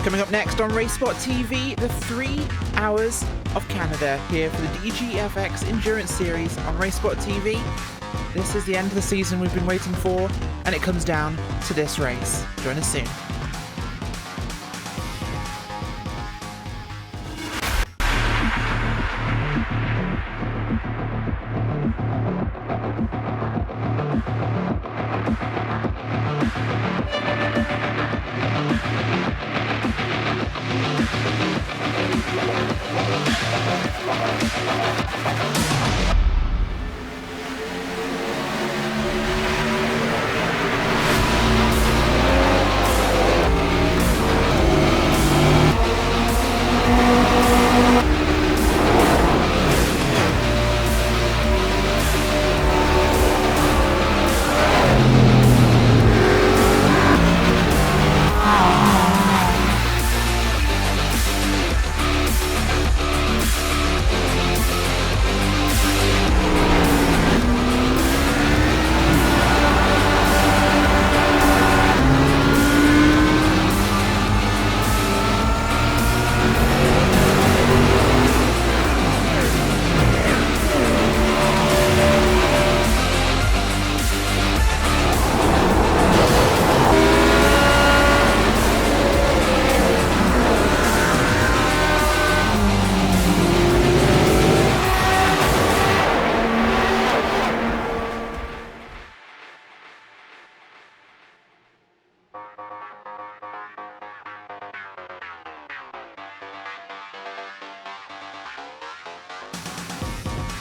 Coming up next on RaceSpotTV, the 3 hours of Canada here for the DGFX Endurance Series on RaceSpotTV. This is the end of the season we've been waiting for, and it comes down to this race. Join us soon.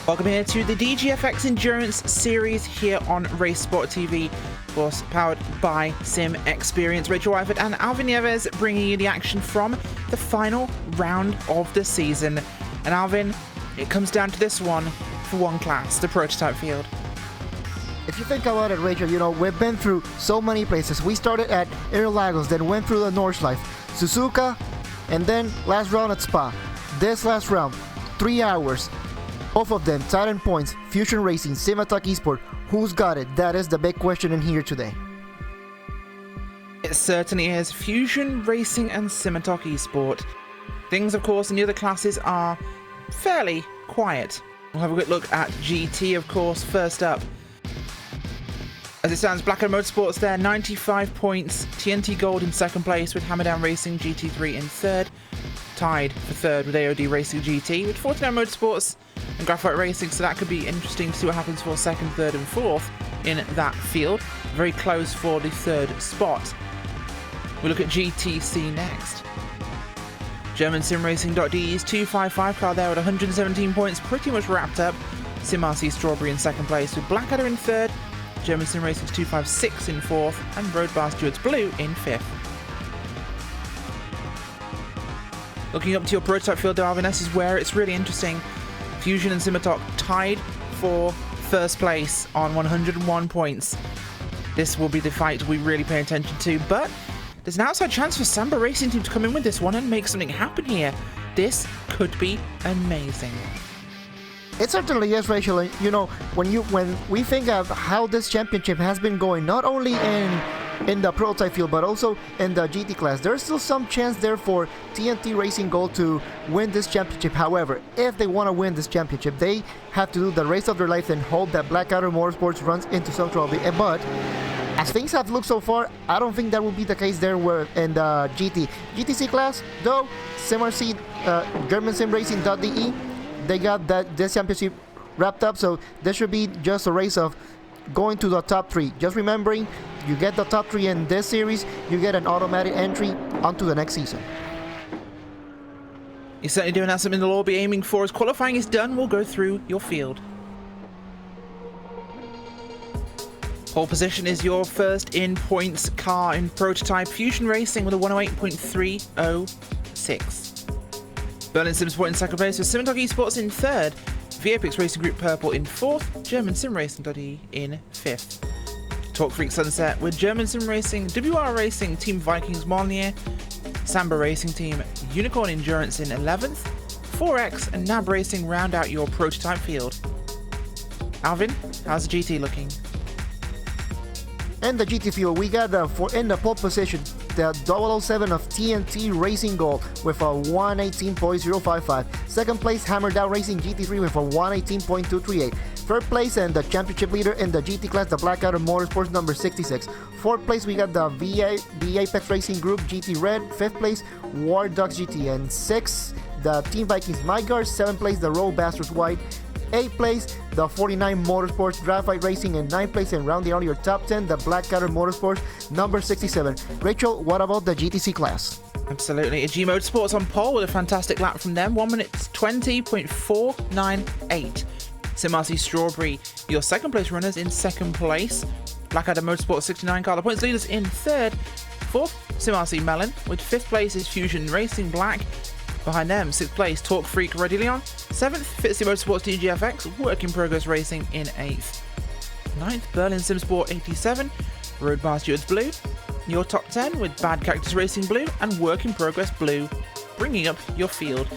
Welcome here to the DGFX Endurance Series here on RaceSpotTV, of course powered by Sim Experience. Rachel Wyford and Alvin Nieves bringing you the action from the final round of the season. And Alvin, it comes down to this one for one class, the prototype field. If you think about it, Rachel, you know, we've been through so many places. We started at Interlagos, then went through the Nordschleife, Suzuka, and then last round at Spa. This last round, 3 hours. Both of them, Titan points, Fusion Racing, Simatalk Esport. Who's got it? That is the big question in here today. It certainly is. Fusion Racing and Simatalk Esport. Things, of course, in the other classes are fairly quiet. We'll have a quick look at GT, of course, first up. As it stands, Black Arrow Motorsports there, 95 points. TNT Gold in second place with Hammerdown Racing GT3 in third. Tied for third with AOD Racing GT with 49 Motorsports and Graphite Racing, so that could be interesting to see what happens for second, third and fourth in that field. Very close for the third spot. We look at GTC next. German SimRacing.de's 255 car there at 117 points, pretty much wrapped up. SimRC Strawberry in second place with Blackadder in third, German Sim Racing's 256 in fourth, and Road Bar Stewart's Blue in fifth. Looking up to your prototype field, Darwin, this is where it's really interesting. Fusion and Simatalk tied for first place on 101 points. This will be the fight we really pay attention to, but there's an outside chance for Samba Racing Team to come in with this one and make something happen here. This could be amazing. It certainly is, Rachel. You know, when we think of how this championship has been going, not only in the prototype field but also in the GT class, there's still some chance there for TNT Racing Gold to win this championship. However, if they want to win this championship, they have to do the race of their life and hope that Blackadder Motorsports runs into some trouble. But as things have looked so far, I don't think that will be the case there in the GTC class, though. SimRC, German SimRacing.de, they got this championship wrapped up, so this should be just a race of going to the top 3. Just remembering, you get the top 3 in this series, you get an automatic entry onto the next season. You're certainly doing that, something they'll all be aiming for. As qualifying is done, we'll go through your field. Pole position is your first in points car in prototype Fusion Racing with a 108.306. Berlin Simsport in second place with Simatalk Esports in third. VAPX Racing Group Purple in fourth. German Sim Racing.de in fifth. Talk Freak Sunset with German Sim Racing, WR Racing, Team Vikings Molnier, Samba Racing Team, Unicorn Endurance in 11th. 4X and NAB Racing round out your prototype field. Alvin, how's the GT looking? In the GT field, we got in the pole position, the 007 of TNT Racing Gold with a 118.055. Second place, Hammered Out Racing GT3 with a 118.238. Third place and the championship leader in the GT class, the Blackadder Motorsports number 66. Fourth place, we got the Apex Racing Group GT Red. Fifth place, War Ducks GT. And sixth, the Team Vikings Mygar. Seventh place, the Roll Bastards White. 8th place, the 49 Motorsports Graphite Racing, and 9th place, and rounding out your top 10, the Blackadder Motorsports number 67. Rachel, what about the GTC class? Absolutely. G Motorsports on pole with a fantastic lap from them. 1 minute 20.498. Simasi Strawberry, your second place runners in second place. Blackadder Motorsports 69 car, the points leaders in third. Fourth, Simasi Melon. With fifth place is Fusion Racing Black. Behind them, 6th place, Torque Freak Red Leon. 7th, Fitzy Motorsports DGFX, Work in Progress Racing in 8th. 9th, Berlin Simsport 87, Road Bar Stewards Blue. Your top 10 with Bad Cactus Racing Blue and Work in Progress Blue, bringing up your field.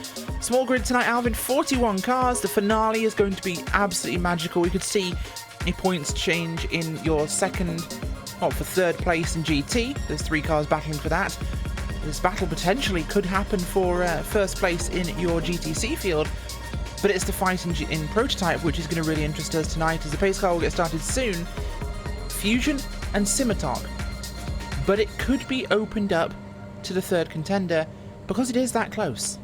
Small grid tonight, Alvin, 41 cars. The finale is going to be absolutely magical. We could see a points change in your second, for third place in GT. There's 3 cars battling for that. This battle potentially could happen for first place in your GTC field, but it's the fight in Prototype which is going to really interest us tonight, as the pace car will get started soon. Fusion and Scimitar, but it could be opened up to the third contender because it is that close.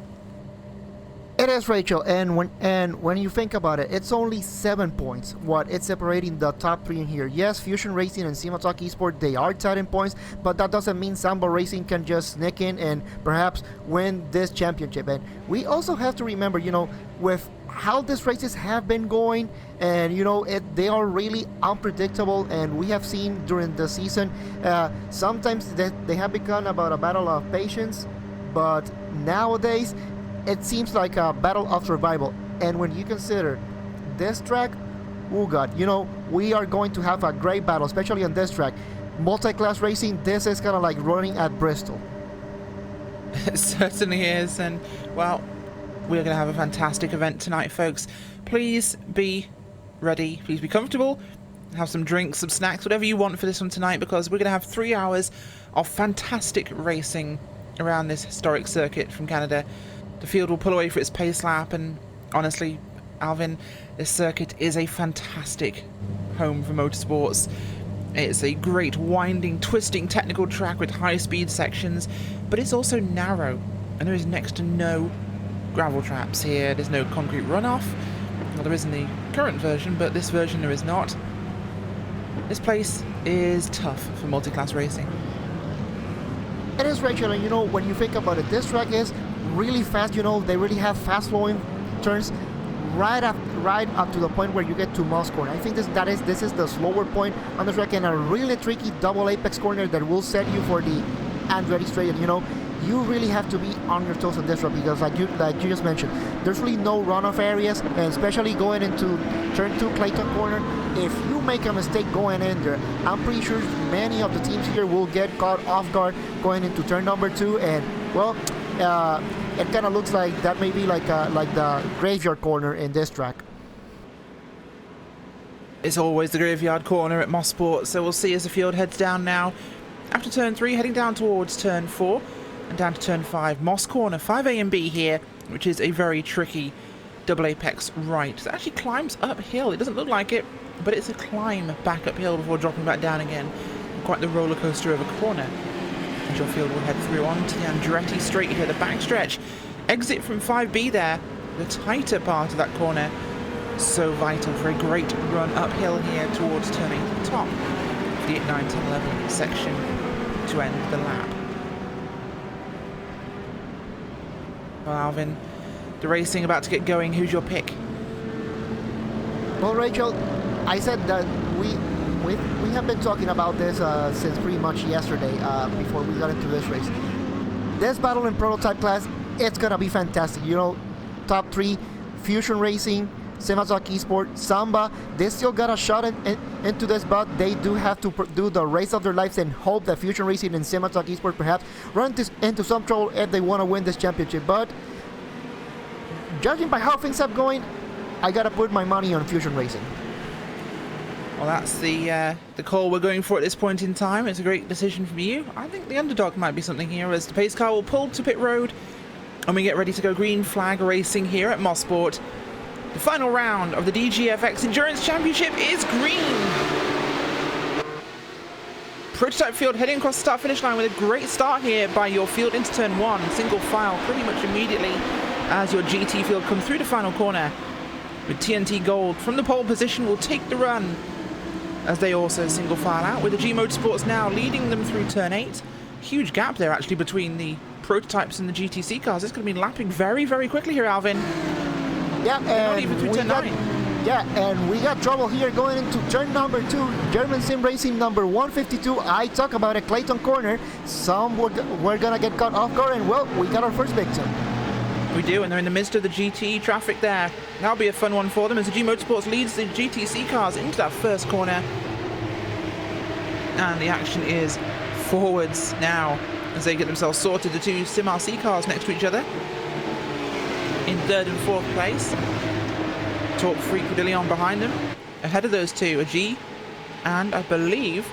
It is, Rachel, and when you think about it, it's only 7 points. What it's separating the top 3 in here. Yes, Fusion Racing and Simatalk Esport, they are tied in points, but that doesn't mean Samba Racing can just sneak in and perhaps win this championship. And we also have to remember, with how these races have been going, and they are really unpredictable, and we have seen during the season sometimes that they have become about a battle of patience, but nowadays it seems like a battle of survival. And when you consider this track, oh god, we are going to have a great battle, especially on this track. Multi-class racing, this is kind of like running at Bristol. It certainly is, and well, we're going to have a fantastic event tonight, folks. Please be ready, please be comfortable, have some drinks, some snacks, whatever you want for this one tonight, because we're going to have 3 hours of fantastic racing around this historic circuit from Canada. The field will pull away for its pace lap, and honestly, Alvin, this circuit is a fantastic home for motorsports. It's a great winding, twisting technical track with high-speed sections, but it's also narrow, and there is next to no gravel traps here. There's no concrete runoff. Well, there is in the current version, but this version there is not. This place is tough for multi-class racing. It is, Rachel, and when you think about it, this track is really fast. They really have fast flowing turns right up to the point where you get to Moss Corner. I think this is the slower point on the track, and a really tricky double apex corner that will set you for the Andretti straight. And you really have to be on your toes on this track, because like you just mentioned, there's really no runoff areas, and especially going into turn 2 Clayton Corner, if you make a mistake going in there, I'm pretty sure many of the teams here will get caught off guard going into turn number 2, and well, it kind of looks like that may be like the graveyard corner in this track. It's always the graveyard corner at Mosport, so we'll see as the field heads down now. After turn 3, heading down towards turn 4 and down to turn 5. Moss Corner, 5A and B here, which is a very tricky double apex right. It actually climbs uphill. It doesn't look like it, but it's a climb back uphill before dropping back down again. Quite the roller coaster of a corner. And your field will head through onto the Andretti straight here, the backstretch. Exit from 5B there, the tighter part of that corner. So vital for a great run uphill here towards turning the top of the 8, 9, 10, 11 section to end the lap. Well, Alvin, the racing about to get going. Who's your pick? Well, Rachel, I said that we have been talking about this since pretty much yesterday before we got into this race. This battle in prototype class, it's gonna be fantastic. Top 3, Fusion Racing, Simatalk Esport, Samba, they still got a shot into this, but they do have to do the race of their lives and hope that Fusion Racing and Simatalk Esport perhaps run into some trouble if they want to win this championship. But judging by how things are going, I gotta put my money on Fusion Racing. Well, that's the call we're going for at this point in time. It's a great decision from you. I think the underdog might be something here, as the pace car will pull to pit road and we get ready to go green flag racing here at Mosport. The final round of the DGFX Endurance Championship is green. Prototype field heading across the start-finish line with a great start here by your field into turn 1. Single file pretty much immediately as your GT field comes through the final corner. With TNT Gold from the pole position will take the run as they also single file out, with the G Motorsports now leading them through turn 8. Huge gap there actually between the prototypes and the GTC cars. It's going to be lapping very, very quickly here, Alvin. Yeah, not even through turn 9. Yeah, and we got trouble here going into turn number 2, German Sim Racing number 152. I talk about a Clayton corner. Some we're gonna get caught off guard, and well, we got our first victim. We do, and they're in the midst of the GT traffic there. That'll be a fun one for them as the G Motorsports leads the GTC cars into that first corner. And the action is forwards now as they get themselves sorted. The two Sim RC cars next to each other in 3rd and 4th place. Torque Freak with De Leon behind them. Ahead of those two, a G and I believe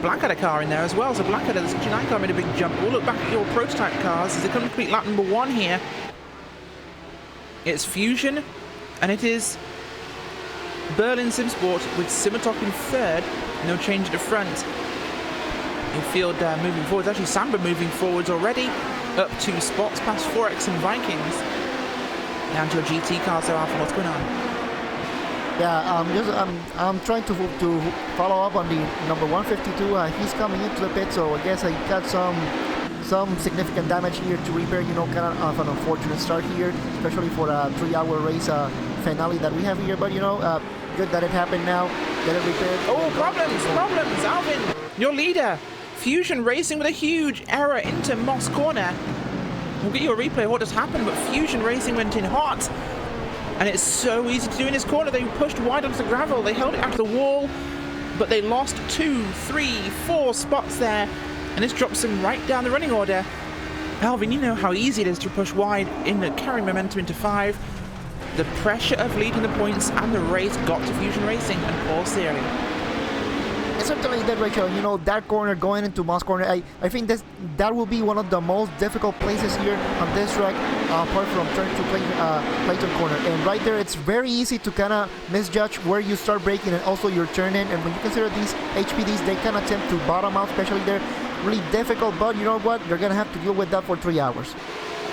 Blackadder car in there as well. So Blackadder, the 69 car, made a big jump. We'll look back at your prototype cars as they come to complete lap number 1 here. It's Fusion, and it is Berlin Simsport with Simitok in 3rd. No change at the front. Your field moving forwards. Actually, Samba moving forwards already. Up 2 spots past Forex and Vikings. Down to your GT cars there, Alpha. What's going on? Yeah, I'm trying to follow up on the number 152. He's coming into the pit, so I guess I got some significant damage here to repair. You know, kind of an unfortunate start here, especially for a 3-hour race finale that we have here. But you know, good that it happened now. Get it repaired. Oh, problems, Alvin. Your leader, Fusion, racing with a huge error into Moss corner. We'll get you a replay of what just happened, but Fusion Racing went in hot. And it's so easy to do in this corner. They pushed wide onto the gravel. They held it out to the wall, but they lost 2, 3, 4 spots there. And this drops them right down the running order. Alvin, you know how easy it is to push wide in the carrying momentum into 5. The pressure of leading the points and the race got to Fusion Racing and Paul Searing. It certainly did, Rachel. You know, that corner going into Moss corner, I think that will be one of the most difficult places here on this track, apart from turn 2 Clayton corner. And right there, it's very easy to kind of misjudge where you start braking and also your turn in. And when you consider these HPDs, they can attempt to bottom out, especially there. Really difficult, but you know what? They're going to have to deal with that for 3 hours.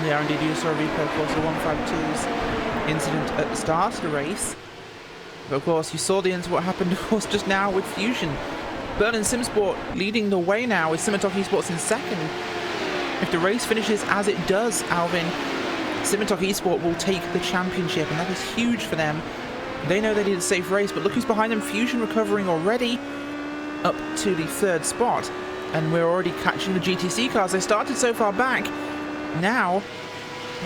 Yeah, indeed, you saw a replay, of course, the 152's incident at the start of the race. But of course, you saw the incident, what happened, of course, just now with Fusion. Berlin Simsport leading the way now with Simitok Esports in 2nd. If the race finishes as it does, Alvin, Simitok Esport will take the championship, and that is huge for them. They know they need a safe race, but look who's behind them. Fusion recovering already up to the 3rd spot, and we're already catching the GTC cars. They started so far back. Now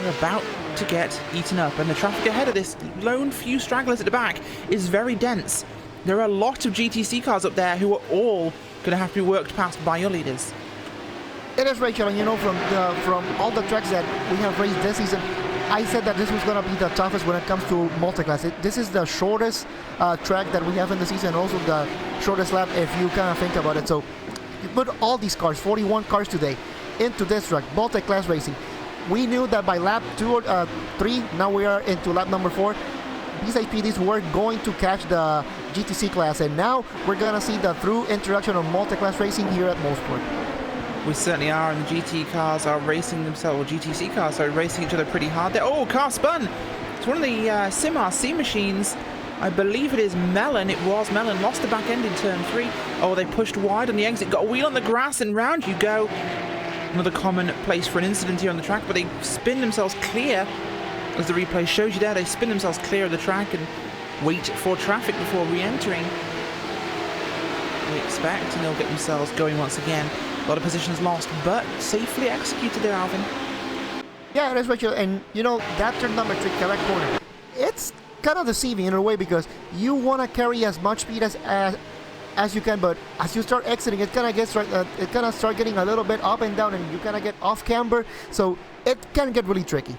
we're about to get eaten up, and the traffic ahead of this lone few stragglers at the back is very dense. There are a lot of GTC cars up there who are all going to have to be worked past by your leaders. It is, Rachel, and you know, from all the tracks that we have raced this season, I said that this was going to be the toughest when it comes to multi-class. This is the shortest track that we have in the season, and also the shortest lap if you kind of think about it. So you put all these cars, 41 cars today, into this track, multi-class racing. We knew that by lap 2 or 3, now we are into lap number 4, these HPDs were going to catch the GTC class, and now we're going to see the through introduction of multi-class racing here at Mosport. We certainly are, and the GT cars are racing themselves, or GTC cars are racing each other pretty hard there. Oh, car spun! It's one of the Sim RC machines. I believe it is Mellon. It was Mellon. Lost the back end in turn 3. Oh, they pushed wide on the exit. Got a wheel on the grass, and round you go. Another common place for an incident here on the track, but they spin themselves clear. As the replay shows you there, they spin themselves clear of the track and wait for traffic before re-entering. We expect, and they'll get themselves going once again. A lot of positions lost, but safely executed there, Alvin. Yeah, that's Rachel, and you know, that turn number 3 correct corner, it's kind of deceiving in a way because you want to carry as much speed as you can, but as you start exiting, it kind of start getting a little bit up and down, and you kind of get off camber, so it can get really tricky.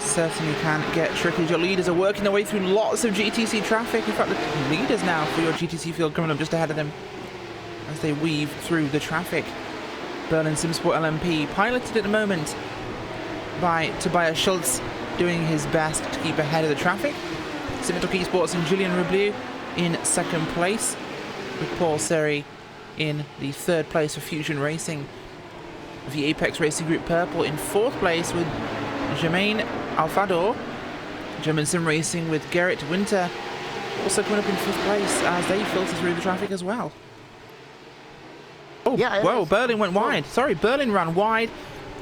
certainly can get tricky. Your leaders are working their way through lots of GTC traffic. In fact, the leaders now for your GTC field coming up just ahead of them as they weave through the traffic. Berlin Simsport LMP piloted at the moment by Tobias Schultz, doing his best to keep ahead of the traffic. Simitok Esports and Julien Reblieu in second place, with Paul Seri in the third place for Fusion Racing. The Apex Racing Group Purple in fourth place with Germain Alfador. German Sim Racing with Gerrit Winter also coming up in fifth place as they filter through the traffic as well. Oh, yeah, whoa, Berlin went wide. Sorry, Berlin ran wide.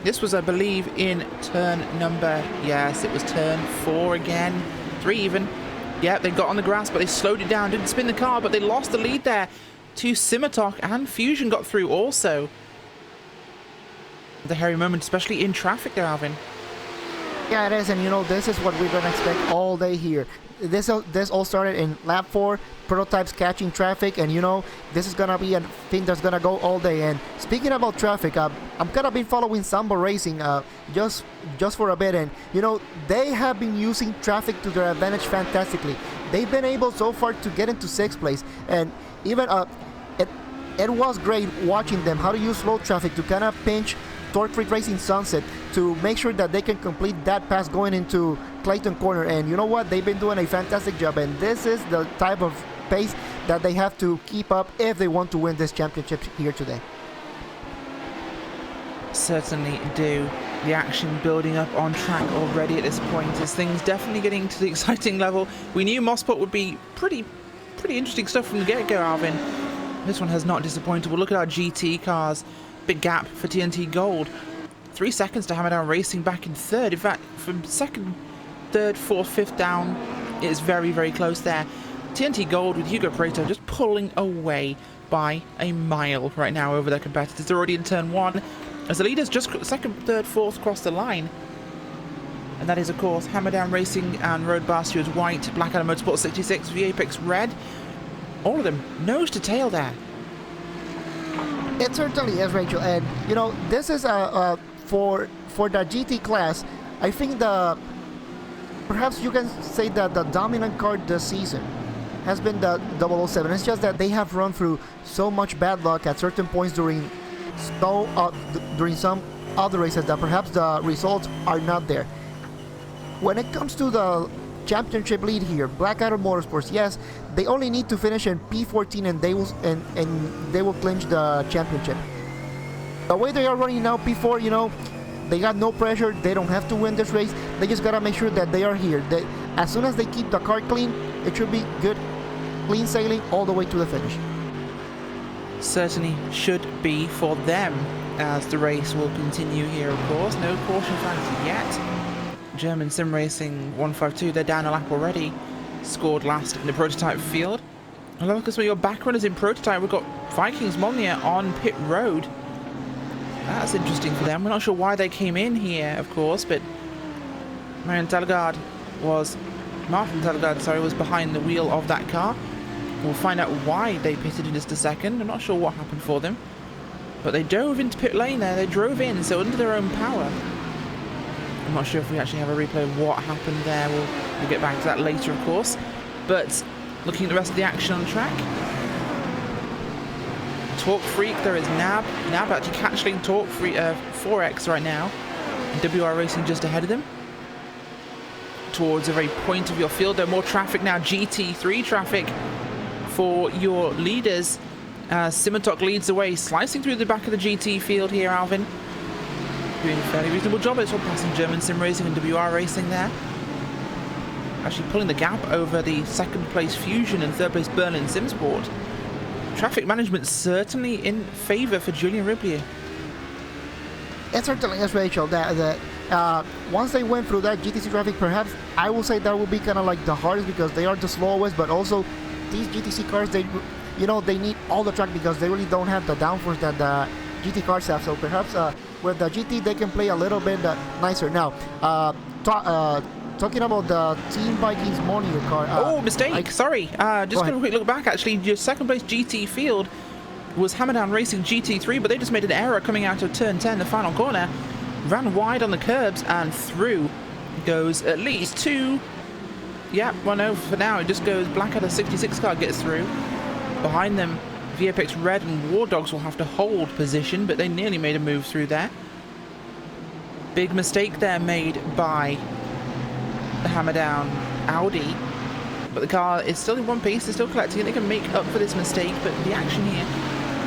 This was, I believe, in turn number... Yes, it was turn 4 again. 3 even. Yeah, they got on the grass, but they slowed it down. Didn't spin the car, but they lost the lead there to Simitok, and Fusion got through also. The hairy moment, especially in traffic there, Alvin. Yeah, it is, and you know, this is what we're going to expect all day here. This all started in lap 4, prototypes catching traffic, and you know, this is going to be a thing that's going to go all day. And speaking about traffic, I'm going to be following Samba Racing just for a bit, and you know, they have been using traffic to their advantage fantastically. They've been able so far to get into 6th place, and even it was great watching them how to use slow traffic to kind of pinch Torque Freak Racing Sunset to make sure that they can complete that pass going into Clayton Corner. And you know what? They've been doing a fantastic job, and this is the type of pace that they have to keep up if they want to win this championship here today. Certainly do. The action building up on track already at this point as things definitely getting to the exciting level. We knew Mosport would be pretty interesting stuff from the get-go, Alvin. This one has not disappointed. We'll look at our GT cars. Big gap for TNT Gold. 3 seconds to hammer down Racing back in third. In fact, from second, third, fourth, fifth down, it is very, very close there. TNT Gold with Hugo Pareto just pulling away by a mile right now over their competitors. They're already in turn 1 as the leaders just second, third, fourth cross the line. And that is, of course, Hammer Down Racing and Road Bar Stewards White, Black Adam Motorsport 66, V Apex Red. All of them nose to tail there. It certainly is, Rachel, and you know, this is for the GT class. I think perhaps you can say that the dominant car this season has been the 007. It's just that they have run through so much bad luck at certain points during some other races that perhaps the results are not there. When it comes to the championship lead here, Black Adam Motorsports, yes, they only need to finish in P14 and they will clinch the championship. The way they are running now, P4, you know, they got no pressure. They don't have to win this race. They just gotta make sure that they are here. That as soon as they keep the car clean, it should be good, clean sailing all the way to the finish. Certainly should be for them as the race will continue here, of course. No caution flags yet. German Sim Racing 152, they're down a lap already. Scored last in the prototype field. And look at some of your back runners in prototype. We've got Vikings Momnia on pit road. That's interesting for them. We're not sure why they came in here, of course, but Martin Telgaard was behind the wheel of that car. We'll find out why they pitted in just a second. I'm not sure what happened for them, but they dove into pit lane there. They drove in, so under their own power. I'm not sure if we actually have a replay of what happened there. We'll get back to that later, of course. But looking at the rest of the action on track. Torque Freak, there is Nab. Nab actually catching Torque Freak 4X right now. And WR Racing just ahead of them. Towards a very point of your field. There are more traffic now. GT3 traffic for your leaders. Simitok leads the way, slicing through the back of the GT field here, Alvin. Doing a fairly reasonable job. It's all passing German Sim Racing and WR Racing there. Actually pulling the gap over the second place Fusion and third place Berlin Simsport. Traffic management certainly in favour for Julien Reblieu. It certainly is, Rachel. Once they went through that GTC traffic, perhaps I will say that will be kind of like the hardest because they are the slowest, but also these GTC cars, they need all the track because they really don't have the downforce that the GT cars have. So perhaps with the GT they can play a little bit nicer. Now, talking about the Team Vikings Monio car. Mistake. Sorry. Just going to quick look back. Actually, your second place GT field was Hammer Down Racing GT3, but they just made an error coming out of turn 10, the final corner. Ran wide on the curbs and through goes at least 2. Yeah, well, no, for now it just goes Blackadder 66 car gets through. Behind them, VFX Red and War Dogs will have to hold position, but they nearly made a move through there. Big mistake there made by the hammer down Audi. But the car is still in one piece, they're still collecting it, they can make up for this mistake, but the action here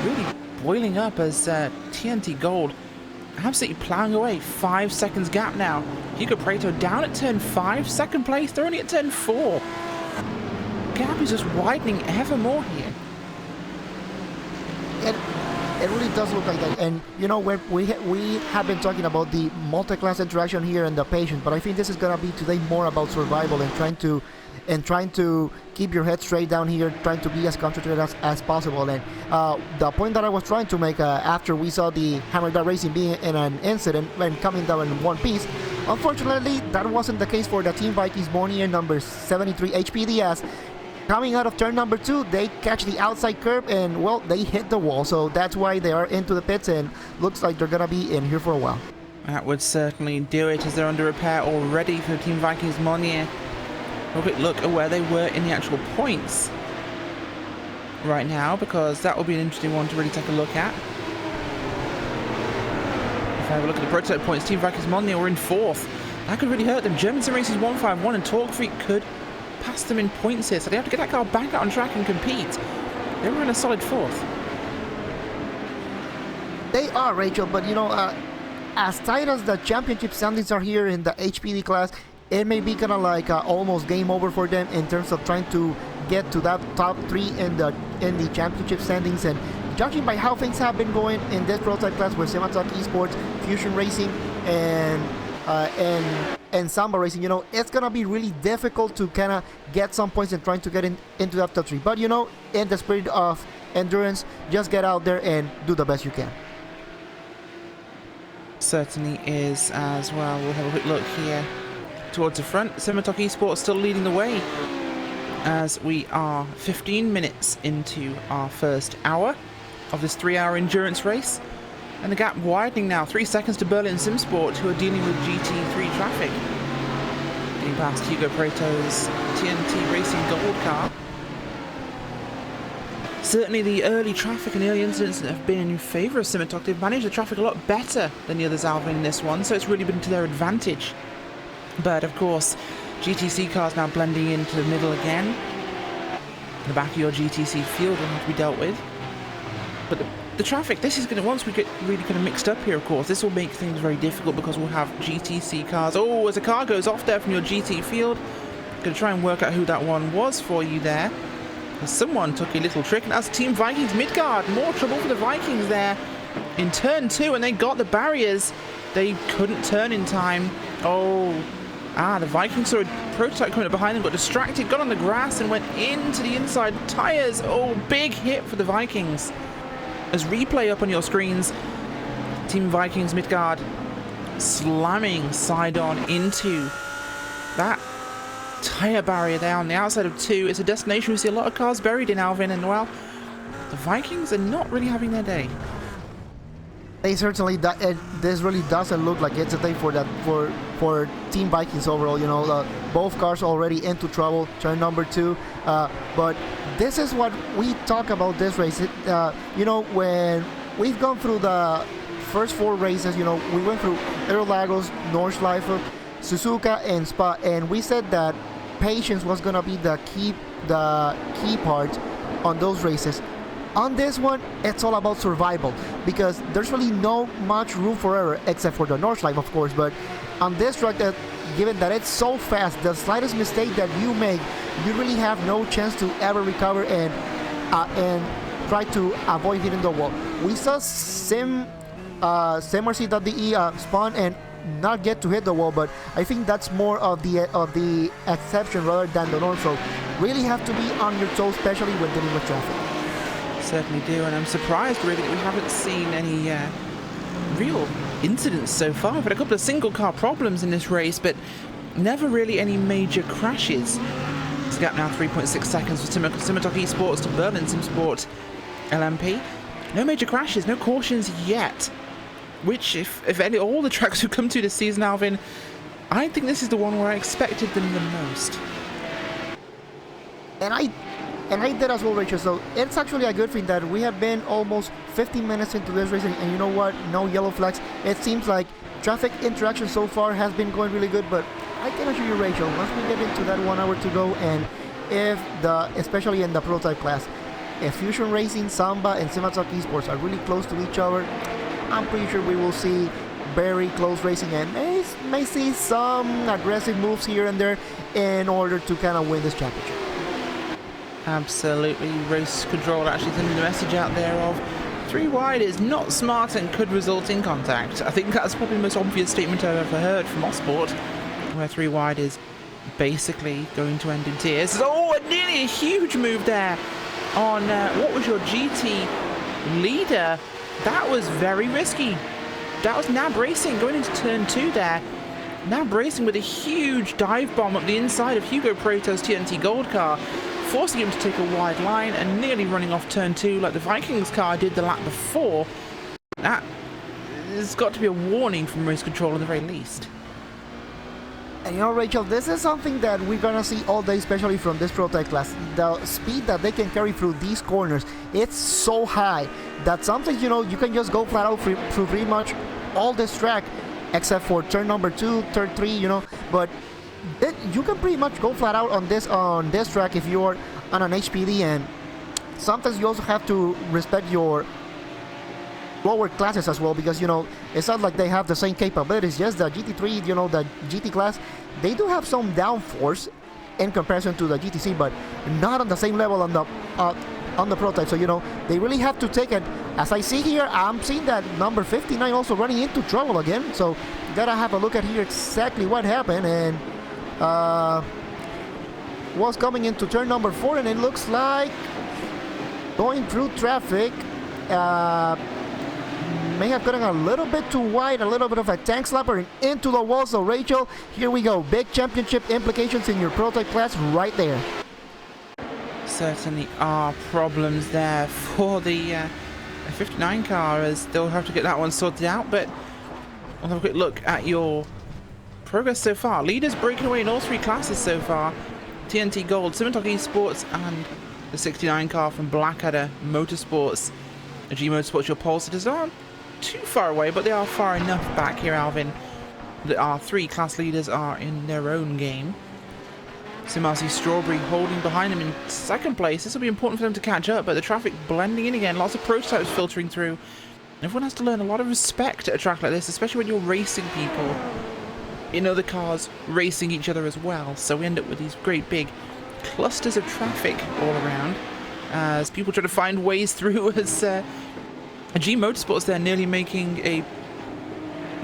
really boiling up as TNT Gold absolutely plowing away. 5 seconds gap now. Hugo Preto down at turn 5, second place, they're only at turn 4. Gap is just widening ever more here. It really does look like that, and you know, we have been talking about the multi-class interaction here and the patience, but I think this is gonna be today more about survival and trying to keep your head straight down here, trying to be as concentrated as possible. And the point that I was trying to make after we saw the Hammer Dart Racing being in an incident and coming down in one piece, unfortunately that wasn't the case for the Team Vikings Monier number 73 HPDS. Coming out of turn number 2, they catch the outside curb and, well, they hit the wall. So that's why they are into the pits and looks like they're going to be in here for a while. That would certainly do it as they're under repair already for Team Vikings Monier. A quick look at where they were in the actual points right now, because that will be an interesting one to really take a look at. If I have a look at the prototype points, Team Vikings Monier were in 4th. That could really hurt them. German Sim Races 151 and Torque Freak could pass them in points here, so they have to get that car back out on track and compete. They were in a solid 4th. They are, Rachel, but you know, as tight as the championship standings are here in the HPD class, it may be kind of like almost game over for them in terms of trying to get to that top 3 in the championship standings. And judging by how things have been going in this prototype class with Sematok Esports, Fusion Racing, and Samba Racing, you know, it's gonna be really difficult to kind of get some points and trying to get into that top 3. But you know, in the spirit of endurance, just get out there and do the best you can. Certainly is as well. We'll have a quick look here towards the front. Sematok Esports still leading the way as we are 15 minutes into our first hour of this 3-hour endurance race. And the gap widening now, 3 seconds to Berlin Simsport, who are dealing with GT3 traffic. Getting past Hugo Preto's TNT Racing Gold car. Certainly the early traffic and the early incidents that have been in favour of Sematok. They've managed the traffic a lot better than the others, Alvin, in this one, so it's really been to their advantage. But of course, GTC cars now blending into the middle again. The back of your GTC field will have to be dealt with. But the traffic, this is going to, once we get really kind of mixed up here, of course, this will make things very difficult because we'll have GTC cars. Oh, as a car goes off there from your GT field, going to try and work out who that one was for you there. Someone took a little trick, and that's Team Vikings Midgard. More trouble for the Vikings there in turn 2, and they got the barriers. They couldn't turn in time. Oh, the Vikings saw a prototype coming up behind them, got distracted, got on the grass, and went into the inside tires. Oh, big hit for the Vikings. As replay up on your screens, Team Vikings Midgard slamming side on into that tire barrier there on the outside of 2. It's a destination we see a lot of cars buried in, Alvin, and well, the Vikings are not really having their day. They certainly this really doesn't look like it's a day for that for Team Vikings overall. You know, both cars already into trouble. Turn number 2, but this is what we talk about this race. You know, when we've gone through the first 4 races, you know, we went through Interlagos, Nordschleife, Suzuka, and Spa, and we said that patience was gonna be the key part on those races. On this one, it's all about survival, because there's really no much room for error, except for the Nordschleife, of course. But on this track, given that it's so fast, the slightest mistake that you make, you really have no chance to ever recover and try to avoid hitting the wall. We saw SimRC.de spawn and not get to hit the wall, but I think that's more of the exception rather than the norm. So really have to be on your toes, especially when dealing with traffic. Certainly do, and I'm surprised really that we haven't seen any real incidents so far. We've had a couple of single car problems in this race, but never really any major crashes. This gap now 3.6 seconds for Sematok Esports to Berlin Simsport LMP. No major crashes, no cautions yet. Which, if any, all the tracks we've come to this season, Alvin, I think this is the one where I expected them the most. And I did as well, Rachel. So it's actually a good thing that we have been almost 15 minutes into this racing, and you know what? No yellow flags. It seems like traffic interaction so far has been going really good, but I can assure you, Rachel, once we get into that 1 hour to go, and especially in the prototype class, if Fusion Racing, Samba, and Simatalk Esports are really close to each other, I'm pretty sure we will see very close racing and may see some aggressive moves here and there in order to kind of win this championship. Absolutely. Race Control actually sending the message out there of 3 wide is not smart and could result in contact. I think that's probably the most obvious statement I've ever heard from Ossport, where 3 wide is basically going to end in tears. Oh, nearly a huge move there on what was your GT leader. That was very risky. That was Nab Racing going into turn 2 there. Nab Racing with a huge dive bomb up the inside of Hugo Preto's TNT Gold car, forcing him to take a wide line and nearly running off turn 2 like the Vikings car did the lap before. That has got to be a warning from Race Control at the very least. And you know, Rachel, this is something that we're gonna see all day, especially from this prototype class. The speed that they can carry through these corners, it's so high that sometimes, you know, you can just go flat out through pretty much all this track, except for turn number 2, turn 3, you know. But then you can pretty much go flat out on this track if you're on an HPD, and sometimes you also have to respect your lower classes as well, because, you know, it's not like they have the same capabilities. Just the GT3, you know, the GT class, they do have some downforce in comparison to the GTC, but not on the same level on the prototype. So, you know, they really have to take it. As I see here, I'm seeing that number 59 also running into trouble again, so gotta have a look at here exactly what happened. And was coming into turn number 4, and it looks like going through traffic, may have gotten a little bit too wide, a little bit of a tank slapper, and into the wall. So Rachel, here we go, big championship implications in your prototype class right there. Certainly are problems there for the 59 car, as they'll have to get that one sorted out. But we'll have a quick look at your progress so far. Leaders breaking away in all 3 classes so far. TNT Gold, Simatalk Esports, and the 69 car from Blackadder Motorsports. G Motorsports, your pole sitters aren't too far away, but they are far enough back here, Alvin, that our 3 class leaders are in their own game. Simarcy Strawberry holding behind them in 2nd place. This will be important for them to catch up, but the traffic blending in again. Lots of prototypes filtering through. Everyone has to learn a lot of respect at a track like this, especially when you're racing people in other cars racing each other as well. So we end up with these great big clusters of traffic all around as people try to find ways through, as G Motorsports there nearly making a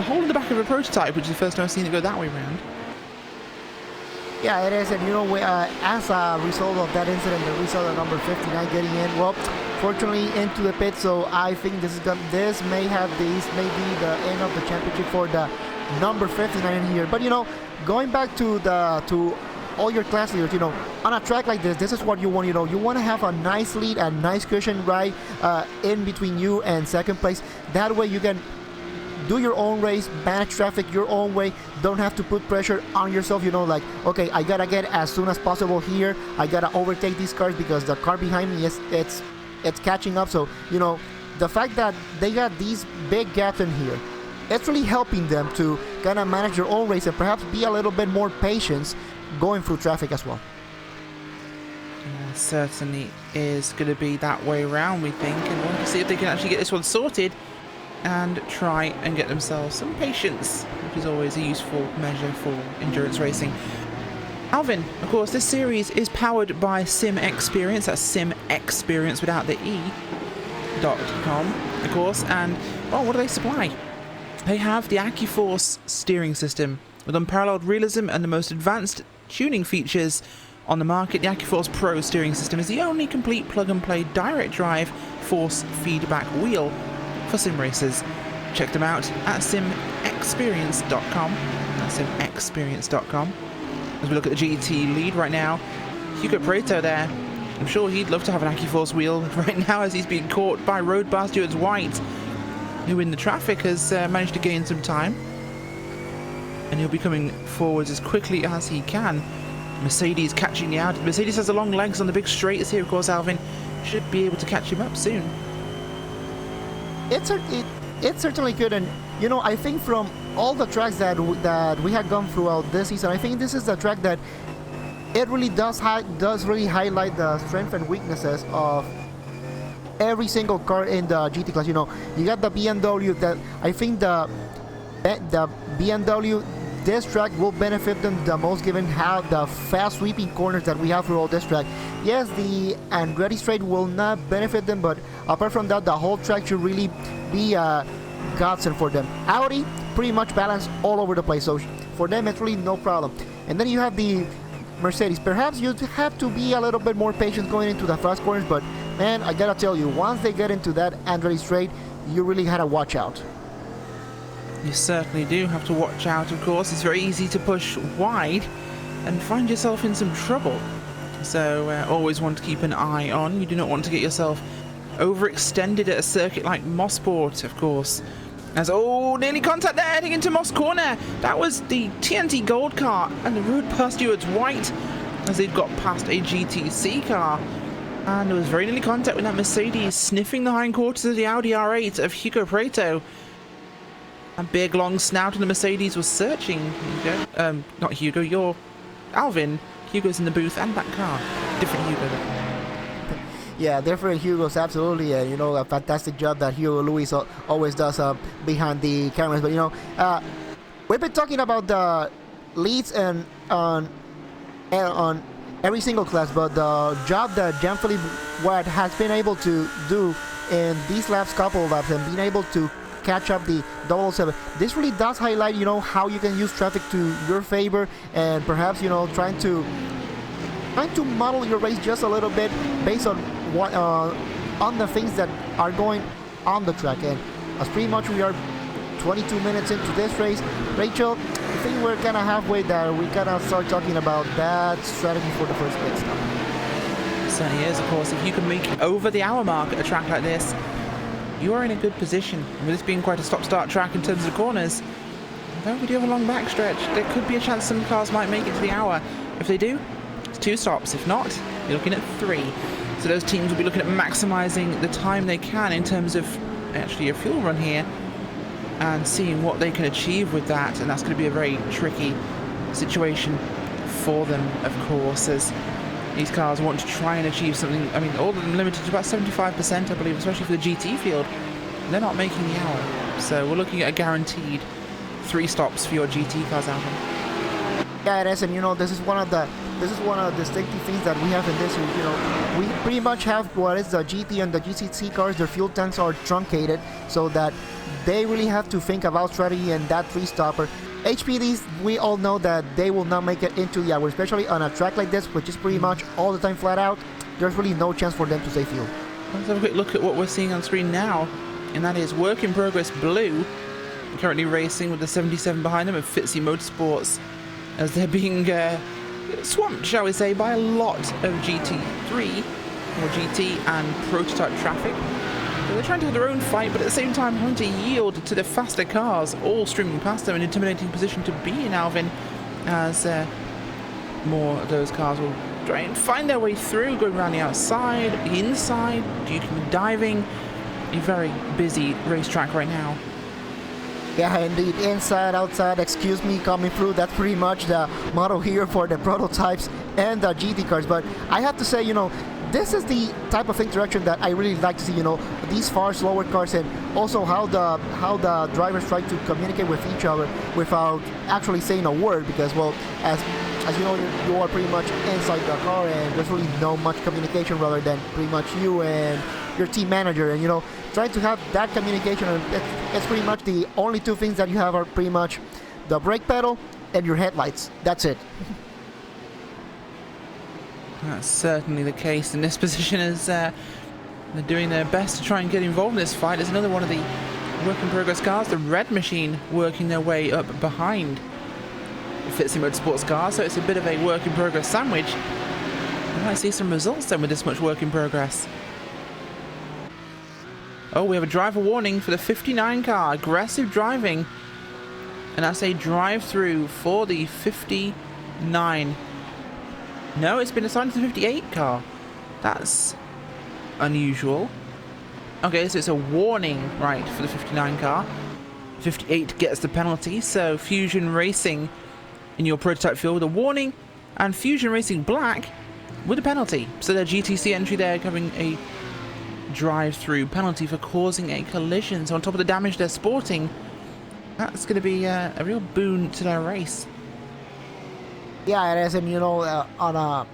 hole in the back of a prototype, which is the first time I've seen it go that way around. Yeah, it is, and you know, as a result of that incident, the result of number 59 getting in, well, fortunately into the pit. So I think this may be the end of the championship for the number 59 in here. But you know, going back to all your class leaders, you know, on a track like this is what you want. You know, you want to have a nice lead, a nice cushion right in between you and 2nd place. That way you can do your own race, manage traffic your own way, don't have to put pressure on yourself, you know, like, okay, I gotta get as soon as possible here, I gotta overtake these cars because the car behind me it's catching up. So, you know, the fact that they got these big gaps in here, it's really helping them to kind of manage their own race and perhaps be a little bit more patient going through traffic as well. Yeah, certainly is going to be that way around, we think, and we'll see if they can actually get this one sorted and try and get themselves some patience, which is always a useful measure for endurance racing. Alvin, of course, this series is powered by Sim Experience. That's Sim Experience without the E.com, of course. And, well, what do they supply? They have the AccuForce steering system with unparalleled realism and the most advanced tuning features on the market. The AccuForce Pro steering system is the only complete plug-and-play direct drive force feedback wheel for sim racers. Check them out at simexperience.com. That's simexperience.com. As we look at the GT lead right now, Hugo Preto there. I'm sure he'd love to have an AccuForce wheel right now as he's being caught by road bar Stewart's White, who in the traffic has managed to gain some time. and he'll be coming forwards as quickly as he can. Mercedes catching the Audi. Mercedes has the long legs on the big straights here, of course. Alvin should be able to catch him up soon. It's certainly good, and you know, I think from all the tracks that we have gone throughout this season, I think this is the track that it really does really highlight the strengths and weaknesses of every single car in the GT class. You know, you got the BMW. That I think the BMW, this track will benefit them the most, given how the fast sweeping corners that we have throughout this track. Yes, the Andretti straight will not benefit them, but apart from that, the whole track should really be a godsend for them. Audi pretty much balanced all over the place, so for them it's really no problem. And then you have the Mercedes. Perhaps you have to be a little bit more patient going into the fast corners, but man, I gotta tell you, once they get into that Andretti straight, you really gotta watch out. You certainly do have to watch out, of course. It's very easy to push wide and find yourself in some trouble. So always want to keep an eye on. You do not want to get yourself overextended at a circuit like Mossport, of course. As, oh, nearly contact there, heading into Moss Corner. That was the TNT Gold car, and the road past Stewart's White as they've got past a GTC car. And there was very nearly contact with that Mercedes, sniffing the hindquarters of the Audi R8 of Hugo Prieto. A big long snout on the Mercedes was searching Hugo. Not Hugo, you're Alvin. Hugo's in the booth and that car. Different Hugo though. Yeah, different Hugos, absolutely. You know, a fantastic job that Hugo Luis always does behind the cameras. But you know, we've been talking about the leads and on every single class, but the job that Jean-Philippe Ward has been able to do in these couple of laps, and being able to catch up the 007, this really does highlight, you know, how you can use traffic to your favor, and perhaps, you know, trying to model your race just a little bit based on what on the things that are going on the track. And as pretty much we are 22 minutes into this race, Rachel, I think we're kind of halfway there. We gotta start talking about that strategy for the first pit stop. It certainly is, of course. If you can make it over the hour mark at a track like this, you are in a good position. With this being quite a stop-start track in terms of corners, though we do have a long backstretch, there could be a chance some cars might make it to the hour. If they do, it's 2 stops. If not, you're looking at 3. So those teams will be looking at maximising the time they can in terms of actually a fuel run here and seeing what they can achieve with that. And that's going to be a very tricky situation for them, of course, as these cars want to try and achieve something. I mean, all of them limited to about 75%, I believe, especially for the GT field. They're not making the hour. So we're looking at a guaranteed 3 stops for your GT cars out there. Yeah, it is, and you know, this is one of the distinctive things that we have in this series. You know, we pretty much have what is the GT and the GCC cars. Their fuel tanks are truncated, so that they really have to think about strategy and that 3-stopper. HPDs, we all know that they will not make it into the hour, especially on a track like this, which is pretty much all the time flat out. There's really no chance for them to save fuel. Let's have a quick look at what we're seeing on screen now, and that is Work in Progress Blue, currently racing with the 77 behind them of Fitzy Motorsports, as they're being swamped, shall we say, by a lot of GT3 or GT and prototype traffic. So they're trying to hold their own fight, but at the same time having to yield to the faster cars, all streaming past them, an intimidating position to be in, Alvin, as more of those cars will try and find their way through, going around the outside, the inside, duking and diving. A very busy racetrack right now. Yeah, indeed, inside, outside, excuse me, coming through. That's pretty much the motto here for the prototypes and the GT cars. But I have to say, you know, this is the type of interaction that I really like to see. You know, these far slower cars, and also how the drivers try to communicate with each other without actually saying a word. Because, well, as you know, you are pretty much inside the car, and there's really no much communication rather than pretty much you and your team manager. And you know, trying to have that communication, and it's pretty much the only 2 things that you have are pretty much the brake pedal and your headlights. That's it. That's certainly the case in this position, as they're doing their best to try and get involved in this fight. There's another one of the work in progress cars, the Red Machine, working their way up behind the Fitzy Motorsports car, so it's a bit of a work in progress sandwich. We might see some results then with this much work in progress. Oh, we have a driver warning for the 59 car. Aggressive driving And that's a drive-through for the 59. No, it's been assigned to the 58 car. That's unusual. Okay, so it's a warning, right, for the 59 car. 58 gets the penalty, so Fusion Racing in your prototype field with a warning, and Fusion Racing Black with a penalty. So their GTC entry there having a drive-through penalty for causing a collision. So on top of the damage they're sporting, that's going to be a real boon to their race. Yeah, it is, and you know, on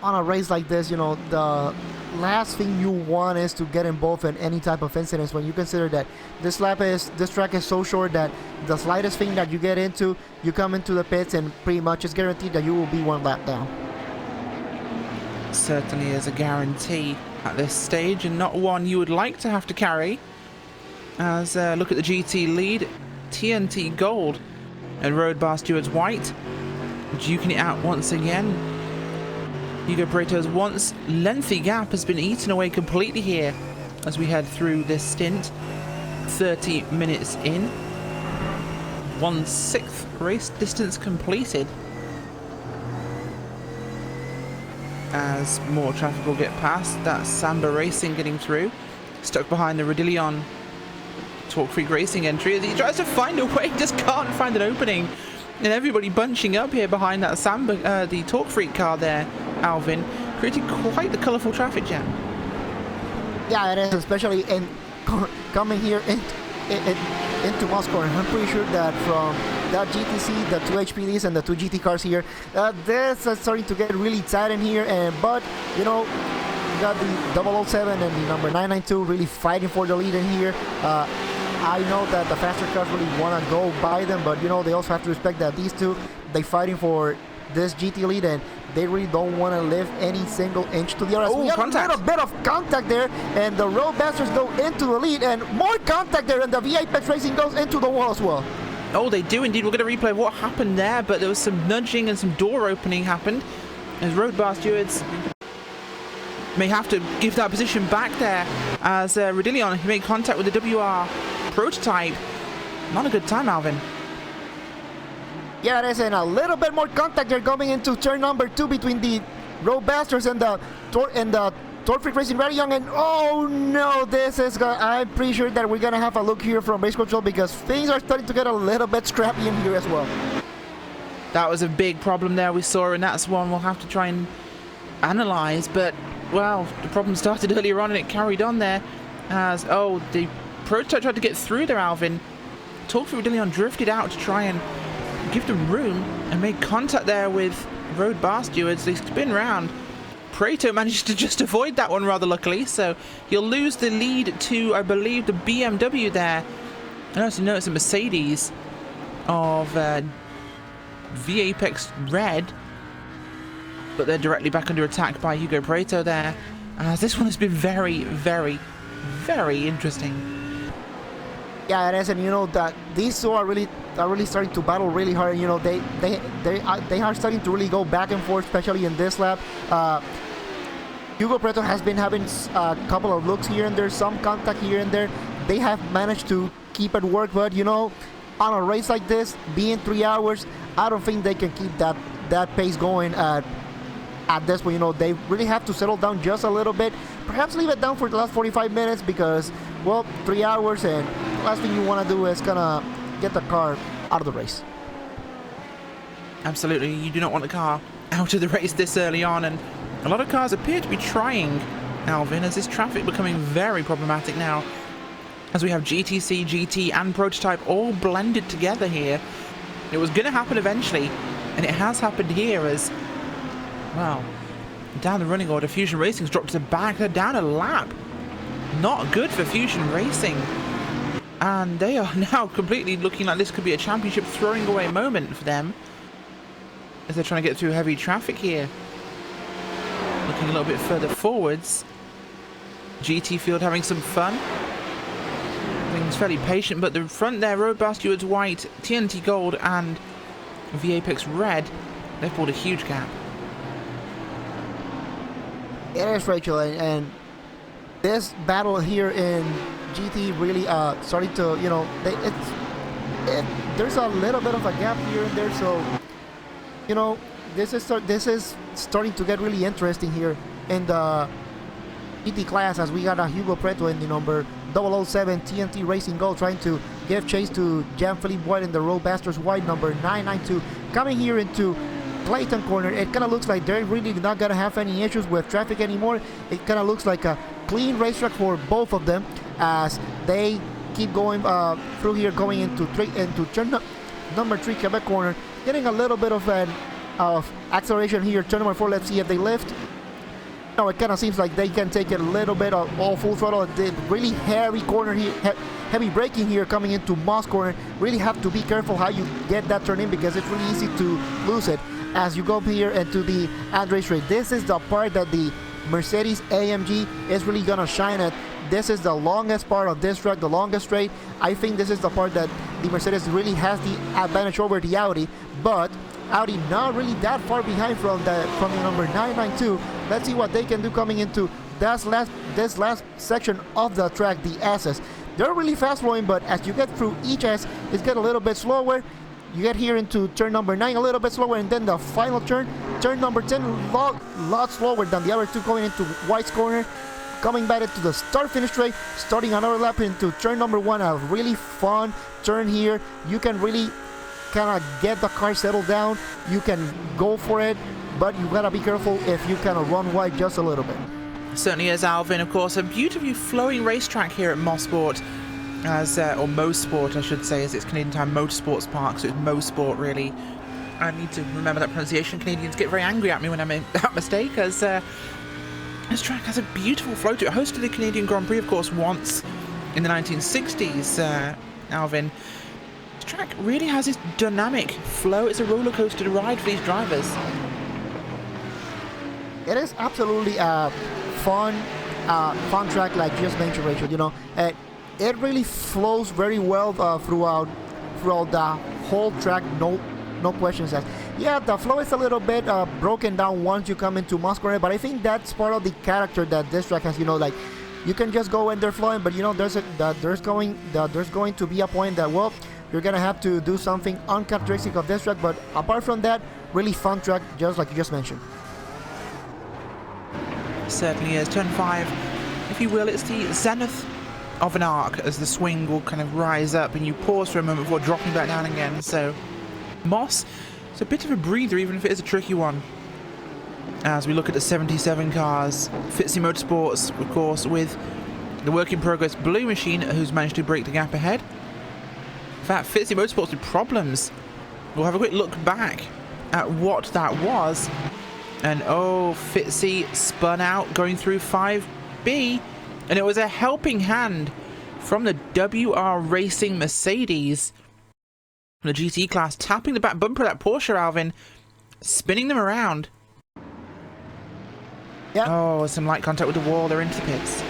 a race like this, you know, the last thing you want is to get involved in any type of incidents when you consider that this track is so short that the slightest thing that you get into, you come into the pits and pretty much it's guaranteed that you will be one lap down. Certainly is a guarantee at this stage, and not one you would like to have to carry. As look at the GT lead, TNT Gold and Road Bar Stewards White duking it out once again. Hugo Pareto's once lengthy gap has been eaten away completely here as we head through this stint. 30 minutes in. 1/6 race distance completed. As more traffic will get past, that's Samba Racing getting through. Stuck behind the Rodillion Torque Freak Racing entry as he tries to find a way, just can't find an opening. And everybody bunching up here behind that Samba, the Torque Freak car there, Alvin, creating quite the colourful traffic jam. Yeah, it is, especially in coming here into Moscow. And I'm pretty sure that from that GTC, the 2 HPDs and the 2 GT cars here, this is starting to get really tight in here. But you know, you got the 007 and the number 992 really fighting for the lead in here. I know that the faster cars really want to go by them, but you know, they also have to respect that these two, they fighting for this GT lead, and they really don't want to lift any single inch to the other. Oh, we got contact. a little bit of contact there, and the Roadmasters go into the lead, and more contact there, and the VAPEX Racing goes into the wall as well. Oh, they do indeed. We're going to replay what happened there, but there was some nudging and some door opening happened as Road Bar Stewards may have to give that position back there as Rodillion made contact with the WR prototype. Not a good time, Alvin. Yeah, there's a little bit more contact there coming into turn number 2 between the Roadmasters and the Torque Freak Racing very young. And oh no, this is I'm pretty sure that we're gonna have a look here from race control because things are starting to get a little bit scrappy in here as well. That was a big problem there we saw, and that's one we'll have to try and analyze. But well, the problem started earlier on and it carried on there as the prototype tried to get through there, Alvin. Torque Freak Rodillion drifted out to try and give them room and made contact there with Road Bar Stewards. They spin round. Pareto managed to just avoid that one rather luckily, so he'll lose the lead to, I believe, the BMW there. I also noticed a Mercedes of VAPEX Red, but they're directly back under attack by Hugo Pareto there. This one has been very, very, very interesting. Yeah, it is, and you know that these two are really starting to battle really hard. You know, they are starting to really go back and forth, especially in this lap. Hugo Pareto has been having a couple of looks here and there, some contact here and there. They have managed to keep it work, but you know, on a race like this, being 3 hours, I don't think they can keep that pace going at this point. You know, they really have to settle down just a little bit. Perhaps leave it down for the last 45 minutes because, well, 3 hours, and the last thing you want to do is gonna get the car out of the race. Absolutely, you do not want the car out of the race this early on, and a lot of cars appear to be trying, Alvin, as this traffic becoming very problematic now. As we have GTC, GT, and Prototype all blended together here. It was going to happen eventually, and it has happened here as, well, down the running order, Fusion Racing's dropped to the back. They're down a lap. Not good for Fusion Racing. And they are now completely looking like this could be a championship throwing away moment for them, as they're trying to get through heavy traffic here. Looking a little bit further forwards. GT Field having some fun. Things fairly patient, but the front there, Road Bar Stewards White, TNT Gold, and VAPEX Red, they've pulled a huge gap. It is, Rachel, and this battle here in GT really starting to, you know, there's a little bit of a gap here and there, so you know, this is starting to get really interesting here in the GT class, as we got a Hugo Preto in the number 007 TNT Racing Gold trying to give chase to Jean-Philippe White in the Roadmasters White number 992 coming here into Clayton corner. It kind of looks like they're really not gonna have any issues with traffic anymore. It kind of looks like a clean racetrack for both of them as they keep going through here, going into turn number 3 Quebec corner, getting a little bit of acceleration here. Turn number 4, let's see if they lift. No, it kind of seems like they can take it a little bit of all full throttle. The really heavy corner here, heavy braking here coming into Moss corner. Really have to be careful how you get that turn in because it's really easy to lose it as you go up here into the Andres straight. This is the part that the Mercedes AMG is really gonna shine at. This is the longest part of this track, the longest straight. I think this is the part that the Mercedes really has the advantage over the Audi, but Audi not really that far behind from the number 992. Let's see what they can do coming into this last section of the track, the S's. They're really fast flowing, but as you get through each S, it's get a little bit slower. You get here into turn number 9 a little bit slower, and then the final turn number 10, lot slower than the other two going into White's corner. Coming back into the start-finish straight, starting another lap into turn number 1, a really fun turn here. You can really kind of get the car settled down. You can go for it, but you gotta be careful if you kind of run wide just a little bit. Certainly is, Alvin. Of course, a beautifully flowing racetrack here at Mosport, or Mosport, I should say, as it's Canadian Time Motorsports Park, so it's Mosport, really. I need to remember that pronunciation. Canadians get very angry at me when I make that mistake, as this track has a beautiful flow to it. It hosted the Canadian Grand Prix, of course, once in the 1960s, Alvin. This track really has this dynamic flow. It's a roller coaster to ride for these drivers. It is absolutely a fun track, like just mentioned, Rachel. You know, it really flows very well throughout the whole track. No questions asked. Yeah, the flow is a little bit broken down once you come into Moscow, but I think that's part of the character that this track has. You know, like you can just go in there flowing, but you know there's going to be a point that, well, you're gonna have to do something uncharacteristic of this track. But apart from that, really fun track, just like you just mentioned. Certainly is. Turn 5, if you will, it's the zenith of an arc as the swing will kind of rise up and you pause for a moment before dropping back down again. So Moss, it's a bit of a breather, even if it is a tricky one. As we look at the 77 cars, Fitzy Motorsports, of course, with the work in progress Blue Machine, who's managed to break the gap ahead. In fact, Fitzy Motorsports with problems. We'll have a quick look back at what that was. And oh, Fitzy spun out going through 5B, and it was a helping hand from the WR Racing Mercedes, the GT class, tapping the back bumper of that Porsche, Alvin, spinning them around. Yep. Oh, some light contact with the wall. They're into the pits.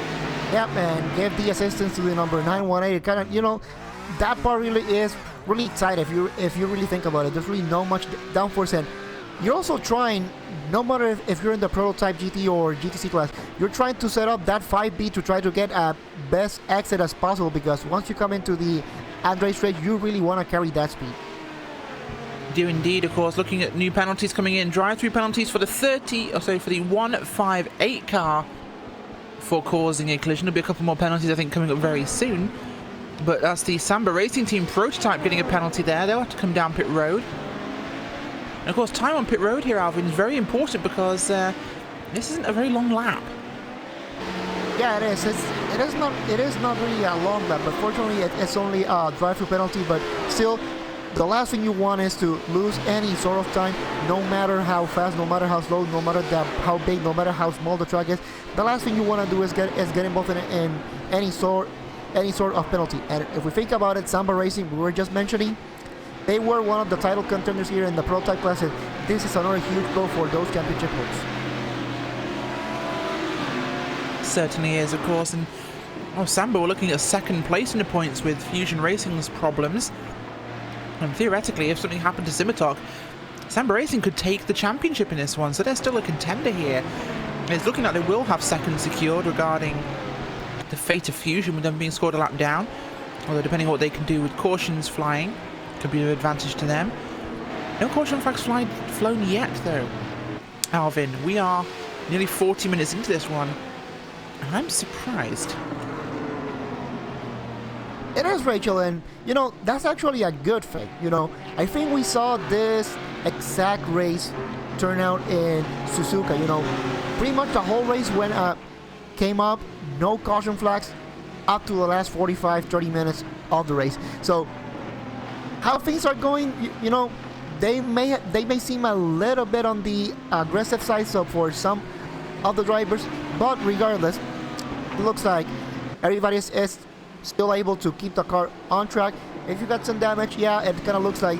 Yep, and give the assistance to the number 918. Kind of, you know, that part really is really tight if you really think about it. There's really not much downforce, and you're also trying, no matter if you're in the prototype GT or GTC class, you're trying to set up that 5B to try to get a best exit as possible, because once you come into the Andres straight, you really want to carry that speed. Do indeed, of course. Looking at new penalties coming in, drive-through penalties for the 158 car for causing a collision. There'll be a couple more penalties, I think, coming up very soon. But that's the Samba Racing Team prototype getting a penalty there. They'll have to come down pit road. And of course, time on pit road here, Alvin, is very important because this isn't a very long lap. Yeah, it is. It is not really a long lap, but fortunately, it's only a drive-through penalty. But still, the last thing you want is to lose any sort of time, no matter how fast, no matter how slow, no matter how big, no matter how small the track is. The last thing you want to do is get involved in any sort of penalty. And if we think about it, Samba Racing, we were just mentioning, they were one of the title contenders here in the prototype class. This is another huge blow for those championship hopes. Certainly is, of course. And Samba were looking at second place in the points with Fusion Racing's problems. And theoretically, if something happened to Simitok, Samba Racing could take the championship in this one. So they're still a contender here. And it's looking like they will have second secured regarding the fate of Fusion with them being scored a lap down. Although depending on what they can do with cautions flying, could be an advantage to them. No caution flags flown yet though. Alvin, we are nearly 40 minutes into this one, and I'm surprised. It is, Rachel, and you know, that's actually a good thing. You know, I think we saw this exact race turn out in Suzuka. You know, pretty much the whole race came up, no caution flags, up to the last 45-30 minutes of the race. So how things are going, you know, they may seem a little bit on the aggressive side, so for some of the drivers, but regardless, it looks like everybody is still able to keep the car on track. If you got some damage, yeah, it kind of looks like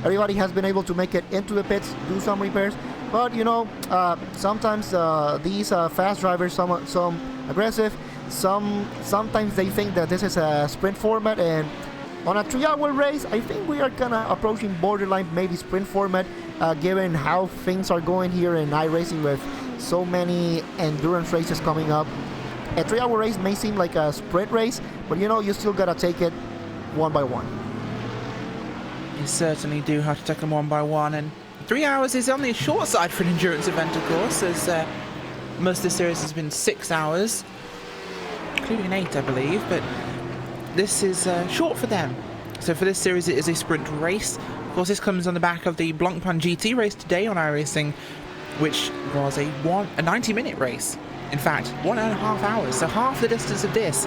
everybody has been able to make it into the pits, do some repairs. But you know, sometimes these fast drivers, some aggressive, sometimes they think that this is a sprint format, and on a 3-hour race, I think we are kind of approaching borderline maybe sprint format, given how things are going here in iRacing with so many endurance races coming up. A 3-hour race may seem like a sprint race, but you know, you still gotta take it one by one. You certainly do have to take them one by one, and 3 hours is on the short side for an endurance event, of course, as most of the series has been 6 hours, including 8, I believe, but this is short for them. So for this series, it is a sprint race. Of course, this comes on the back of the Blancpain GT race today on iRacing, which was a 90-minute race. In fact, 1.5 hours, so half the distance of this.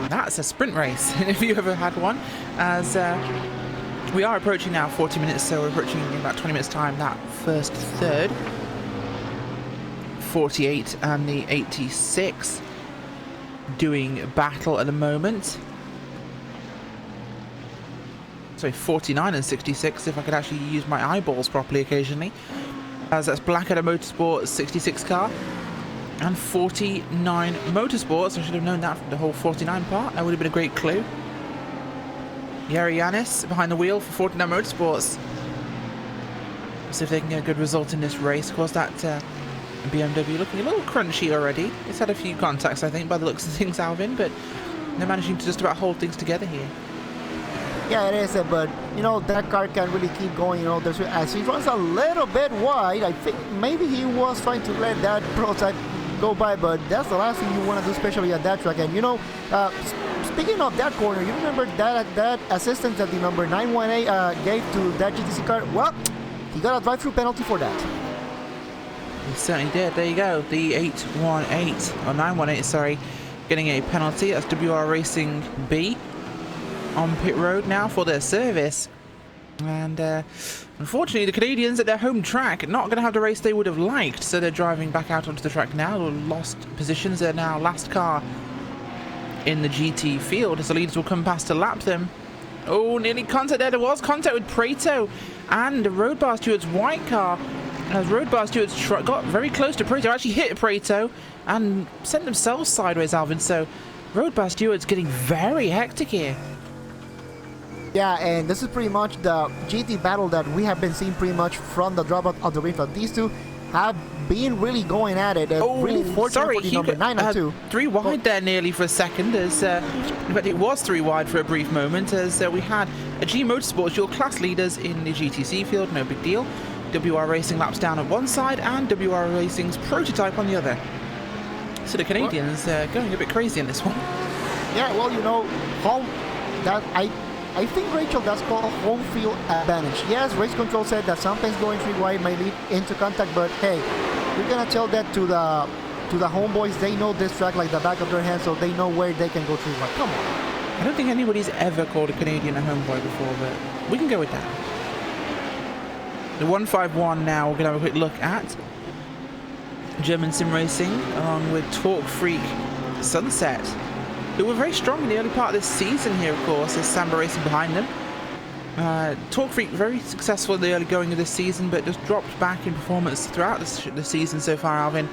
That's a sprint race, if you ever had one, as we are approaching now 40 minutes, so we're approaching in about 20 minutes time that first third. 48 and the 86 doing battle at the moment. Sorry, 49 and 66, if I could actually use my eyeballs properly occasionally. As that's Blackadder Motorsports 66 car. And 49 Motorsports. I should have known that from the whole 49 part. That would have been a great clue. Yari Yanis behind the wheel for 49 Motorsports. See if they can get a good result in this race. Of course, that BMW looking a little crunchy already. It's had a few contacts, I think, by the looks of things, Alvin, but they're managing to just about hold things together here. Yeah, it is, but you know, that car can really keep going. You know, as he runs a little bit wide, I think maybe he was trying to let that prototype go by, but that's the last thing you want to do, especially at that track. And you know, speaking of that corner, you remember that assistance that the number 918 gave to that GTC car? Well, he got a drive-through penalty for that. He certainly did. There you go. The 818, or 918, sorry, getting a penalty. That's WR Racing B on pit road now for their service. And unfortunately, the Canadians at their home track not going to have the race they would have liked, so they're driving back out onto the track now. Lost positions. They're now last car in the GT field as the leaders will come past to lap them. Oh, nearly contact there. There was contact with Prato and Road Bar Stewart's white car. As Road Bar Stewart's truck got very close to Prato, actually hit Prato and sent themselves sideways, Alvin. So Road Bar Stewart's getting very hectic here. Yeah, and this is pretty much the GT battle that we have been seeing pretty much from the drop out of the race. These two have been really going at it. And really fortunate for the number 9 and 2. 3 wide there nearly for a second, as but it was 3 wide for a brief moment, as we had a G Motorsports, your class leaders in the GTC field, no big deal. WR Racing laps down on one side and WR Racing's prototype on the other. So the Canadians going a bit crazy in this one. Yeah, well, you know, I think, Rachel, that's called home field advantage. Yes, race control said that sometimes going 3 wide may lead into contact, but hey, we're gonna tell that to the homeboys. They know this track like the back of their hand, so they know where they can go 3 wide. Come on. I don't think anybody's ever called a Canadian a homeboy before, but we can go with that. The 151 now, we're gonna have a quick look at German Sim Racing along with Torque Freak Sunset, who were very strong in the early part of this season here, of course. There's Samba Racing behind them. Torque Freak very successful in the early going of this season, but just dropped back in performance throughout the season so far, Alvin.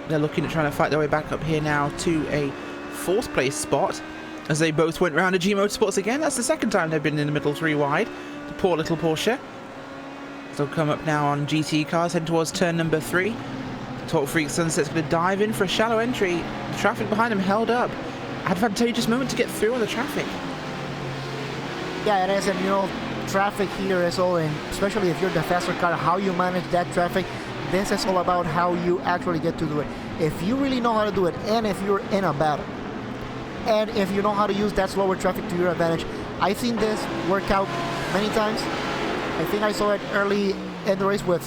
They're looking at trying to fight their way back up here now to a 4th place spot, as they both went round to G Motorsports again. That's the second time they've been in the middle 3 wide. The poor little Porsche. They'll come up now on GT cars, heading towards turn number 3. Torque Freak Sunset's going to dive in for a shallow entry. The traffic behind him held up. Advantageous moment to get through on the traffic. Yeah, it is, and you know, traffic here is all, and especially if you're the faster car, how you manage that traffic. This is all about how you actually get to do it. If you really know how to do it, and if you're in a battle, and if you know how to use that slower traffic to your advantage, I've seen this work out many times. I think I saw it early in the race with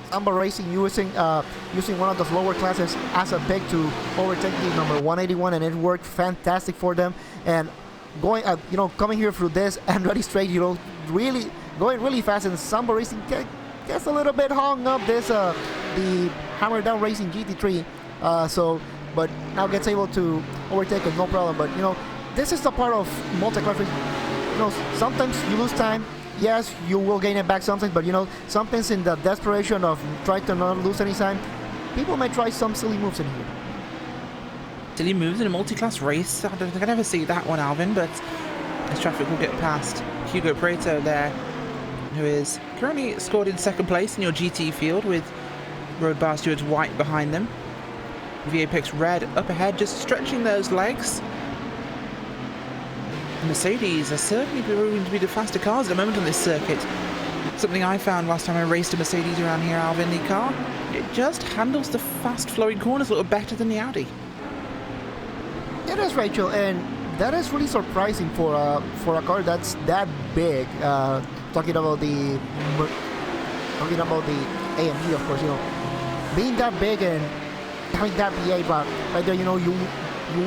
Samba Racing using one of the lower classes as a pick to overtake the number 181, and it worked fantastic for them. And going, you know, coming here through this and ready straight, you know, really going really fast, and Samba Racing gets a little bit hung up this the Hammer Down Racing GT3. But now gets able to overtake it, no problem. But you know, this is the part of multi-class racing. You know, sometimes you lose time. Yes, you will gain it back sometimes, but you know, sometimes in the desperation of trying to not lose any time, people may try some silly moves in here. Silly moves in a multi-class race? I don't think I never see that one, Alvin, but this traffic will get past Hugo Prieto there, who is currently scored in second place in your GT field with Road Bar Stewards white behind them. VAPX red up ahead, just stretching those legs. Mercedes are certainly proving to be the faster cars at the moment on this circuit. Something I found last time I raced a Mercedes around here, Alvin, the car, it just handles the fast-flowing corners a little better than the Audi. It is, Rachel, and that is really surprising for a car that's that big. Talking about the AMG, of course, you know, being that big and having that V8 right there, you know, you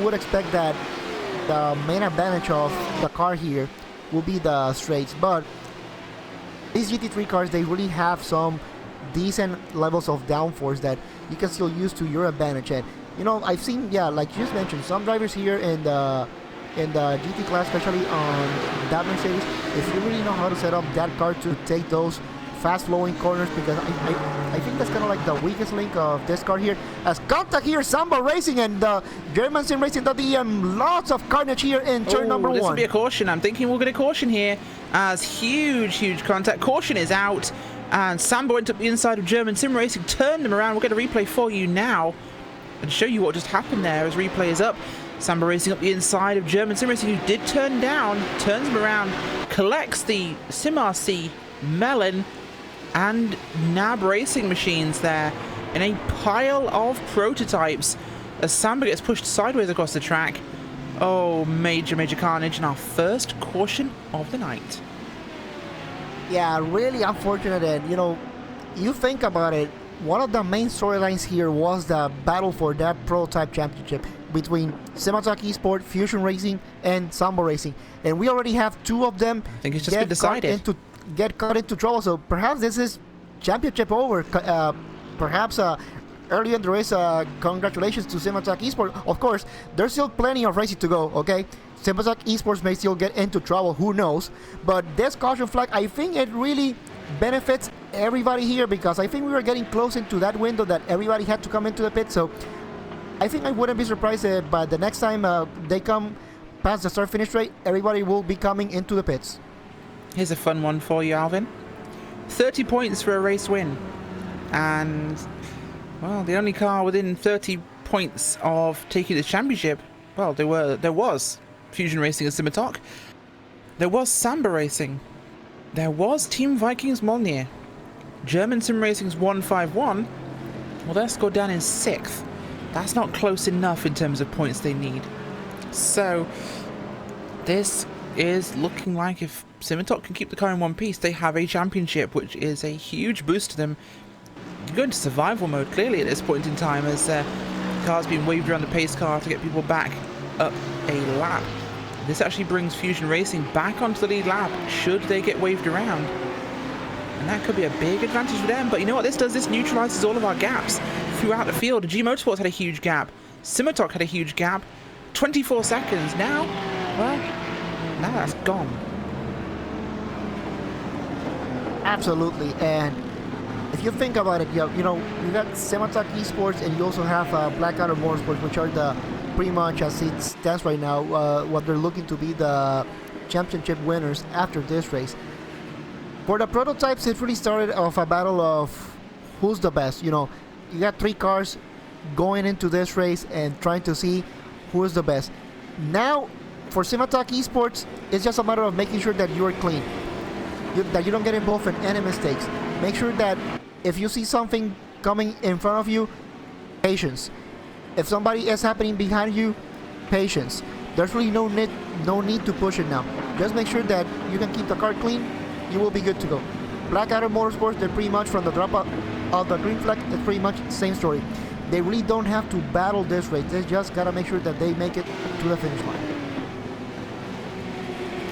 would expect that the main advantage of the car here will be the straights, but these GT3 cars, they really have some decent levels of downforce that you can still use to your advantage. And you know, I've seen, yeah, like you just mentioned, some drivers here in the GT class, especially on that Mercedes, if you really know how to set up that car to take those fast-flowing corners, because I think that's kind of like the weakest link of this car here. As contact here, Samba Racing and German Sim Racing, the DM, lots of carnage here in turn number 1. This will be a caution. I'm thinking we'll get a caution here, as huge contact. Caution is out, and Samba went up the inside of German Sim Racing, turned them around. We'll get a replay for you now and show you what just happened there as replay is up. Samba Racing up the inside of German Sim Racing, who did turn down, turns them around, collects the Sim RC Melon and NAB racing machines there in a pile of prototypes as Samba gets pushed sideways across the track. Oh, major carnage, and our first caution of the night. Yeah, really unfortunate. And you know, you think about it, one of the main storylines here was the battle for that prototype championship between Simatalk Esport, Fusion Racing, and Samba Racing, and we already have 2 of them. I think it's just been decided. Get caught into trouble, so perhaps this is championship over. Perhaps early in the race, congratulations to Simatalk Esports. Of course, there's still plenty of racing to go, okay? Simatalk Esports may still get into trouble, who knows? But this caution flag, I think it really benefits everybody here, because I think we were getting close into that window that everybody had to come into the pit. So I think I wouldn't be surprised if by the next time they come past the start-finish straight, everybody will be coming into the pits. Here's a fun one for you, Alvin. 30 points for a race win. And, well, the only car within 30 points of taking the championship, well, there was Fusion Racing and Simatalk. There was Samba Racing. There was Team Vikings Molnir. German Sim Racing's 151. Well, they're scored down in 6th. That's not close enough in terms of points they need. So, this is looking like if Simatalk can keep the car in one piece, they have a championship, which is a huge boost to them. You go into survival mode clearly at this point in time, as the car's being waved around the pace car to get people back up a lap. This actually brings Fusion Racing back onto the lead lap should they get waved around, and that could be a big advantage for them. But you know what this does? This neutralizes all of our gaps throughout the field. G Motorsports had a huge gap, Simatalk had a huge gap, 24 seconds. Now, well, now that's gone. Absolutely. And if you think about it, you know, you got Simatalk Esports, and you also have Blackadder Motorsports, which are the pretty much, as it stands right now, what they're looking to be the championship winners after this race. For the prototypes, it really started off a battle of who's the best. You know, you got 3 cars going into this race and trying to see who is the best. Now, for Simatalk Esports, it's just a matter of making sure that you are clean, that you don't get involved in any mistakes. Make sure that if you see something coming in front of you, patience. If somebody is happening behind you, patience. There's really no need to push it now. Just make sure that you can keep the car clean. You will be good to go. Blackadder Motorsports, they're pretty much from the drop out of the green flag. It's pretty much the same story. They really don't have to battle this race. They just gotta make sure that they make it to the finish line.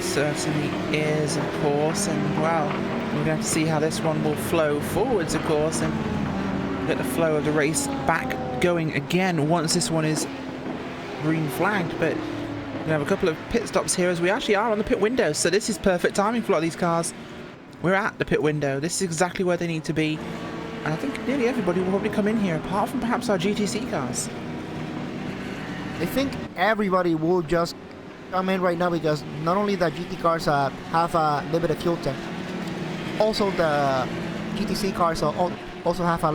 Certainly is, of course, and well, we're going to see how this one will flow forwards, of course, and get the flow of the race back going again once this one is green flagged. But we have a couple of pit stops here as we actually are on the pit window, so this is perfect timing for a lot of these cars. We're at the pit window. This is exactly where they need to be, and I think nearly everybody will probably come in here, apart from perhaps our GTC cars. I think everybody will just come in right now because not only the GT cars have a limited fuel tank, also the GTC cars also have a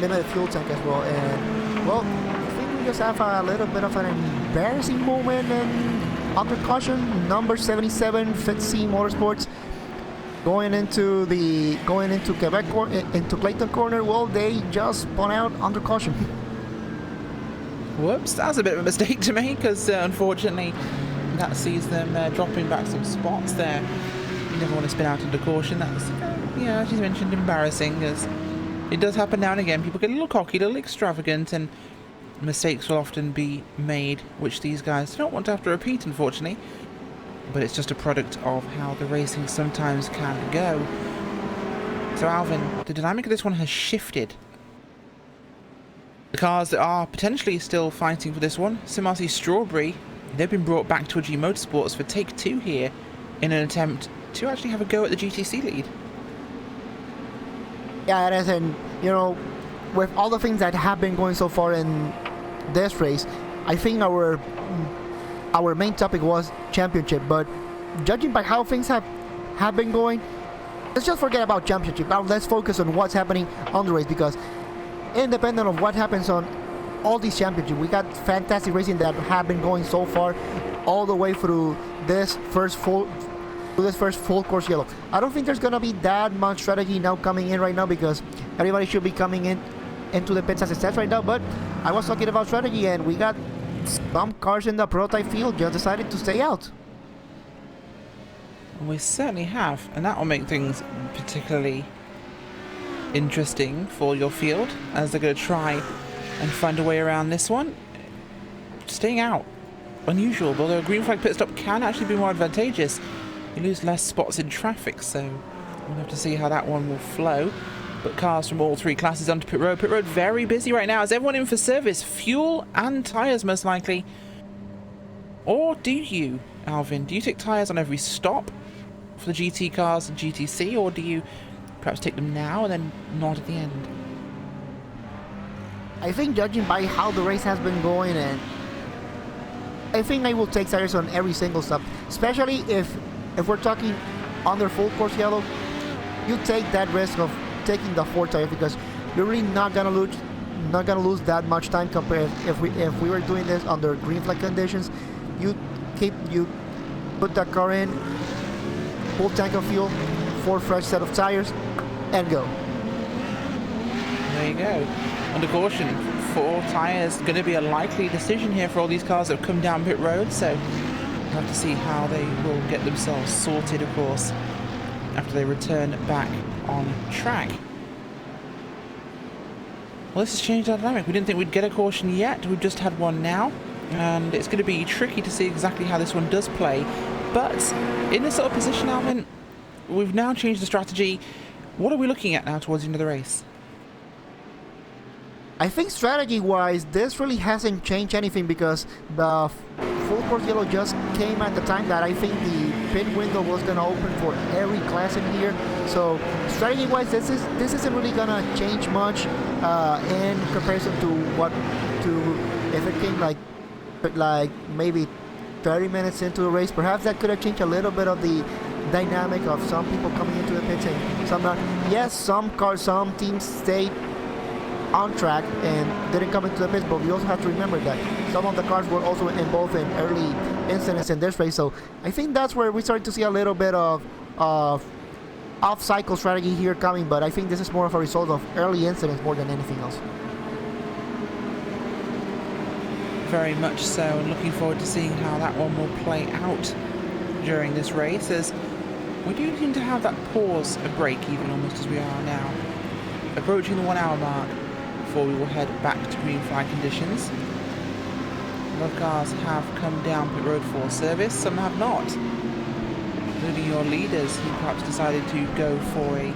limited fuel tank as well. And well, I think we just have a little bit of an embarrassing moment and under caution. Number 77 Fitzy Motorsports going into Quebec into Clayton corner. Well, they just spun out under caution. Whoops, that was a bit of a mistake to make, because unfortunately that sees them dropping back some spots there. You never want to spin out under caution. That's, yeah, as you mentioned, embarrassing, because it does happen now and again. People get a little cocky, a little extravagant, and mistakes will often be made, which these guys don't want to have to repeat, unfortunately. But it's just a product of how the racing sometimes can go. So Alvin, the dynamic of this one has shifted. The cars that are potentially still fighting for this one, Simasi Strawberry, they've been brought back to G Motorsports for take 2 here in an attempt to actually have a go at the GTC lead. Yeah, it is, and you know, with all the things that have been going so far in this race, I think our main topic was championship, but judging by how things have been going, let's just forget about championship. Now let's focus on what's happening on the race, because independent of what happens on all these championships, we got fantastic racing that have been going so far, all the way through this first full course yellow. I don't think there's gonna be that much strategy now coming in right now, because everybody should be coming into the pits as it stands right now. But I was talking about strategy, and we got some cars in the prototype field just decided to stay out. We certainly have, and that will make things particularly interesting for your field, as they're going to try and find a way around this one. Staying out, unusual, although a green flag pit stop can actually be more advantageous. You lose less spots in traffic, so we'll have to see how that one will flow. But cars from all 3 classes onto pit road. Pit road very busy right now. Is everyone in for service? Fuel and tyres most likely. Or do you, Alvin? Do you take tyres on every stop for the GT cars and GTC, or do you perhaps take them now and then not at the end? I think judging by how the race has been going, and I think I will take tires on every single stop, especially if we're talking under full course yellow. You take that risk of taking the 4 tire, because you're really not gonna lose that much time compared if we were doing this under green flag conditions. You put that car in, full tank of fuel, 4 fresh set of tires, and go. There you go. Under caution, 4 tyres going to be a likely decision here for all these cars that have come down pit road, so we'll have to see how they will get themselves sorted, of course, after they return back on track. Well, this has changed our dynamic. We didn't think we'd get a caution yet. We've just had one now, and it's going to be tricky to see exactly how this one does play. But in this sort of position, Alvin, we've now changed the strategy. What are we looking at now towards the end of the race? I think strategy-wise, this really hasn't changed anything, because the full course yellow just came at the time that I think the pit window was going to open for every class in here. So strategy-wise, this isn't really going to change much in comparison to if it came like maybe 30 minutes into the race. Perhaps that could have changed a little bit of the dynamic of some people coming into the pits and some not. Yes, some teams stayed on track and didn't come into the pits, but we also have to remember that some of the cars were also involved in early incidents in this race. So I think that's where we started to see a little bit of off-cycle strategy here coming, but I think this is more of a result of early incidents more than anything else. Very much so, and looking forward to seeing how that one will play out during this race, as we do seem to have that pause, a break even almost as we are now, approaching the 1 hour mark before we will head back to green flag conditions. A lot of cars have come down pit road for service, some have not, including your leaders who perhaps decided to go for a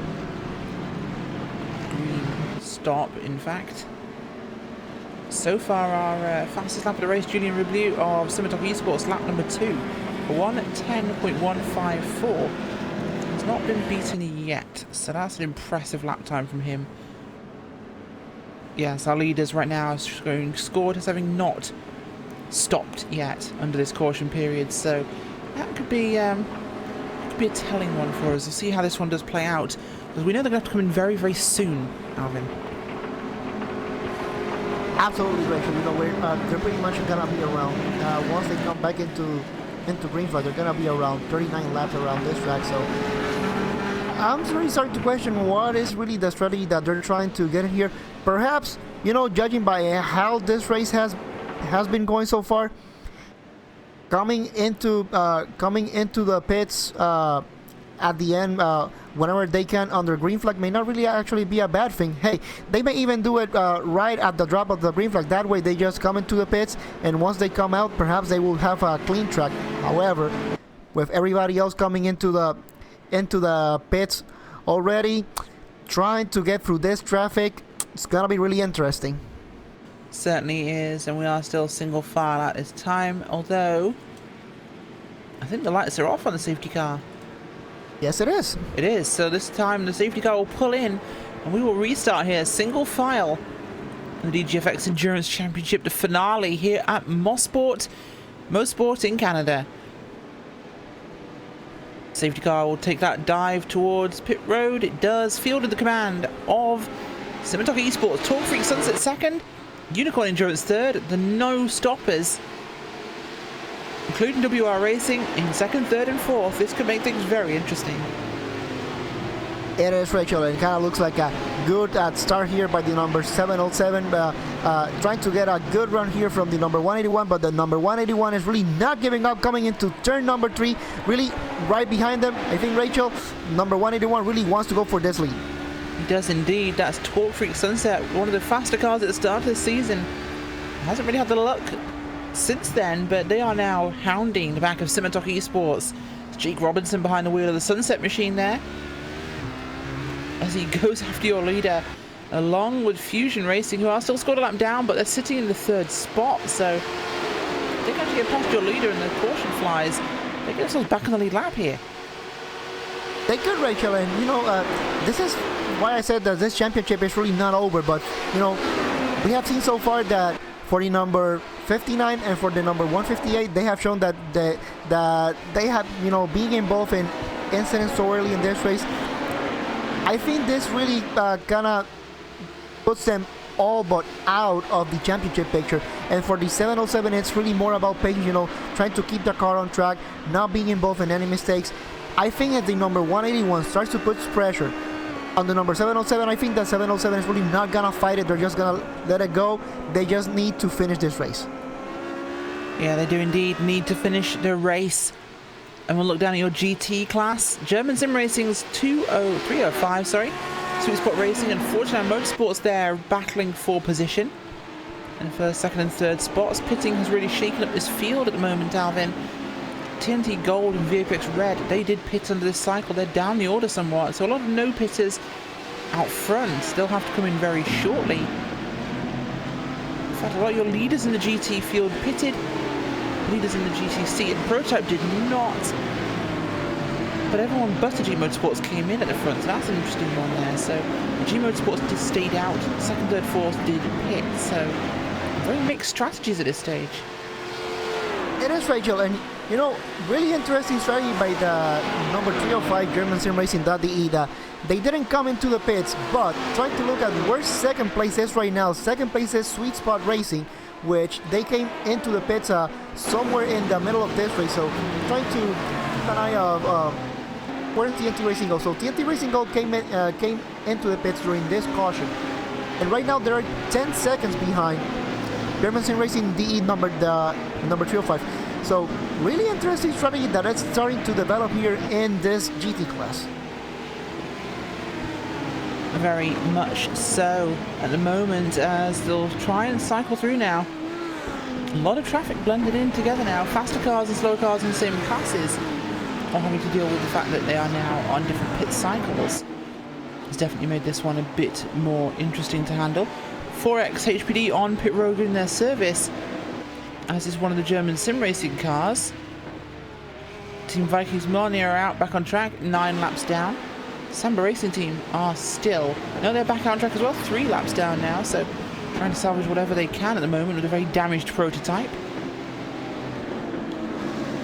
green stop, in fact. So far, our fastest lap of the race, Julian Reblew of Simatoc Esports, lap number 2, 1:10.154. Has not been beaten yet, so that's an impressive lap time from him. Yes, our leaders right now are going scored as having not stopped yet under this caution period, so that could be a telling one for us. We'll see how this one does play out, because we know they're going to have to come in very, very soon, Alvin. Absolutely, Rachel. You know, they're pretty much gonna be around once they come back into green flag. They're gonna be around 39 laps around this track. So I'm really starting to question what is really the strategy that they're trying to get in here. Perhaps, you know, judging by how this race has been going so far, coming into the pits at the end whenever they can under green flag may not really actually be a bad thing. Hey, they may even do it right at the drop of the green flag. That way they just come into the pits, and once they come out, perhaps they will have a clean track. However, with everybody else coming into the pits already, trying to get through this traffic, it's gonna be really interesting. Certainly is, and we are still single file at this time, although I think the lights are off on the safety car. Yes, it is. It is. So this time the safety car will pull in and we will restart here, single file. The DGFX Endurance Championship, the finale here at Mosport in Canada. Safety car will take that dive towards pit road. It does. Fielded the command of Simatoc Esports. Talk Freak Sunset second. Unicorn Endurance third. The no stoppers, including WR Racing, in second, third and fourth. This could make things very interesting. It is, Rachel. It kind of looks like a good start here by the number 707. Trying to get a good run here from the number 181, but the number 181 is really not giving up, coming into turn number 3, really right behind them. I think, Rachel, number 181 really wants to go for this lead. He does indeed. That's Talk Freak Sunset, one of the faster cars at the start of the season. Hasn't really had the luck since then, but they are now hounding the back of Simatoc Esports. Jake Robinson behind the wheel of the Sunset machine there, as he goes after your leader, along with Fusion Racing, who are still scored a lap down, but they're sitting in the 3rd spot. So they can actually get past your leader and the caution flies. They get themselves back on the lead lap here. They could, Rachel, and you know, this is why I said that this championship is really not over. But you know, we have seen so far that for the number 59 and for the number 158, they have shown that they have, you know, being involved in incidents so early in this race. I think this really kind of puts them all but out of the championship picture. And for the 707, it's really more about patience, you know, trying to keep the car on track, not being involved in any mistakes. I think as the number 181 starts to put pressure on the number 707, I think that 707 is really not gonna fight it. They're just gonna let it go. They just need to finish this race. Yeah, they do indeed need to finish the race. And we'll look down at your GT class. German Sim Racing's 305, sorry. Sweet Spot Racing and Fortune Motorsports there battling for position in the 1st, 2nd and 3rd spots. Pitting has really shaken up this field at the moment, Alvin. TNT Gold and VFX Red, they did pit under this cycle. They're down the order somewhat. So a lot of no pitters out front. Still have to come in very shortly. In fact, a lot of your leaders in the GT field pitted. Leaders in the GTC and Prototype did not. But everyone but the G Motorsports came in at the front, so that's an interesting one there. So the G Motorsports just stayed out. 2nd, 3rd, 4th did pit. So very mixed strategies at this stage. It is, Rachel, and You know, really interesting strategy by the number 305 German Sim Racing.de. They didn't come into the pits, but trying to look at where second place is right now. Second place is Sweet Spot Racing, which they came into the pits somewhere in the middle of this race. So trying to keep an eye of where TNT Racing Go. So TNT Racing Go came into the pits during this caution, and right now they are 10 seconds behind German Sim Racing DE number 305. So really interesting strategy that is starting to develop here in this GT class. Very much so at the moment, as they'll try and cycle through now. A lot of traffic blended in together now. Faster cars and slower cars in the same classes are having to deal with the fact that they are now on different pit cycles. It's definitely made this one a bit more interesting to handle. 4X HPD on pit road in their service, as is one of the German sim racing cars. Team Vikings Melania are out back on track, 9 laps down. Samba Racing Team are still, no, they're back on track as well, 3 laps down now, so trying to salvage whatever they can at the moment with a very damaged prototype.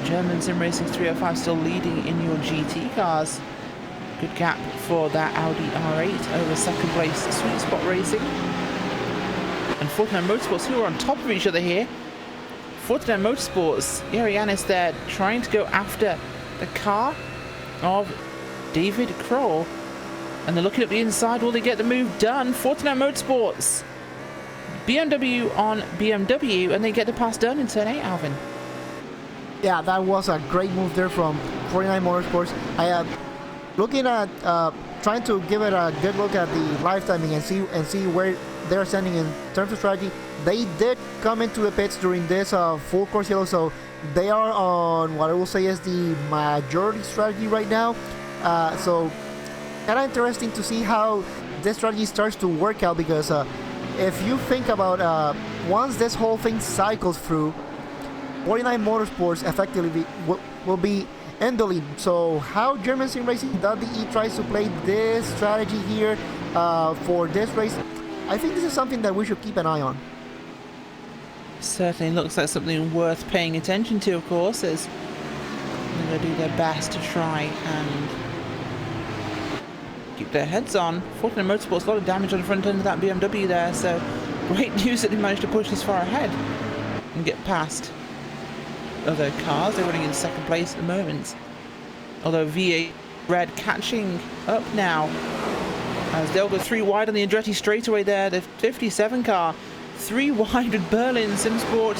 German Sim Racing 305 still leading in your GT cars. Good gap for that Audi R8 over second place Sweet Spot Racing. And 49 Motorsports, who are on top of each other here. 49 Motorsports, Arianis there trying to go after the car of David Kroll, and they're looking at the inside. Will they get the move done? 49 Motorsports, BMW on BMW, and they get the pass done in turn 8, Alvin. Yeah, that was a great move there from 49 Motorsports. I am looking at trying to give it a good look at the live timing and see where they're standing in terms of strategy. They did come into the pits during this full course yellow, so they are on what I will say is the majority strategy right now. So kind of interesting to see how this strategy starts to work out, because if you think about once this whole thing cycles through, 49 Motorsports effectively will be in the lead. So how German Sim Racing.de tries to play this strategy here for this race, I think this is something that we should keep an eye on. Certainly looks like something worth paying attention to, of course, as they're going to do their best to try and keep their heads on. 49 Motorsports, a lot of damage on the front end of that BMW there, so great news that they managed to push this far ahead and get past other cars. They're running in second place at the moment, although V8 Red catching up now as they'll go 3 wide on the Andretti straightaway there. The 57 car 3 wide with Berlin SimSport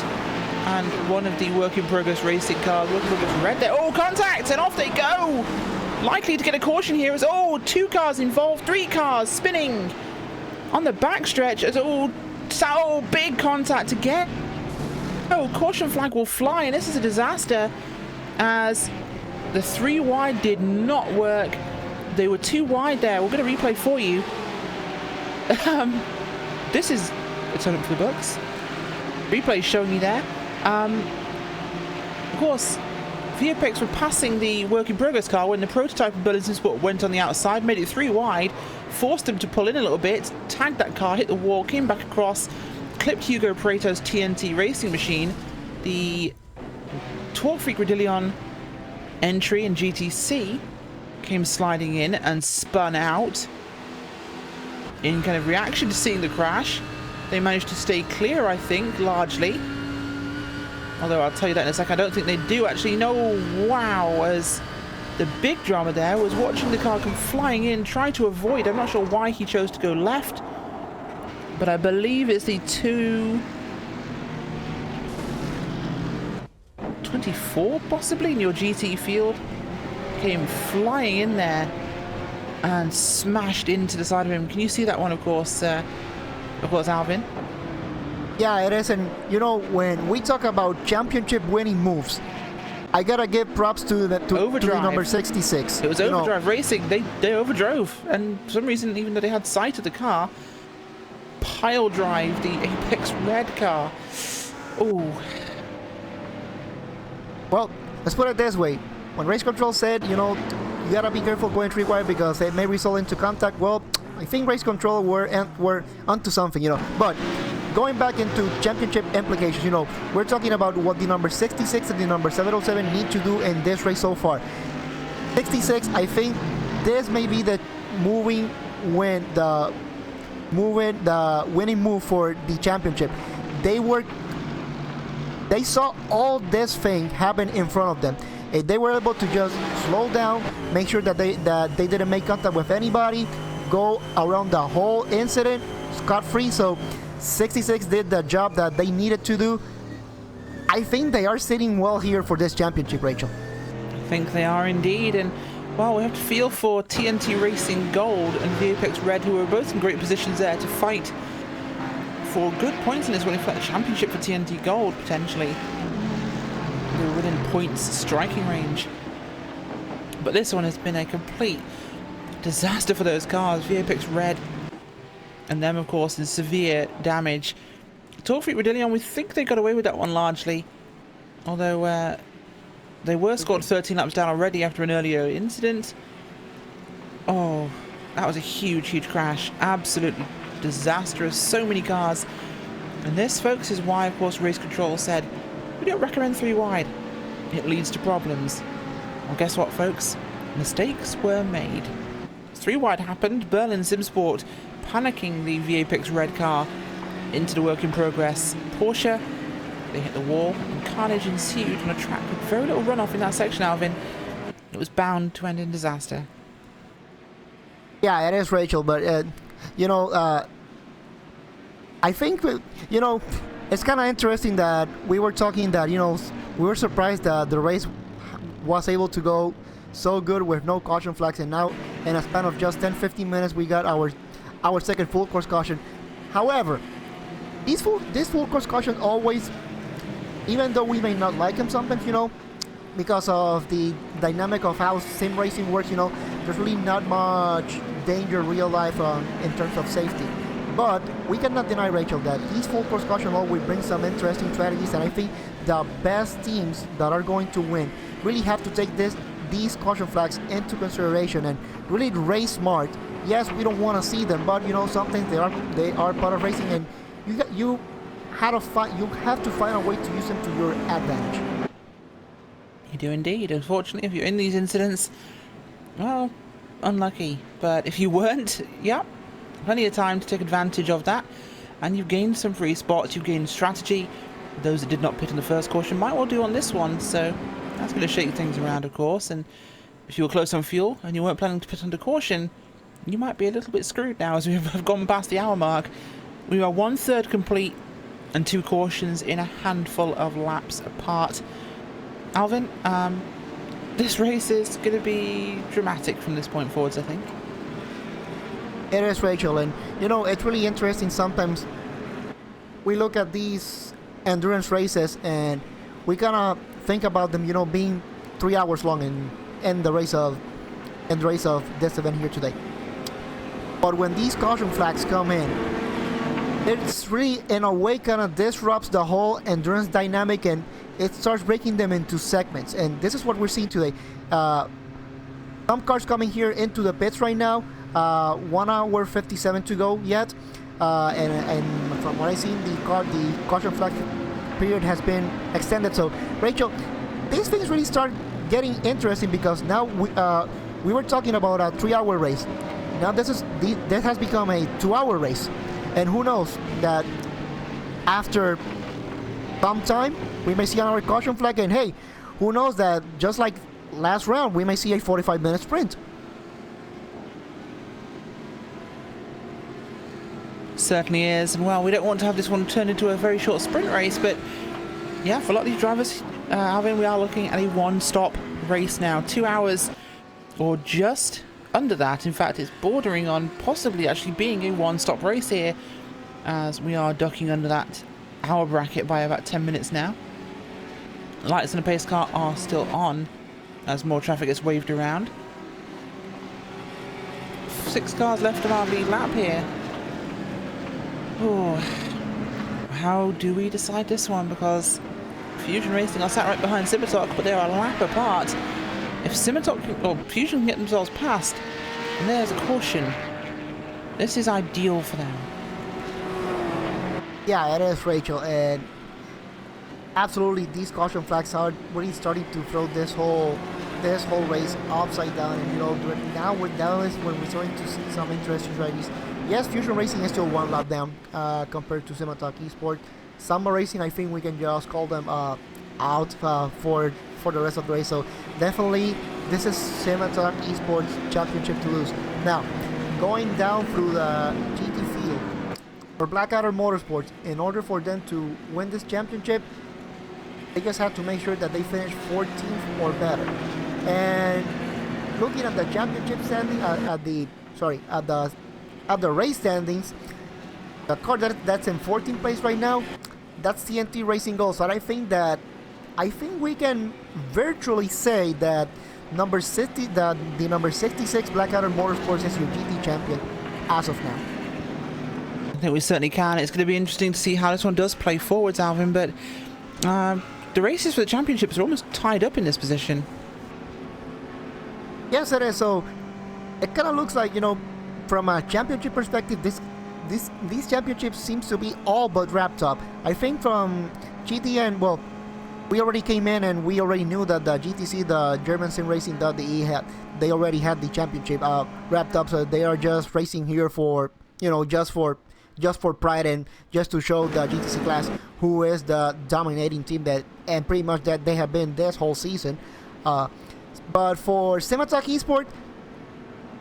and one of the work in progress racing cars. Work in progress Red there. Oh, contact, and off they go. Likely to get a caution here as 2 cars involved, 3 cars spinning on the backstretch as big contact again. Caution flag will fly, and this is a disaster as the 3 wide did not work. They were 2 wide there. We're going to replay for you. This is a turn up for the books. Replay showing you there. Of course, VFX were passing the work in progress car when the prototype of Berlin SimSport went on the outside, made it 3 wide, forced them to pull in a little bit, tagged that car, hit the wall, came back across, clipped Hugo Pareto's TNT racing machine. The Torque Freak Radillion entry in GTC came sliding in and spun out in kind of reaction to seeing the crash. They managed to stay clear, I think, largely. Although I'll tell you that in a second. I don't think they do actually. No, wow, as the big drama there was watching the car come flying in, trying to avoid. I'm not sure why he chose to go left, but I believe it's the 224 possibly in your GT field. Came flying in there and smashed into the side of him. Can you see that one, of course, Alvin? Yeah, it is. And you know, when we talk about championship winning moves, I gotta give props to the number 66. It was Overdrive Racing. They overdrove, and for some reason, even though they had sight of the car, pile drive the Apex Red car. Oh. Well, let's put it this way. When race control said, you gotta be careful going 3 wide because it may result into contact, well, I think race control were onto something, But going back into championship implications, you know, we're talking about what the number 66 and the number 707 need to do in this race so far. 66, I think this may be the winning move for the championship. They saw all this thing happen in front of them. They were able to just slow down, make sure that they didn't make contact with anybody, go around the whole incident scot-free. So 66 did the job that they needed to do. I think they are sitting well here for this championship, Rachel. I think they are indeed, and well, we have to feel for TNT Racing Gold and DGFX Red, who are both in great positions there to fight for good points in this one, in fact, championship for TNT Gold, potentially. They're within points striking range. But this one has been a complete disaster for those cars. DGFX Red and them, of course, in severe damage. Torfreak Rodillion, we think they got away with that one largely, although they were scored 13 laps down already after an earlier incident. Oh, that was a huge, huge crash. Absolutely disastrous. So many cars. And this, folks, is why, of course, Race Control said, we don't recommend 3 wide. It leads to problems. Well, guess what, folks? Mistakes were made. 3 wide happened. Berlin Simsport panicking the VAPix red car into the work in progress. Porsche, they hit the wall, and carnage ensued on a track with very little runoff in that section, Alvin. It was bound to end in disaster. Yeah, it is, Rachel, but, you know, I think, you know, it's kind of interesting that we were talking that, you know, we were surprised that the race was able to go so good with no caution flags, and now in a span of just 10-15 minutes we got our second full course caution. However, this full course caution always, even though we may not like them sometimes, you know, because of the dynamic of how sim racing works, you know, there's really not much danger real life in terms of safety. But we cannot deny, Rachel, that these full course caution always bring some interesting strategies, and I think the best teams that are going to win really have to take these caution flags into consideration and really race smart. Yes, we don't want to see them, but you know, sometimes they are part of racing, and you have to find a way to use them to your advantage. You do indeed. Unfortunately, if you're in these incidents, well, unlucky. But if you weren't, yep, plenty of time to take advantage of that, and you've gained some free spots, you've gained strategy. Those that did not pit on the first caution might well do on this one, so that's going to shake things around, of course. And if you were close on fuel and you weren't planning to pit under caution, you might be a little bit screwed now, as we have gone past the hour mark. We are 1/3 complete and 2 cautions in a handful of laps apart. Alvin, this race is going to be dramatic from this point forwards, I think. It is, Rachel, and you know, it's really interesting. Sometimes we look at these endurance races and we kind of think about them, you know, being 3 hours long in the race of this event here today. But when these caution flags come in, it's really, in a way, kind of disrupts the whole endurance dynamic, and it starts breaking them into segments. And this is what we're seeing today. Some cars coming here into the pits right now. 1 hour 57 to go yet, and from what I've seen, the caution flag period has been extended. So, Rachel, these things really start getting interesting, because now we were talking about a 3-hour race. Now this has become a 2-hour race, and who knows that after some time we may see another caution flag, and hey, who knows that just like last round we may see a 45-minute sprint. Certainly is, and well, we don't want to have this one turn into a very short sprint race, but yeah, for a lot of these drivers, Alvin, we are looking at a 1-stop race now. 2 hours, or just under that. In fact, it's bordering on possibly actually being a 1-stop race here, as we are ducking under that hour bracket by about 10 minutes now. Lights on the pace car are still on as more traffic gets waved around. 6 cars left of our lead lap here. Oh, how do we decide this one? Because Fusion Racing are sat right behind Simitok, but they are a lap apart. If Simitok or Fusion can get themselves past, and there's a caution, this is ideal for them. Yeah, it is, Rachel, and absolutely these caution flags are really starting to throw this whole race upside down. And now is when we're starting to see some interesting strategies. Yes, Fusion Racing is still one lap down compared to Simatalk Esport. Summer Racing, I think we can just call them out for the rest of the race. So definitely this is Simatalk Esports Championship to lose. Now, going down through the GT field for Blackadder Motorsports, in order for them to win this championship, they just have to make sure that they finish 14th or better. And looking at the championship standing, at the race standings, the car that's in 14th place right now, that's TNT Racing Gold. So I think we can virtually say that the number 66 Blackadder Motorsports is your GT champion as of now. I think we certainly can. It's going to be interesting to see how this one does play forwards, Alvin, but the races for the championships are almost tied up in this position. Yes, it is. So it kind of looks like, from a championship perspective, these championships seems to be all but wrapped up. I think from GTN, well, we already came in and we already knew that the GTC, the German Sim Racing.de, they already had the championship wrapped up. So they are just racing here for, just for pride and just to show the GTC class who is the dominating team and pretty much that they have been this whole season. But for Simatalk Esport,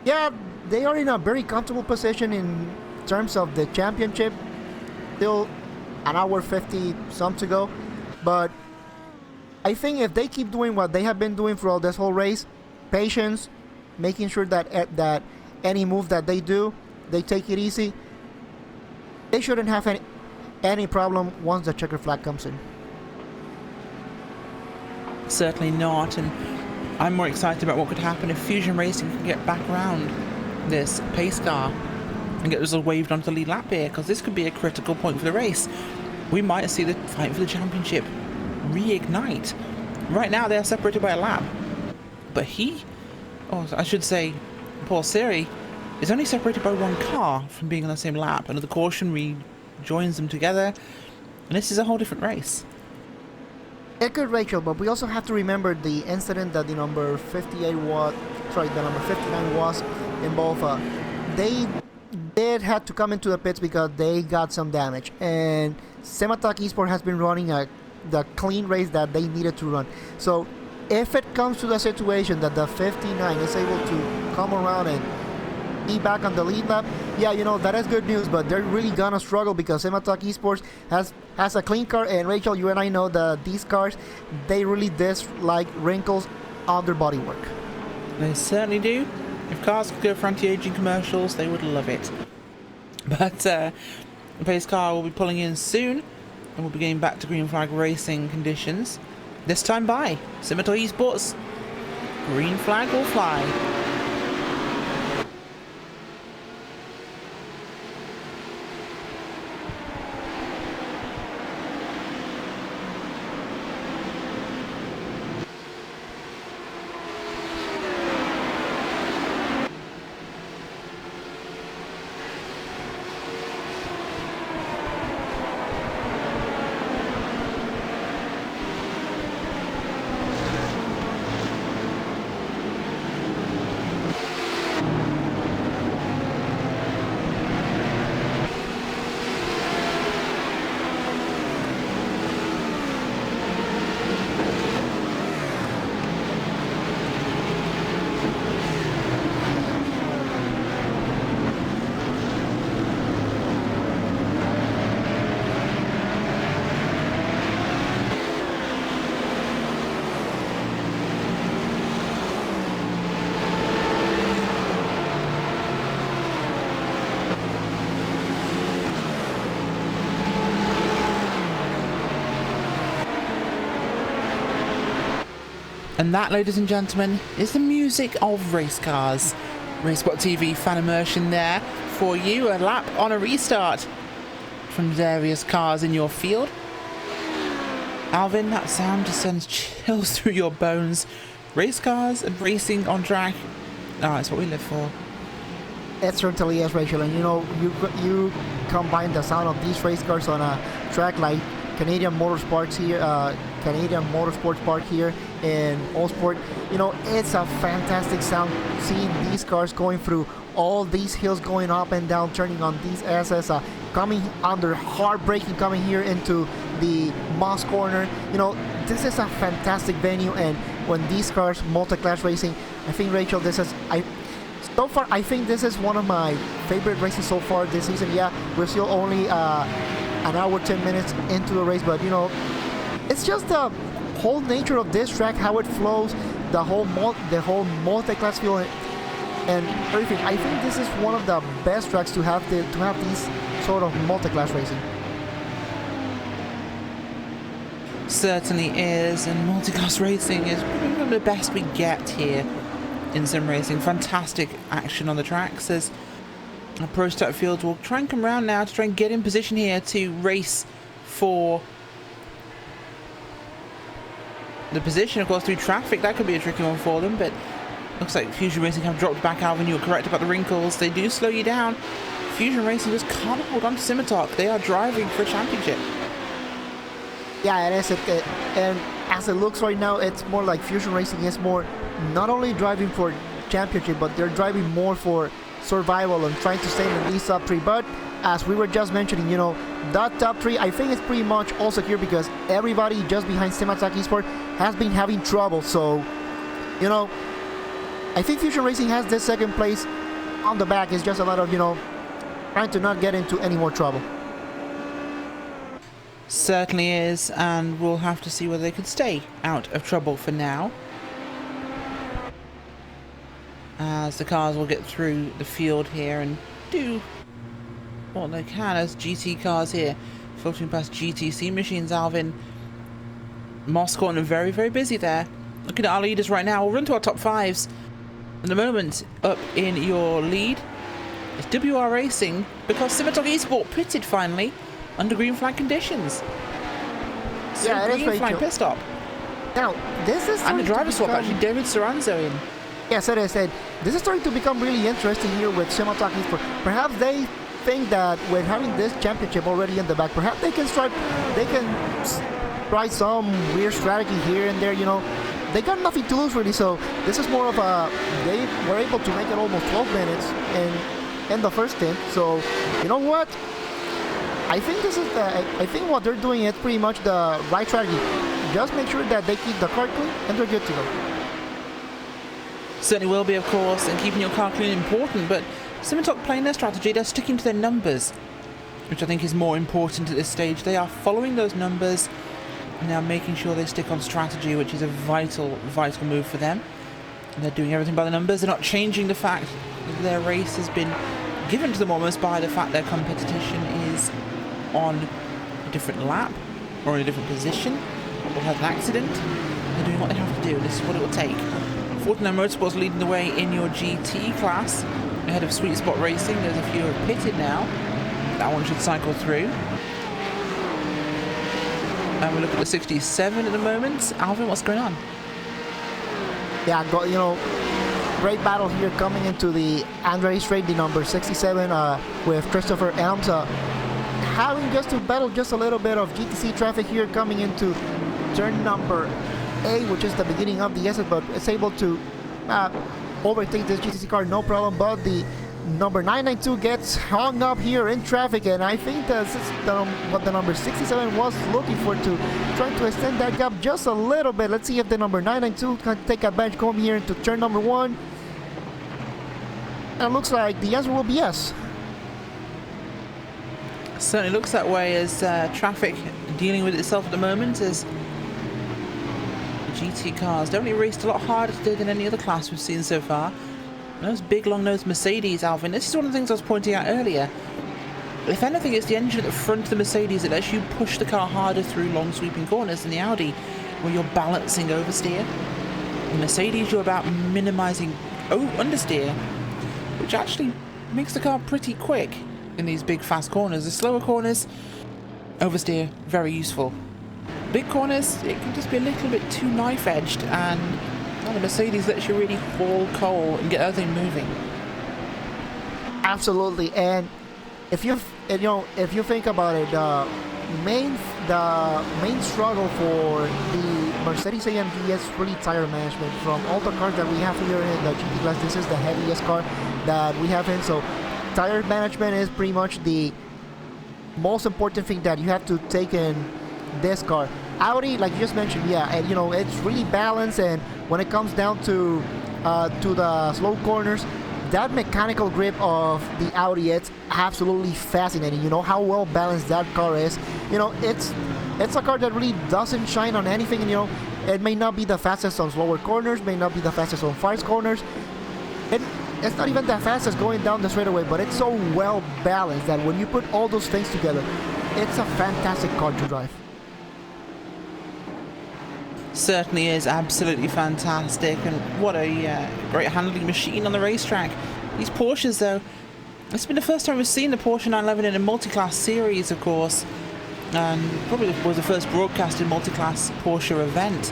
yeah, they are in a very comfortable position in terms of the championship. Still an hour 50 some to go, but I think if they keep doing what they have been doing throughout this whole race, patience, making sure that any move that they do, they take it easy, they shouldn't have any problem once the checker flag comes in. Certainly not, and I'm more excited about what could happen if Fusion Racing can get back around this pace car and get us all waved onto the lead lap here, because this could be a critical point for the race. We might see the fight for the championship reignite. Right now they are separated by a lap, but Paul Siri is only separated by one car from being on the same lap. Another caution rejoins them together, and this is a whole different race. It could, Rachel, but we also have to remember the incident that the number 59 was involved. They did have to come into the pits because they got some damage, and Simatalk Esport has been running the clean race that they needed to run. So if it comes to the situation that the 59 is able to come around and be back on the lead lap, yeah, that is good news, but they're really gonna struggle because Simatalk Esports has a clean car, and Rachel, you and I know that these cars, they really dislike wrinkles on their bodywork. They certainly do. If cars could go for anti-aging commercials, they would love it. But the pace car will be pulling in soon, and we'll be getting back to green flag racing conditions. This time by Simatalk Esports. Green flag will fly. And that, ladies and gentlemen, is the music of race cars. RaceSpotTV fan immersion there for you. A lap on a restart from various cars in your field. Alvin, that sound just sends chills through your bones. Race cars and racing on track. Oh, it's what we live for. It certainly is, Rachel. And you know, you combine the sound of these race cars on a track like Canadian Motorsports here, Canadian Motorsports Park here in Allsport. You know, it's a fantastic sound seeing these cars going through all these hills, going up and down, turning on these S's, coming under hard braking, coming here into the Moss Corner. You know, this is a fantastic venue, and when these cars, multi-class racing, I think, Rachel, so far, I think this is one of my favorite races so far this season. Yeah, we're still only an hour, 10 minutes into the race, but you know, it's just the whole nature of this track, how it flows, the whole multi-class feel and everything. I think this is one of the best tracks to have these sort of multi-class racing. Certainly is, and multi-class racing is probably one of the best we get here in sim racing. Fantastic action on the tracks as a pro start field will try and come around now to try and get in position here to race for the position. Of course, through traffic, that could be a tricky one for them, but looks like Fusion Racing have dropped back. Alvin, you were correct about the wrinkles. They do slow you down. Fusion Racing just can't hold on to Scimitar. They are driving for a championship. Yeah, it is. And as it looks right now, it's more like Fusion Racing is more not only driving for championship, but they're driving more for survival and trying to stay in these top three. But as we were just mentioning, you know, that top three, I think it's pretty much all secure because everybody just behind Simatak Esport has been having trouble. So, you know, I think Fusion Racing has this second place on the back. It's just a lot of, you know, trying to not get into any more trouble. Certainly is, and we'll have to see whether they can stay out of trouble for now, as the cars will get through the field here and do what they can as GT cars here filtering past GTC machines. Alvin, Moss Corner very, very busy there. Looking at our leaders right now. We'll run to our top fives. In the moment, up in your lead is WR Racing, because Scimitar Esport pitted finally under green flag conditions. So yeah, green flag pit stop. Now, this is and the driver swap, actually, David Soranzo in. Yes, it is. And this is starting to become really interesting here with Scimitar Esport. Perhaps they think that with having this championship already in the back, perhaps they can try some weird strategy here and there, you know. They got nothing to lose really, so this is more of a, they were able to make it almost 12 minutes in the first stint. So, you know what? I think this is I think what they're doing is pretty much the right strategy. Just make sure that they keep the car clean and they're good to go. Certainly will be, of course, and keeping your car clean important, but Scimitar playing their strategy, they're sticking to their numbers, which I think is more important at this stage. They are following those numbers and now making sure they stick on strategy, which is a vital, vital move for them. And they're doing everything by the numbers. They're not changing the fact that their race has been given to them almost by the fact their competition is on a different lap or in a different position or has an accident. They're doing what they have to do, and this is what it will take. 49 Motorsports leading the way in your GT class ahead of Sweet Spot Racing. There's a few who have pitted now. That one should cycle through. And we look at the 67 at the moment. Alvin, what's going on? Yeah, you know, great battle here coming into the Andre Straight, the number 67, with Christopher Elms. Having just to battle just a little bit of GTC traffic here coming into turn number 8, which is the beginning of the exit, but it's able to overtake this GTC car, no problem. But the number 992 gets hung up here in traffic, and I think that's what the number 67 was looking for, to trying to extend that gap just a little bit. Let's see if the number 992 can take advantage, come here into turn number 1. And it looks like the answer will be yes. Certainly looks that way, as traffic dealing with itself at the moment, as GT cars definitely raced a lot harder today than any other class we've seen so far. Those big long-nosed Mercedes, Alvin, this is one of the things I was pointing out earlier. If anything, it's the engine at the front of the Mercedes that lets you push the car harder through long sweeping corners than the Audi, where you're balancing oversteer. The Mercedes, you're about minimizing understeer, which actually makes the car pretty quick in these big fast corners. The slower corners, oversteer, very useful. Big corners, it can just be a little bit too knife-edged, and the Mercedes lets you really haul coal and get everything moving. Absolutely. And if you think about it, main the main struggle for the Mercedes-AMG is really tire management. From all the cars that we have here in the GT class, this is the heaviest car that we have in, so tire management is pretty much the most important thing that you have to take in this car. Audi, like you just mentioned, yeah, and it's really balanced, and when it comes down to the slow corners, that mechanical grip of the Audi, it's absolutely fascinating. You know how well balanced that car is. It's a car that really doesn't shine on anything. It may not be the fastest on slower corners, may not be the fastest on fast corners. It's not even the fastest going down the straightaway, but it's so well balanced that when you put all those things together, it's a fantastic car to drive. Certainly is absolutely fantastic, and what a great handling machine on the racetrack. These Porsches, though, it's been the first time we've seen the Porsche 911 in a multi-class series, of course, and probably was the first broadcasted multi-class Porsche event.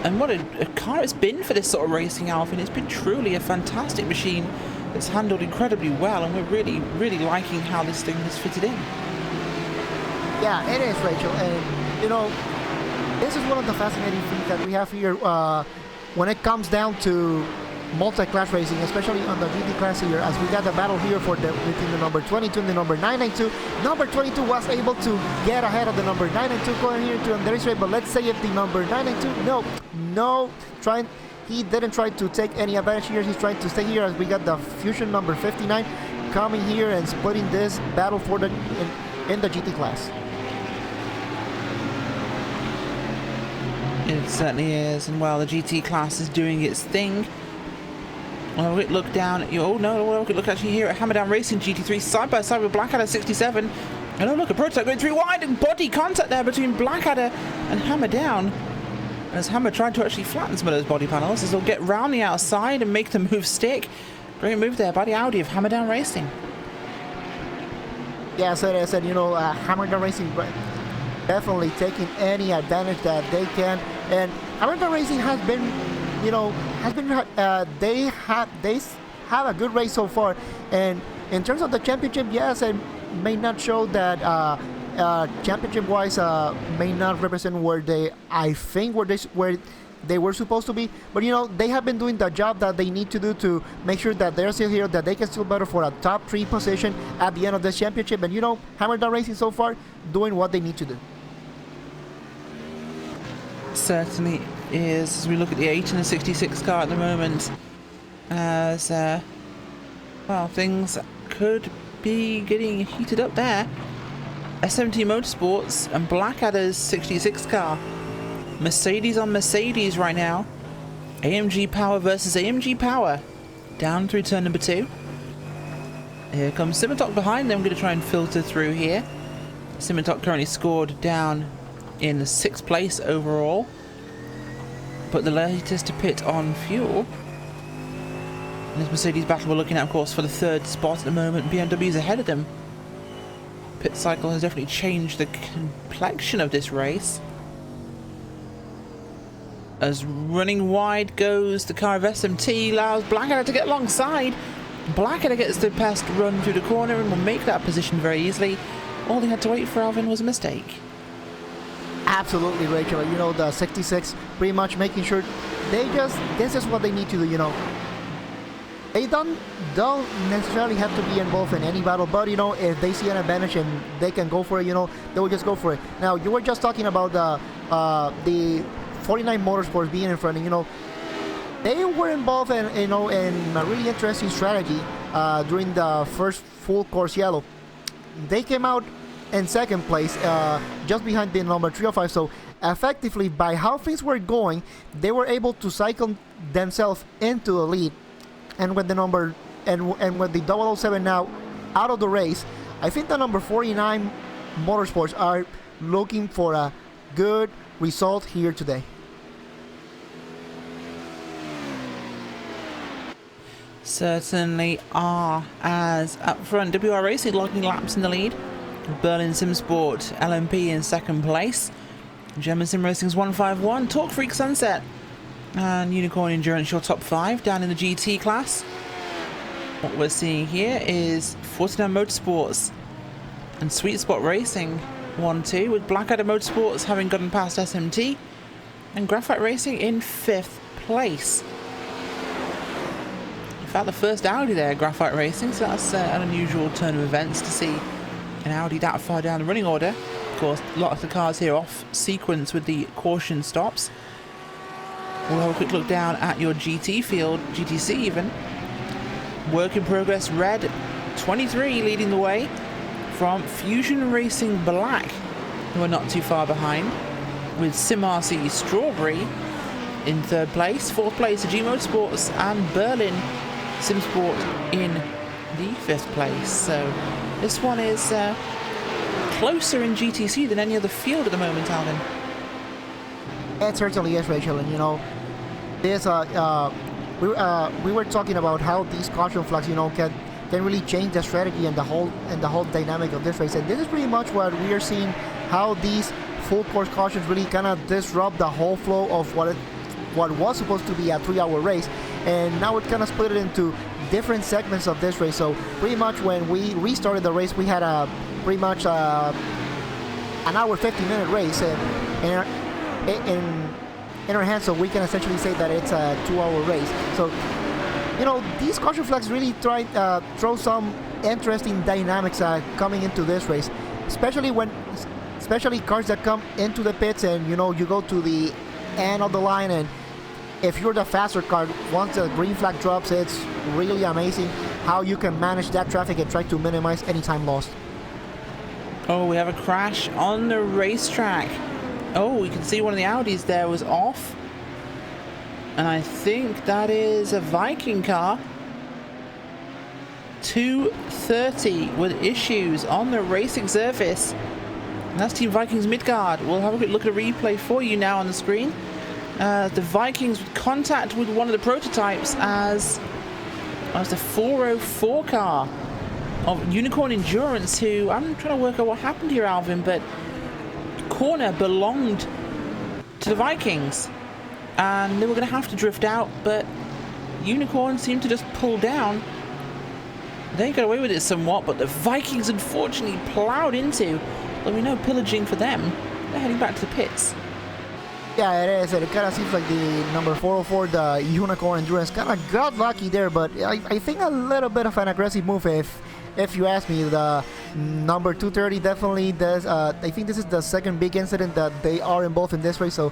And what a car it's been for this sort of racing, Alvin. It's been truly a fantastic machine that's handled incredibly well, and we're really, really liking how this thing has fitted in. Yeah, it is, Rachel, and this is one of the fascinating things that we have here when it comes down to multi-class racing, especially on the GT class here, as we got the battle here between the number 22 and the number 992. Number 22 was able to get ahead of the number 992 going here to the race rate, but let's say if the number 992, he didn't try to take any advantage here. He's trying to stay here as we got the Fusion number 59 coming here and splitting this battle for in the GT class. It certainly is, and while the GT class is doing its thing, well, we look down at we look actually here at Hammerdown Racing GT3 side by side with Blackadder 67. And look, a prototype going through wide and body contact there between Blackadder and Hammerdown, as Hammer tried to actually flatten some of those body panels, as they'll get round the outside and make the move stick. Great move there by the Audi of Hammerdown Racing. Yeah, so I said, Hammerdown Racing definitely taking any advantage that they can, and Hammerdown Racing has been, they have a good race so far. And in terms of the championship, yes, it may not show that championship-wise may not represent where they were supposed to be, but they have been doing the job that they need to do to make sure that they're still here, that they can still battle for a top 3 position at the end of this championship. And Hammerdown Racing so far doing what they need to do. Certainly is, as we look at the 8 and the 66 car at the moment, as things could be getting heated up there. S17 Motorsports and Blackadder's 66 car, Mercedes on Mercedes right now. AMG Power versus AMG Power down through turn number 2. Here comes Simotok behind them. I'm going to try and filter through here. Simotok currently scored down in the 6th place overall, but the latest to pit on fuel. And this Mercedes battle we're looking at, of course, for the 3rd spot at the moment. BMW's ahead of them. Pit cycle has definitely changed the complexion of this race, as running wide goes the car of SMT, allows Blackadder to get alongside. Blackadder gets the best run through the corner and will make that position very easily. All they had to wait for, Alvin, was a mistake. Absolutely, Rachel. The 66 pretty much making sure this is what they need to do. They don't necessarily have to be involved in any battle, but if they see an advantage and they can go for it, they will just go for it. Now, you were just talking about the 49 Motorsports being in front. They were involved in a really interesting strategy during the first full course yellow. They came out in 2nd place, just behind the number 305. So effectively, by how things were going, they were able to cycle themselves into the lead. And with the number and with the 007 now out of the race, I think the number 49 Motorsports are looking for a good result here today. Certainly are, as up front WR Racing logging laps in the lead. Berlin SimSport LMP in 2nd place. German Sim Racing's 151. Talk Freak Sunset and Unicorn Endurance your top 5 down in the GT class. What we're seeing here is 49 Motorsports and Sweet Spot Racing 1-2, with Blackadder Motorsports having gotten past SMT and Graphite Racing in 5th place. In fact, the first Audi there, Graphite Racing, so that's an unusual turn of events to see an Audi that far down the running order. Of course, a lot of the cars here off sequence with the caution stops. We'll have a quick look down at your GT field, GTC even. Work in progress red, 23 leading the way from Fusion Racing Black, who are not too far behind, with SimRC Strawberry in 3rd place. 4th place are G Motorsports and Berlin Simsport in the 5th place. So this one is closer in GTC than any other field at the moment, Alvin. It certainly is, Rachel, and you know, there's we were talking about how these caution flags, you know, can really change the strategy and the whole dynamic of this race, and this is pretty much what we are seeing, how these full course cautions really kind of disrupt the whole flow of what was supposed to be a 3-hour race, and now it kind of split it into different segments of this race. So pretty much when we restarted the race, we had a pretty much an hour 50-minute race in our hands, so we can essentially say that it's a 2-hour race. So, you know, these caution flags really throw some interesting dynamics coming into this race, especially cars that come into the pits and, you know, you go to the end of the line, and if you're the faster car, once the green flag drops, it's really amazing how you can manage that traffic and try to minimize any time lost. Oh, we have a crash on the racetrack. Oh, you can see one of the Audis there was off. And I think that is a Viking car. 230 with issues on the racing surface. And that's Team Vikings Midgard. We'll have a quick look at a replay for you now on the screen. The Vikings with contact with one of the prototypes as the 404 car of Unicorn Endurance, who, I'm trying to work out what happened here, Alvin, but corner belonged to the Vikings and they were going to have to drift out, but Unicorn seemed to just pull down. They got away with it somewhat, but the Vikings unfortunately plowed into. There'll be no pillaging for them. They're heading back to the pits. Yeah, it is. It kind of seems like the number 404, the Unicorn Endurance, kind of got lucky there, but I think a little bit of an aggressive move if you ask me. The number 230 definitely does. I think this is the second big incident that they are involved in this race, so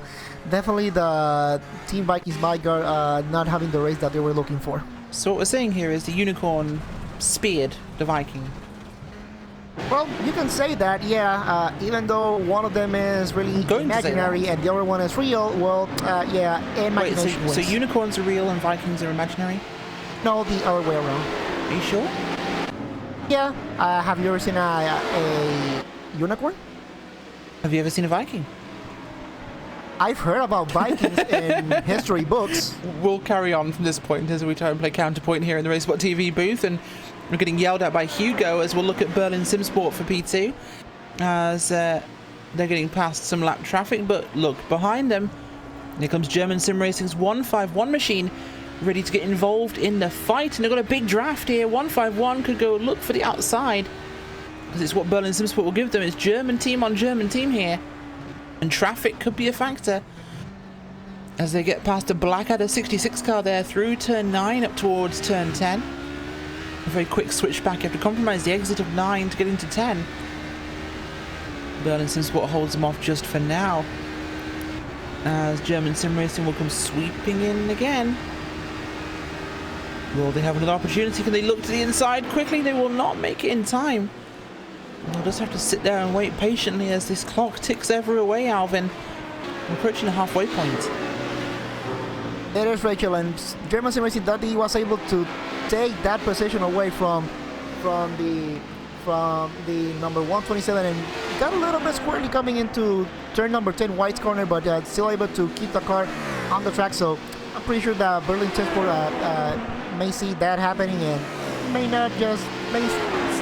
definitely the Team Vikings Midgard not having the race that they were looking for. So what we're saying here is the Unicorn speared the Viking. Well, you can say that, yeah, even though one of them is really imaginary and the other one is real, well, yeah, imagination wins. So unicorns are real and Vikings are imaginary? No, the other way around. Are you sure? Yeah, have you ever seen a unicorn? Have you ever seen a Viking? I've heard about Vikings in history books. We'll carry on from this point as we try and play counterpoint here in the RaceSpotTV booth, and we're getting yelled at by Hugo as we'll look at Berlin Simsport for P2 as they're getting past some lap traffic. But look, behind them, here comes German Sim Racing's 151 machine ready to get involved in the fight, and they've got a big draft here. 151 could go look for the outside because it's what Berlin Simsport will give them. It's German team on German team here, and traffic could be a factor as they get past a Blackadder 66 car there through turn 9 up towards turn 10. A very quick switch back. You have to compromise the exit of 9 to get into 10. Berlin Simsport holds them off just for now, as German Sim Racing will come sweeping in again. Will they have another opportunity? Can they look to the inside quickly? They will not make it in time. They'll just have to sit there and wait patiently as this clock ticks ever away, Alvin. We're approaching the halfway point. It is, Rachel, and German Sim Racing that he was able to take that position away from the number 127 and got a little bit squirrely coming into turn number 10 White's corner, but still able to keep the car on the track. So I'm pretty sure that Berlin Simsport may see that happening and may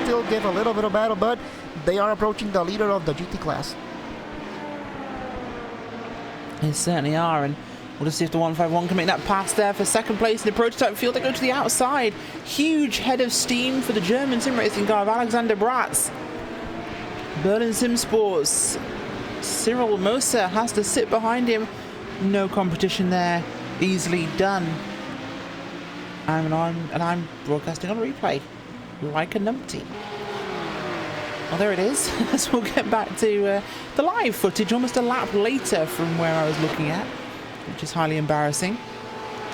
still give a little bit of battle, but they are approaching the leader of the GT class. They certainly are, and We'll just see if the 151 can make that pass there for second place in the prototype field. They go to the outside. Huge head of steam for the German sim racing car of Alexander Bratz. Berlin Sim Sports. Cyril Moser has to sit behind him. No competition there. Easily done. And I'm broadcasting on a replay. Like a numpty. Well, there it is. So we'll get back to the live footage almost a lap later from where I was looking at, which is highly embarrassing.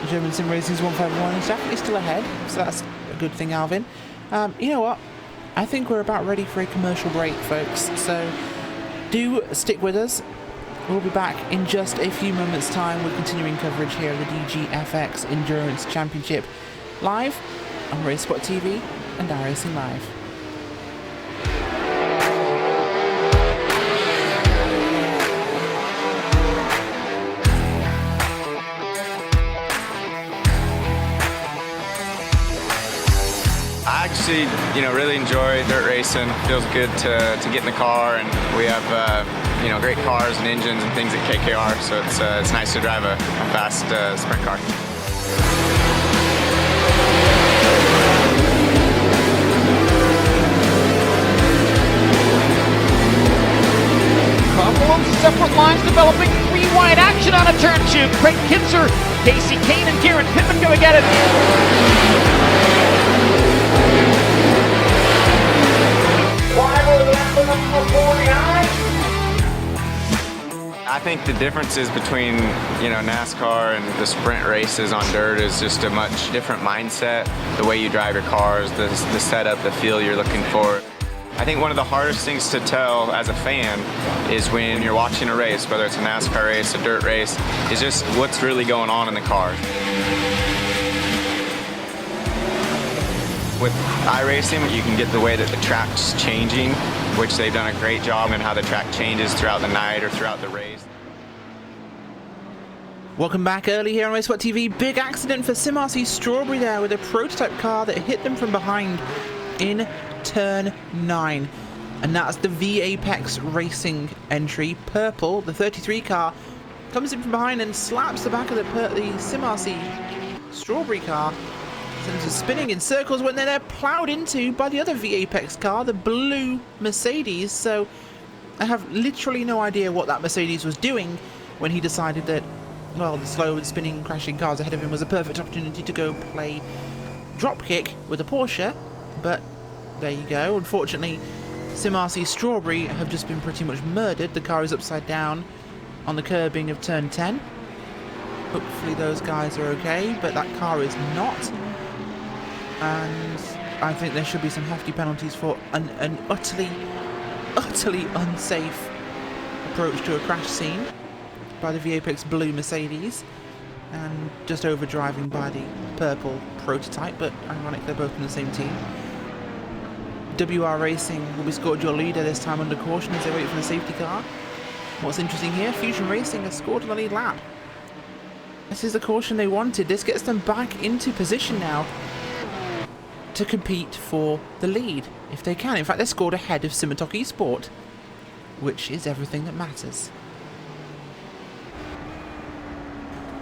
German Sim Racing's 151 is definitely still ahead, so that's a good thing, Alvin. You know what? I think we're about ready for a commercial break, folks, so do stick with us. We'll be back in just a few moments' time with continuing coverage here of the DGFX Endurance Championship live on RaceSpotTV and iRacing Live. I actually, really enjoy dirt racing. Feels good to get in the car, and we have, great cars and engines and things at KKR. So it's nice to drive a fast sprint car. Couple of separate lines developing. Three wide action on a turn two. Craig Kinzer, Casey Kane, and Garrett Pittman going at it. I think the differences between, NASCAR and the sprint races on dirt is just a much different mindset. The way you drive your cars, the setup, the feel you're looking for. I think one of the hardest things to tell as a fan is when you're watching a race, whether it's a NASCAR race, a dirt race, is just what's really going on in the car. With iRacing, you can get the way that the track's changing, which they've done a great job in how the track changes throughout the night or throughout the race. Welcome back early here on RaceSpotTV. Big accident for Sim RC Strawberry there with a prototype car that hit them from behind in turn 9. And that's the V-Apex Racing entry. Purple, the 33 car, comes in from behind and slaps the back of the Sim RC Strawberry car. Sends it spinning in circles when they're ploughed into by the other V-Apex car, the blue Mercedes. So I have literally no idea what that Mercedes was doing when he decided that, well, the slow and spinning, crashing cars ahead of him was a perfect opportunity to go play dropkick with a Porsche. But there you go. Unfortunately, Sim RC Strawberry have just been pretty much murdered. The car is upside down on the curbing of turn 10. Hopefully those guys are okay, but that car is not. And I think there should be some hefty penalties for an utterly unsafe approach to a crash scene by the V-Apex blue Mercedes, and just over driving by the purple prototype, but ironic they're both in the same team. WR Racing will be scored your leader, this time under caution as they wait for the safety car. What's interesting here, Fusion Racing has scored on the lead lap. This is the caution they wanted. This gets them back into position now to compete for the lead, if they can. In fact, they're scored ahead of Simitok Esport, which is everything that matters.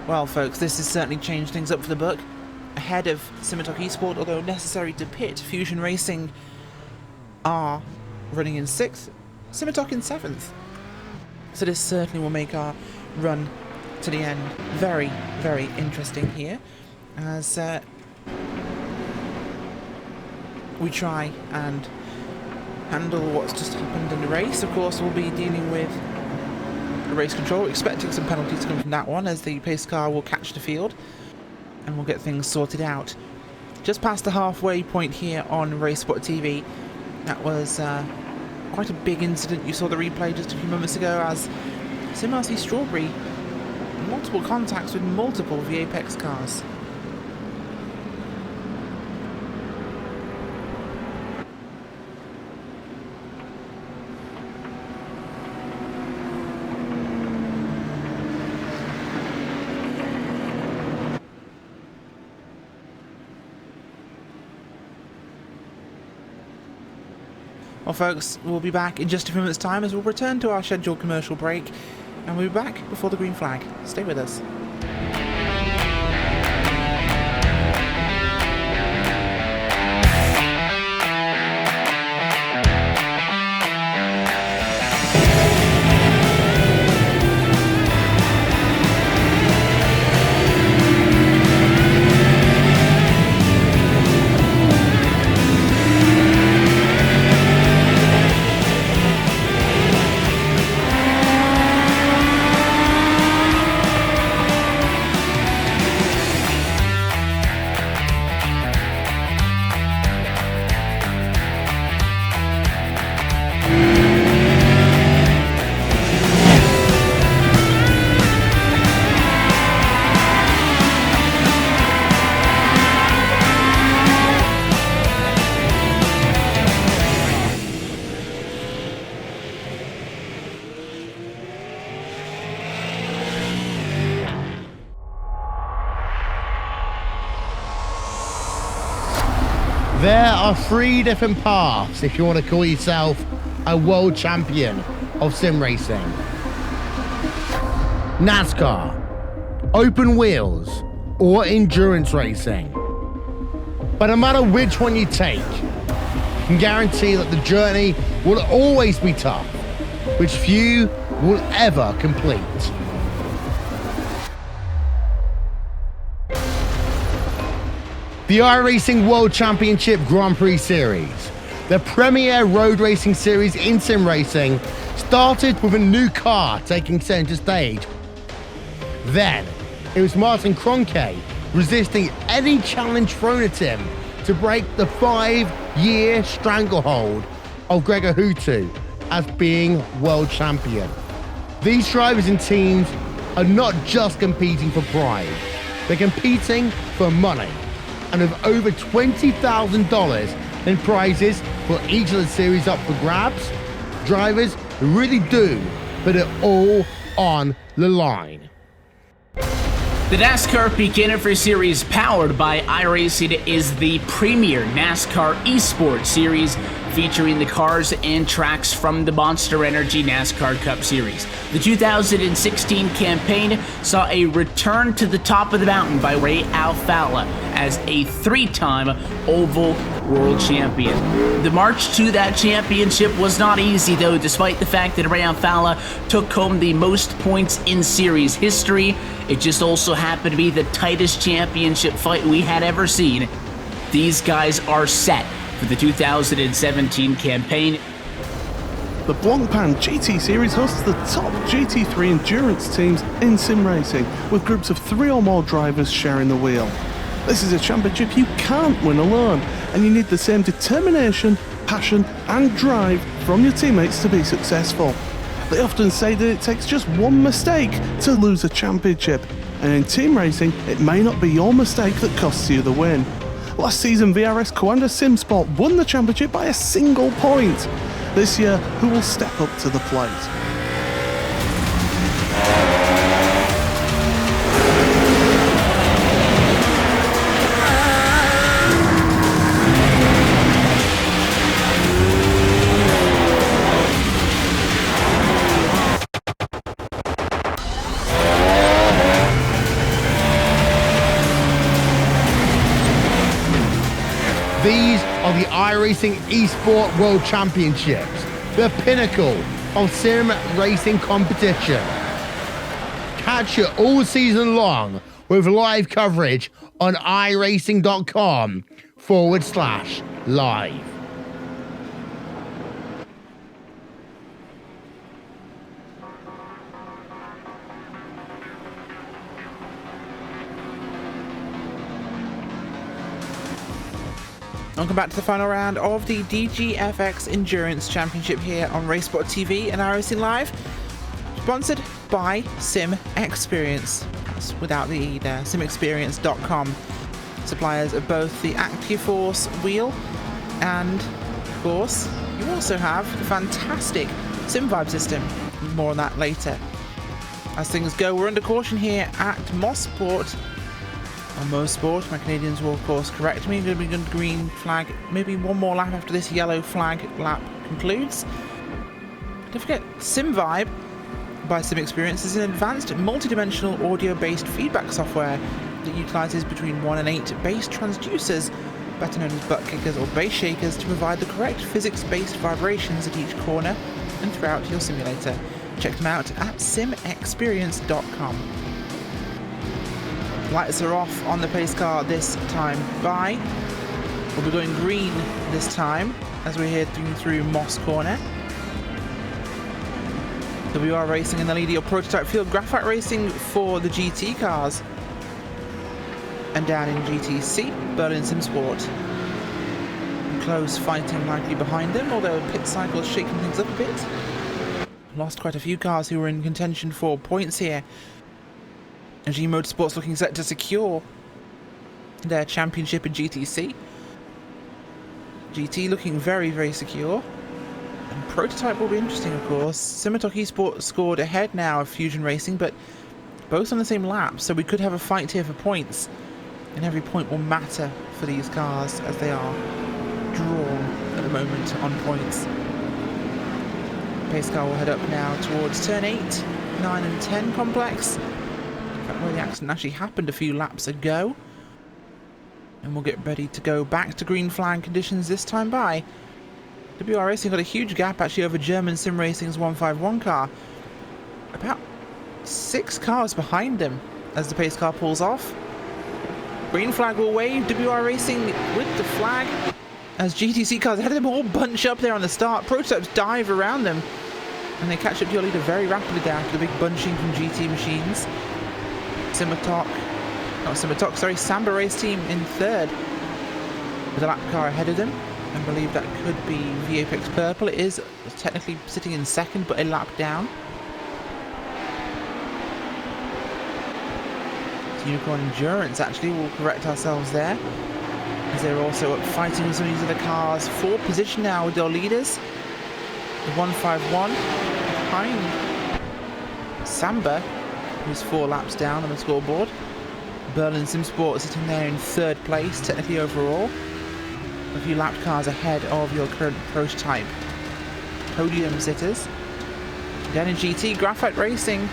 Well, folks, this has certainly changed things up for the book. Ahead of Simitok Esport, although necessary to pit, Fusion Racing are running in 6th, Simitok in 7th. So this certainly will make our run to the end very, very interesting here, as we try and handle what's just happened in the race. Of course, we'll be dealing with the race control, expecting some penalties to come from that one, as the pace car will catch the field and we'll get things sorted out. Just past the halfway point here on RaceSpotTV, that was quite a big incident. You saw the replay just a few moments ago as Sim RC Strawberry, multiple contacts with multiple V-Apex cars. Well, folks, we'll be back in just a few minutes' time as we'll return to our scheduled commercial break, and we'll be back before the green flag. Stay with us. There are 3 different paths if you want to call yourself a world champion of sim racing. NASCAR, open wheels, or endurance racing. But no matter which one you take, you can guarantee that the journey will always be tough, which few will ever complete. The iRacing World Championship Grand Prix Series, the premier road racing series in sim racing, started with a new car taking center stage. Then, it was Martin Kroenke resisting any challenge thrown at him to break the 5-year stranglehold of Gregor Hutu as being world champion. These drivers and teams are not just competing for pride, they're competing for money. And with over $20,000 in prizes for each of the series up for grabs, drivers really do put it all on the line. The NASCAR Beginner for Series powered by iRacing is the premier NASCAR eSports series featuring the cars and tracks from the Monster Energy NASCAR Cup Series. The 2016 campaign saw a return to the top of the mountain by Ray Alfalla as a 3-time Oval World Champion. The march to that championship was not easy though, despite the fact that Ray Alfalla took home the most points in series history. It just also happened to be the tightest championship fight we had ever seen. These guys are set for the 2017 campaign. The Blancpain GT Series hosts the top GT3 endurance teams in sim racing, with groups of 3 or more drivers sharing the wheel. This is a championship you can't win alone, and you need the same determination, passion and drive from your teammates to be successful. They often say that it takes just one mistake to lose a championship, and in team racing, it may not be your mistake that costs you the win. Last season, VRS Coanda SimSport won the championship by a single point. This year, who will step up to the plate? These are the iRacing eSport World Championships, the pinnacle of sim racing competition. Catch it all season long with live coverage on iRacing.com/live. Welcome back to the final round of the DGFX Endurance Championship here on RaceSpotTV and iRacing Live. Sponsored by Sim Experience. That's without the E there. SimExperience.com. Suppliers of both the ActiveForce wheel and, of course, you also have the fantastic SimVibe system. More on that later. As things go, we're under caution here at Mosport. On Mosport, my Canadians will of course correct me. Going to be a green flag, maybe one more lap after this yellow flag lap concludes. Don't forget, SimVibe by Sim Experience is an advanced multi-dimensional audio-based feedback software that utilizes between 1 and 8 bass transducers, better known as butt kickers or bass shakers, to provide the correct physics-based vibrations at each corner and throughout your simulator. Check them out at simexperience.com. Lights are off on the pace car this time by. We'll be going green this time as we're heading through Moss Corner. WR Racing in the lead, your prototype field. Graphite Racing for the GT cars. And down in GTC, Berlin SimSport. Close fighting likely behind them, although pit cycle is shaking things up a bit. Lost quite a few cars who were in contention for points here. G Motorsports looking set to secure their championship in GTC. GT looking very, very secure. And Prototype will be interesting, of course. Simitok Esports scored ahead now of Fusion Racing, but both on the same lap, so we could have a fight here for points. And every point will matter for these cars as they are drawn at the moment on points. Pace car will head up now towards turn 8, 9 and 10 complex. In fact, where the accident actually happened a few laps ago. And we'll get ready to go back to green flag conditions this time by. WR Racing got a huge gap actually over German Sim Racing's 151 car. About 6 cars behind them as the pace car pulls off. Green flag will wave, WR Racing with the flag as GTC cars ahead of them all bunch up there on the start. Prototypes dive around them and they catch up to your leader very rapidly there after the big bunching from GT machines. Samba Race Team in third with a lap car ahead of them. I believe that could be VFX Purple. It is technically sitting in second but a lap down. Unicorn Endurance actually will correct ourselves there as they're also up fighting with some of these other cars for position now with their leaders. The 151 behind Samba, who's 4 laps down on the scoreboard. Berlin Simsport sitting there in third place technically overall, a few lap cars ahead of your current prototype podium sitters. Down in GT, Graphite Racing,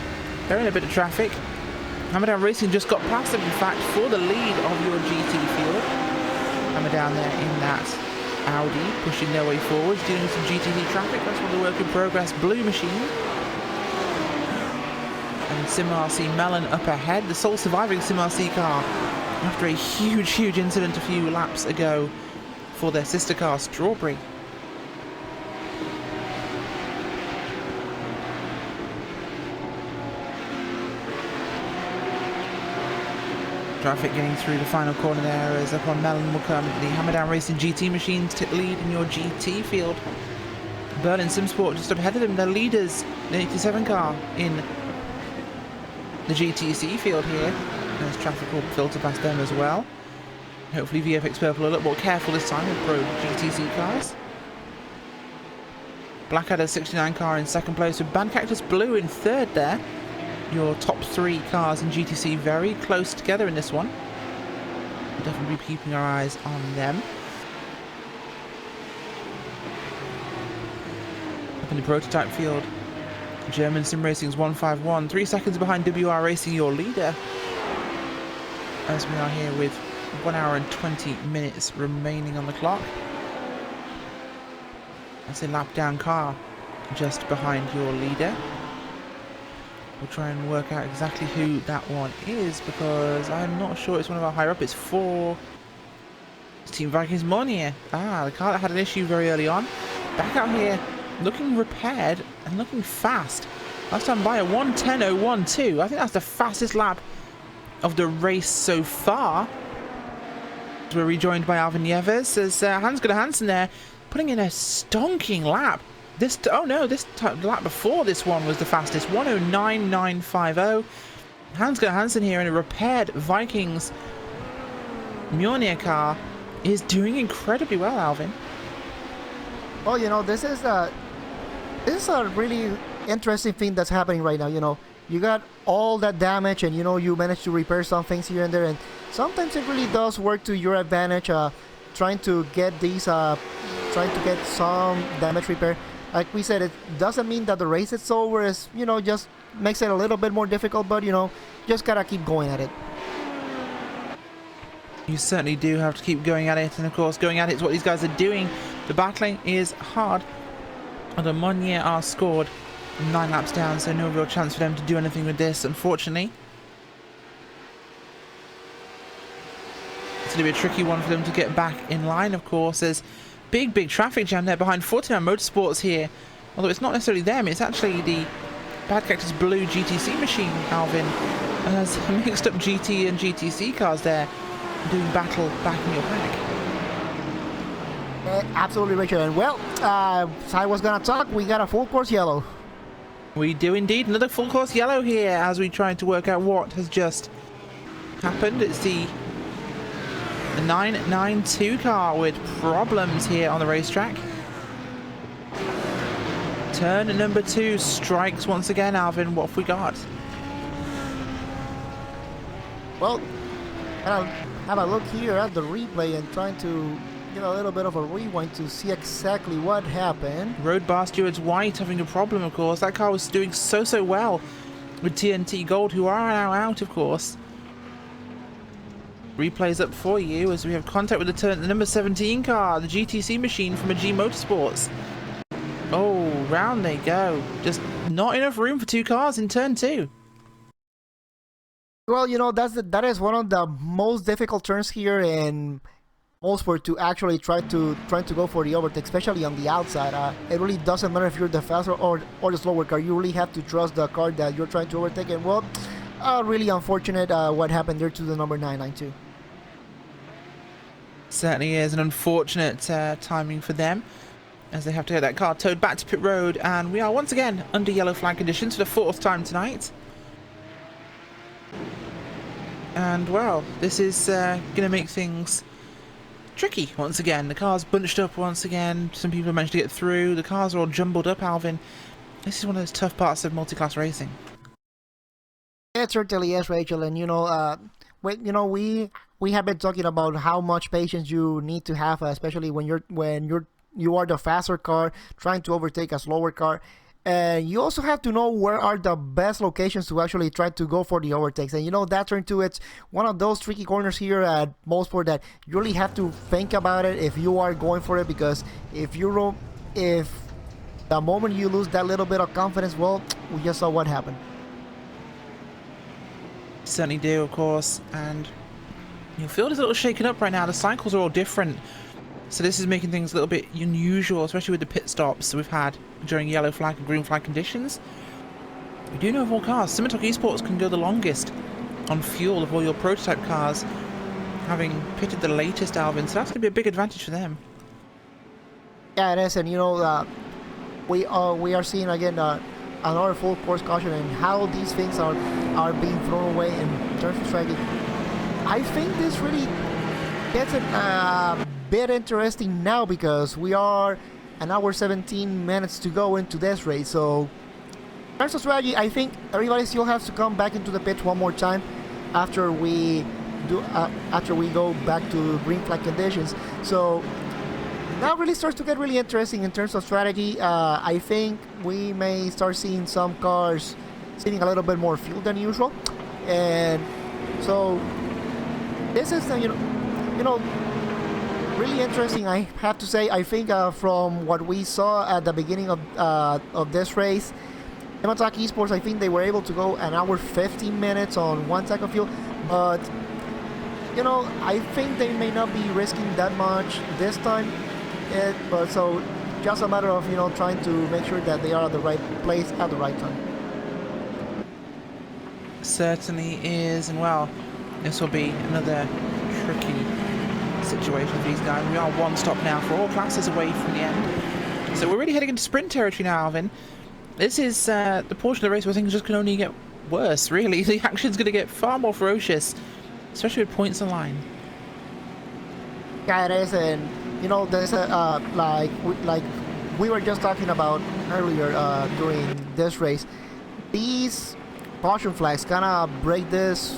they're in a bit of traffic. Hamadown Racing just got past them, in fact, for the lead of your GT field. Hamadown there in that Audi, pushing their way forward, doing some GTD traffic. That's one of the work in progress blue machine. And SimRC Melon up ahead, the sole surviving SimRC car after a huge incident a few laps ago for their sister car, Strawberry. Traffic getting through the final corner there as up on Melon will come the Hamadown Racing GT machines to lead in your GT field. Berlin Simsport just up ahead of them, the leaders, the 87 car in the GTC field here. There's traffic will filter past them as well. Hopefully VFX Purple a little more careful this time with Pro GTC cars. Blackadder 69 car in second place with Band Cactus Blue in third there. Your top 3 cars in GTC very close together in this one. We'll definitely be keeping our eyes on them. Up in the prototype field, German Sim Racing's 151, 3 seconds behind WR Racing, your leader. As we are here with 1 hour and 20 minutes remaining on the clock. That's a lap down car just behind your leader. We'll try and work out exactly who that one is because I'm not sure it's one of our higher up. It's for Team Vikings Monier. The car that had an issue very early on. Back out here, looking repaired and looking fast. Last time by a 1:10.012. I think that's the fastest lap of the race so far. We're rejoined by Alvin Nieves as Hans-Gunnar Hansen there putting in a stonking lap. This lap before this one was the fastest, 1:09.950. Hans-Gunnar Hansen here in a repaired Vikings Mjolnir car is doing incredibly well, Alvin. Well, you know, this is a really interesting thing that's happening right now. You know, you got all that damage and, you know, you managed to repair some things here and there, and sometimes it really does work to your advantage, trying to get some damage repair. Like we said, it doesn't mean that the race is over. It's, you know, just makes it a little bit more difficult, but, you know, just gotta keep going at it. You certainly do have to keep going at it, and of course going at it is what these guys are doing. The battling is hard, and the Monier are scored 9 laps down, so no real chance for them to do anything with this, unfortunately. It's going to be a tricky one for them to get back in line, of course. There's big traffic jam there behind 49 Motorsports here, although it's not necessarily them, it's actually the Bad Cactus Blue GTC machine, Alvin, as mixed up GT and GTC cars there doing battle back in your pack. Absolutely, Richard. And well, as I was gonna talk, we got a full course yellow. We do indeed. Another full course yellow here as we try to work out what has just happened. It's the 992 car with problems here on the racetrack. Turn number 2 strikes once again, Alvin. What have we got? Well, I'll have a look here at the replay and trying to get a little bit of a rewind to see exactly what happened. Road bar stewards White having a problem, of course. That car was doing so well with TNT Gold, who are now out, of course. Replays up for you as we have contact with the number 17 car, the GTC machine from a G Motorsports. Oh, round they go. Just not enough room for two cars in turn 2. Well, you know, that is one of the most difficult turns here in Motorsport to actually try to go for the overtake, especially on the outside. It really doesn't matter if you're the faster or the slower car. You really have to trust the car that you're trying to overtake. And well, really unfortunate what happened there to the number 992. Certainly is an unfortunate timing for them, as they have to get that car towed back to pit road, and we are once again under yellow flag conditions for the 4th time tonight. And well, this is going to make things tricky once again. The car's bunched up once again. Some people have managed to get through. The cars are all jumbled up, Alvin. This is one of those tough parts of multi-class racing. It certainly is, Rachel, and you know, we have been talking about how much patience you need to have, especially when you are the faster car trying to overtake a slower car. And you also have to know where are the best locations to actually try to go for the overtakes. And you know, that turn 2, it's one of those tricky corners here at Motorsport that you really have to think about it if you are going for it, because if the moment you lose that little bit of confidence, well, we just saw what happened. Certainly do, of course, and your field is a little shaken up right now. The cycles are all different, so this is making things a little bit unusual, especially with the pit stops we've had during yellow flag and green flag conditions. We do know of all cars, Symmetric Esports can go the longest on fuel of all your prototype cars, having pitted the latest, Alvin, so that's going to be a big advantage for them. Yeah, it is, and you know, we are seeing again another full course caution, and how these things are being thrown away in terms of strategy. I think this really gets a bit interesting now, because we are an hour 17 minutes to go into this race. So in terms of strategy, I think everybody still has to come back into the pit one more time after we go back to green flag conditions. So now really starts to get really interesting in terms of strategy. I think we may start seeing some cars saving a little bit more fuel than usual, and so this is you know really interesting, I have to say. I think from what we saw at the beginning of this race, Yamazaki Esports, I think they were able to go an hour 15 minutes on 1 tank of fuel, but you know, I think they may not be risking that much this time. But so just a matter of, you know, trying to make sure that they are at the right place at the right time. Certainly is, and well, this will be another tricky situation for these guys. We are one stop now for all classes away from the end, so we're really heading into sprint territory now, Alvin. This is the portion of the race where things just can only get worse, really. The action's going to get far more ferocious, especially with points on line. Yeah, it is, and you know, there's like we were just talking about earlier during this race, these caution flags kind of break this,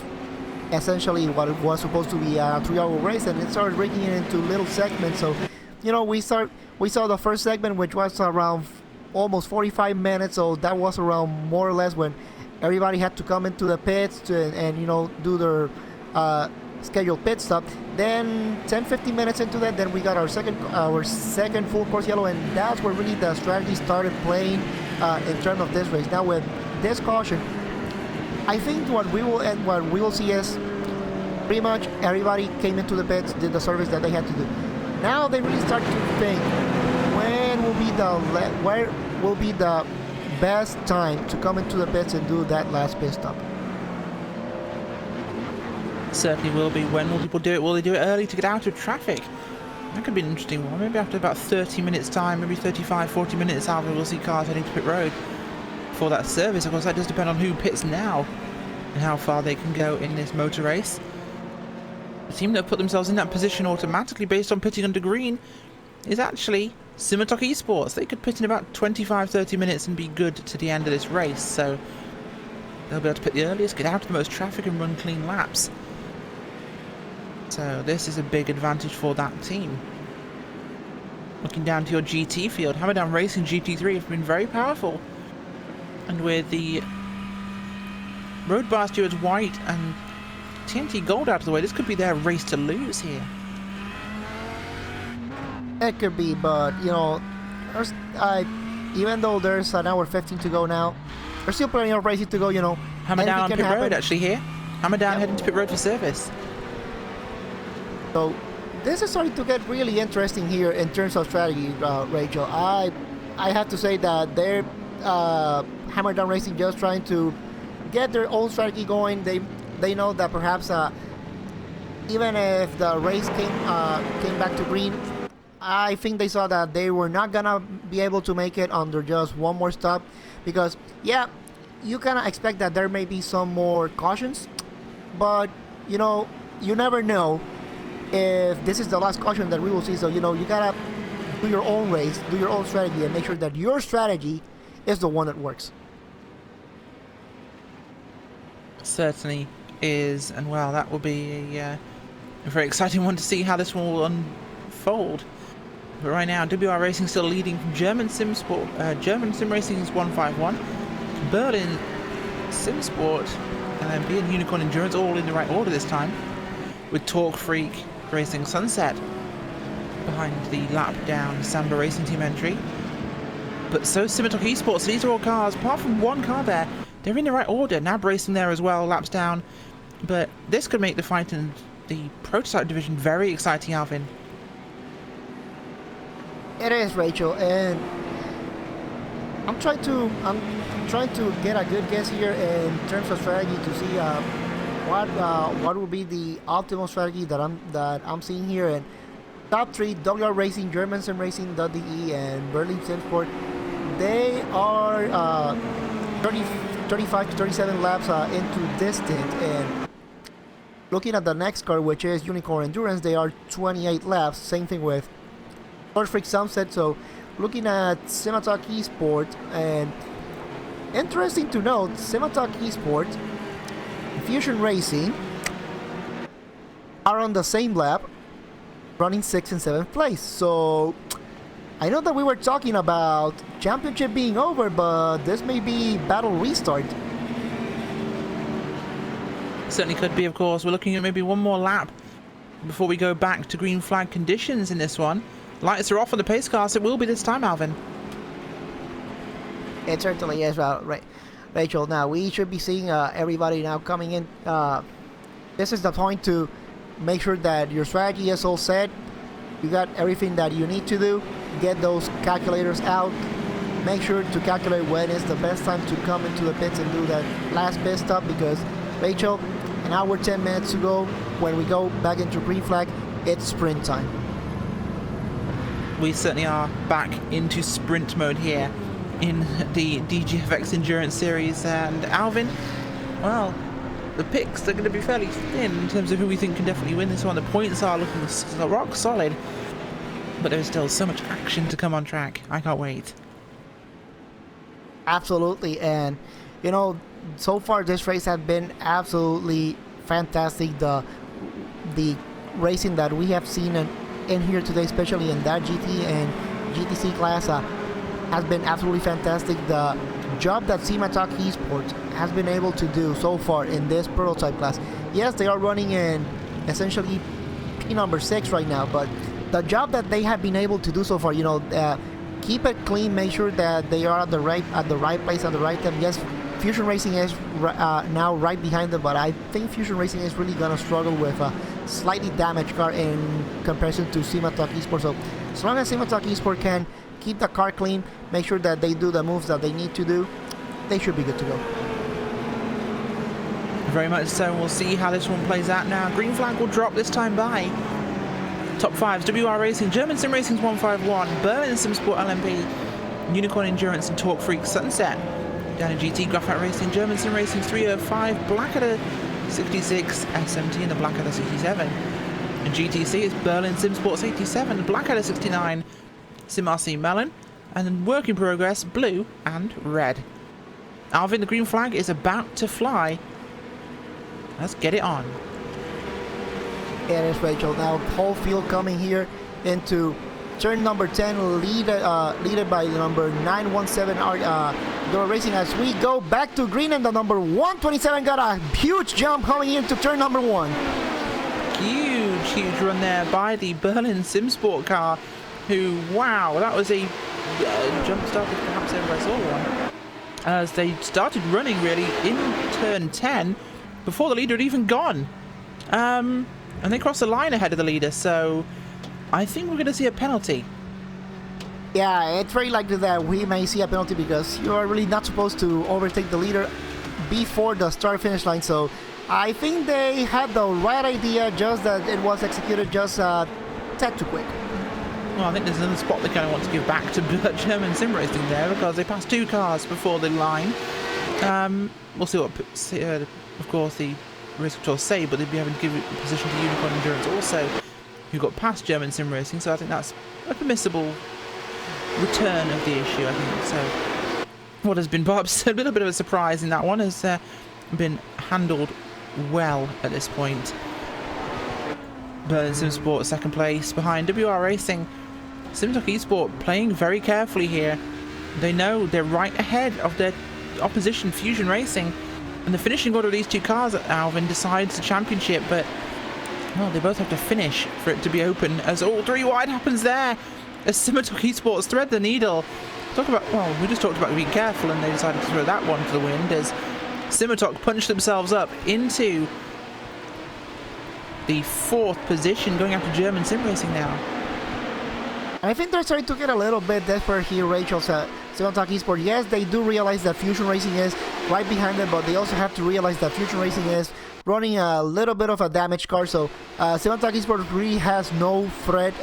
essentially what it was supposed to be a 3-hour race, and it started breaking it into little segments. So you know, we saw the first segment, which was around almost 45 minutes, so that was around more or less when everybody had to come into the pits and you know, do their scheduled pit stop. Then 10-15 minutes into that, then we got our second full course yellow, and that's where really the strategy started playing in terms of this race. Now with this caution, I think what we will see is pretty much everybody came into the pits, did the service that they had to do. Now they really start to think, where will be the best time to come into the pits and do that last pit stop. Certainly will be. When will people do it? Will they do it early to get out of traffic? That could be an interesting one. Maybe after about 30 minutes time, maybe 35-40 minutes after, we'll see cars heading to pit road for that service. Of course, that does depend on who pits now and how far they can go in this motor race. The team that put themselves in that position automatically based on pitting under green is actually Symmetric Esports. They could pit in about 25-30 minutes and be good to the end of this race, so they'll be able to pit the earliest, get out of the most traffic and run clean laps. So this is a big advantage for that team. Looking down to your GT field, Hammerdown Racing GT3 have been very powerful. And with the road bar stewards white and TNT Gold out of the way, this could be their race to lose here. It could be, but you know, even though there's an hour 15 to go now, there's still plenty of racing to go. You know, Hammerdown on pit road actually here. Hammerdown heading to pit road for service. So this is starting to get really interesting here in terms of strategy, Rachel. I have to say that they're Hammerdown Racing just trying to get their own strategy going. They know that perhaps even if the race came back to green, I think they saw that they were not gonna be able to make it under just one more stop, because yeah, you kind of expect that there may be some more cautions, but you know, you never know if this is the last caution that we will see. So you know, you gotta do your own race, do your own strategy, and make sure that your strategy is the one that works. Certainly is, and well, that will be a very exciting one to see how this one will unfold. But right now, WR Racing still leading from German Sim Racing is 151, Berlin Sim Sport, LMP and Unicorn Endurance all in the right order this time, with Torque Freak Racing Sunset behind the lap down Samba Racing Team entry. But so Simitok Esports, these are all cars, apart from one car there, they're in the right order. NAB Racing there as well, laps down. But this could make the fight in the prototype division very exciting, Alvin. It is, Rachel, and I'm trying to get a good guess here in terms of strategy to see what will be the optimal strategy that I'm seeing here. And top three, WR Racing, German Sim Racing, .de, and Berlin Sim Sport, they are 35 to 37 laps into distance. And looking at the next car, which is Unicorn Endurance, they are 28 laps. Same thing with Torque Freak Sunset. So looking at Simitok Esports, and interesting to note, Simitok Esports, Fusion Racing are on the same lap, running 6th and 7th place. So I know that we were talking about championship being over, but this may be battle restart. Certainly could be, of course. We're looking at maybe one more lap before we go back to green flag conditions in this one. Lights are off on the pace cars. It will be this time, Alvin. It certainly is, Rachel. Now we should be seeing everybody now coming in. This is the point to make sure that your strategy is all set. You got everything that you need to do. Get those calculators out. Make sure to calculate when is the best time to come into the pits and do that last pit stop, because Rachel, an hour 10 minutes to go when we go back into green flag, it's sprint time. We certainly are back into sprint mode here in the DGFX Endurance Series, and Alvin, well, the picks are going to be fairly thin in terms of who we think can definitely win this one. The points are looking rock solid, but there's still so much action to come on track. I can't wait. Absolutely, and you know, so far this race has been absolutely fantastic. The racing that we have seen in here today, especially in that GT and GTC class, has been absolutely fantastic. The job that Simitok Esports has been able to do so far in this prototype class, yes, they are running in essentially P number 6 right now, but the job that they have been able to do so far, you know, keep it clean, make sure that they are at the right place at the right time. Yes, Fusion Racing is now right behind them, but I think Fusion Racing is really gonna struggle with a slightly damaged car in comparison to Simitok Esports. So as long as Simitok Esports can keep the car clean, make sure that they do the moves that they need to do, they should be good to go. Very much so. We'll see how this one plays out now. Green flag will drop this time by. Top 5s, WR Racing, German Sim Racing's 151, Berlin Sim Sport LMP, Unicorn Endurance and Torque Freak Sunset. Down in GT, Graphite Racing, German Sim Racing's 305, Blackadder 66, SMT and the Blackadder 67. In GTC, it's Berlin Sim Sports 87, Blackadder 69, Sim RC Melon, and then work in progress, blue and red. Alvin, the green flag is about to fly. Let's get it on. It is, Rachel. Now whole field coming here into turn number 10, leaded by the number 917 Dora Racing, as we go back to green, and the number 127 got a huge jump coming into turn number 1. Huge run there by the Berlin SimSport car, who, wow, that was a jump start if perhaps ever I saw one, as they started running really in turn 10 before the leader had even gone, and they crossed the line ahead of the leader, so I think we're going to see a penalty. Yeah, it's very likely that we may see a penalty, because you are really not supposed to overtake the leader before the start-finish line. So I think they had the right idea, just that it was executed just a tad too quick. Well, I think there's another spot they kind of want to give back to German sim racing there, because they passed 2 cars before the line. We'll see what, of course, the race controls say, but they'd be having to give position to Unicorn Endurance also, who got past German sim racing. So I think that's a permissible return of the issue, I think. So what has been perhaps a little bit of a surprise in that one has been handled well at this point. Berlin SimSport second place behind WR Racing. SimTalk Esport playing very carefully here. They know they're right ahead of their opposition, Fusion Racing, and the finishing order of these 2 cars at Alvin decides the championship, but well, they both have to finish for it to be open, as all 3 wide happens there as SimTalk Esports thread the needle. Talk about, well, we just talked about being careful, and they decided to throw that one to the wind as SimTalk punched themselves up into the 4th position, going after German sim racing now. I think they're starting to get a little bit desperate here, Rachel. SimTalk Esport, yes, they do realize that Fusion Racing is right behind them, but they also have to realize that Fusion Racing is running a little bit of a damaged car. So SimTalk Esport really has no threat,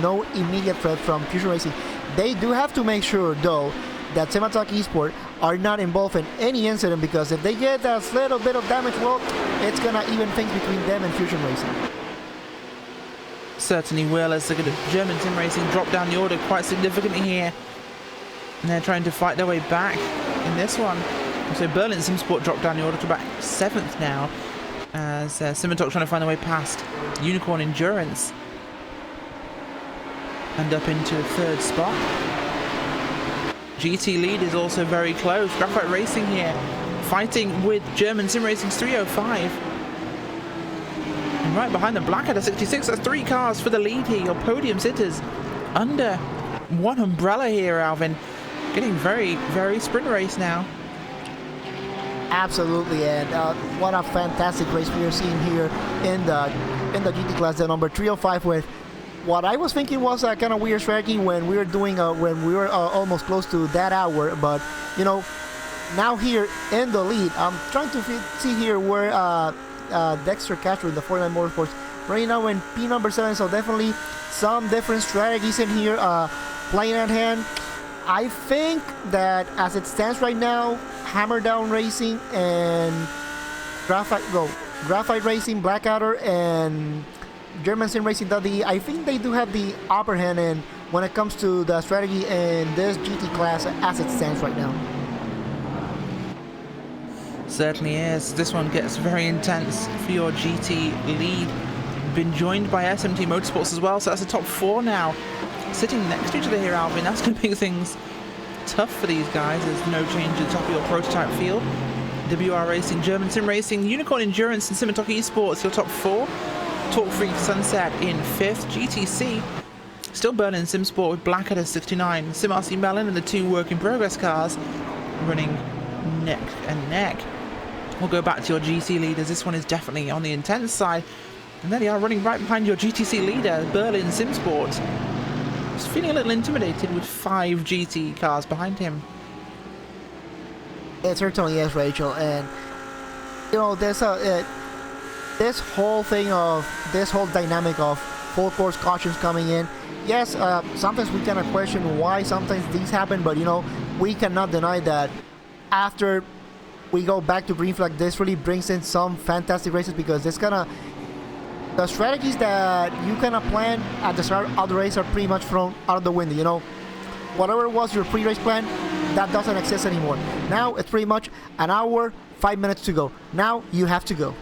no immediate threat from Fusion Racing. They do have to make sure, though, that SimTalk Esport are not involved in any incident, because if they get a little bit of damage, well, it's gonna even things between them and Fusion Racing. Certainly will, as the German sim racing drop down the order quite significantly here, and they're trying to fight their way back in this one. So Berlin SimSport dropped down the order to about 7th now, as SimTalk trying to find their way past Unicorn Endurance and up into the 3rd spot. GT lead is also very close. Graphite Racing here fighting with German sim racing's 305. And right behind them, Blackadder 66. That's 3 cars for the lead here. Your podium sitters under one umbrella here, Alvin. Getting very, very sprint race now. Absolutely, and what a fantastic race we are seeing here in the GT class. The number 305 with what I was thinking was a kind of weird strategy when we were doing almost close to that hour, but you know, now here in the lead, I'm trying to see here where Dexter Castro in the 49 Motorsports right now in P number 7. So definitely some different strategies in here playing at hand. I think that as it stands right now, Hammer Down Racing and Graphite Racing, Blackadder, and German Sim Racing, I think they do have the upper hand in when it comes to the strategy in this GT class as it stands right now. Certainly is. This one gets very intense for your GT lead. Been joined by SMT Motorsports as well, so that's the top 4 now. Sitting next to each other here, Alvin. That's going to make things tough for these guys. There's no change in the top of your prototype field. WR Racing, German Sim Racing, Unicorn Endurance, and SimTalk Esports, your top 4. Talk Freak Sunset in 5th. GTC, still Berlin SimSport with Blackadder 69. SimRC Melon and the 2 work-in-progress cars running neck and neck. We'll go back to your GT leaders. This one is definitely on the intense side. And there they are, running right behind your GTC leader, Berlin SimSport. Just feeling a little intimidated with 5 GT cars behind him. It certainly is, Rachel. And you know, there's this whole dynamic of full course cautions coming in. Yes, sometimes we kind of question why sometimes these happen, but you know, we cannot deny that after we go back to green flag, this really brings in some fantastic races, because it's gonna, the strategies that you kind of plan at the start of the race are pretty much thrown out of the window. You know, whatever was your pre-race plan, that doesn't exist anymore. Now it's pretty much an hour, 5 minutes to go. Now you have to go.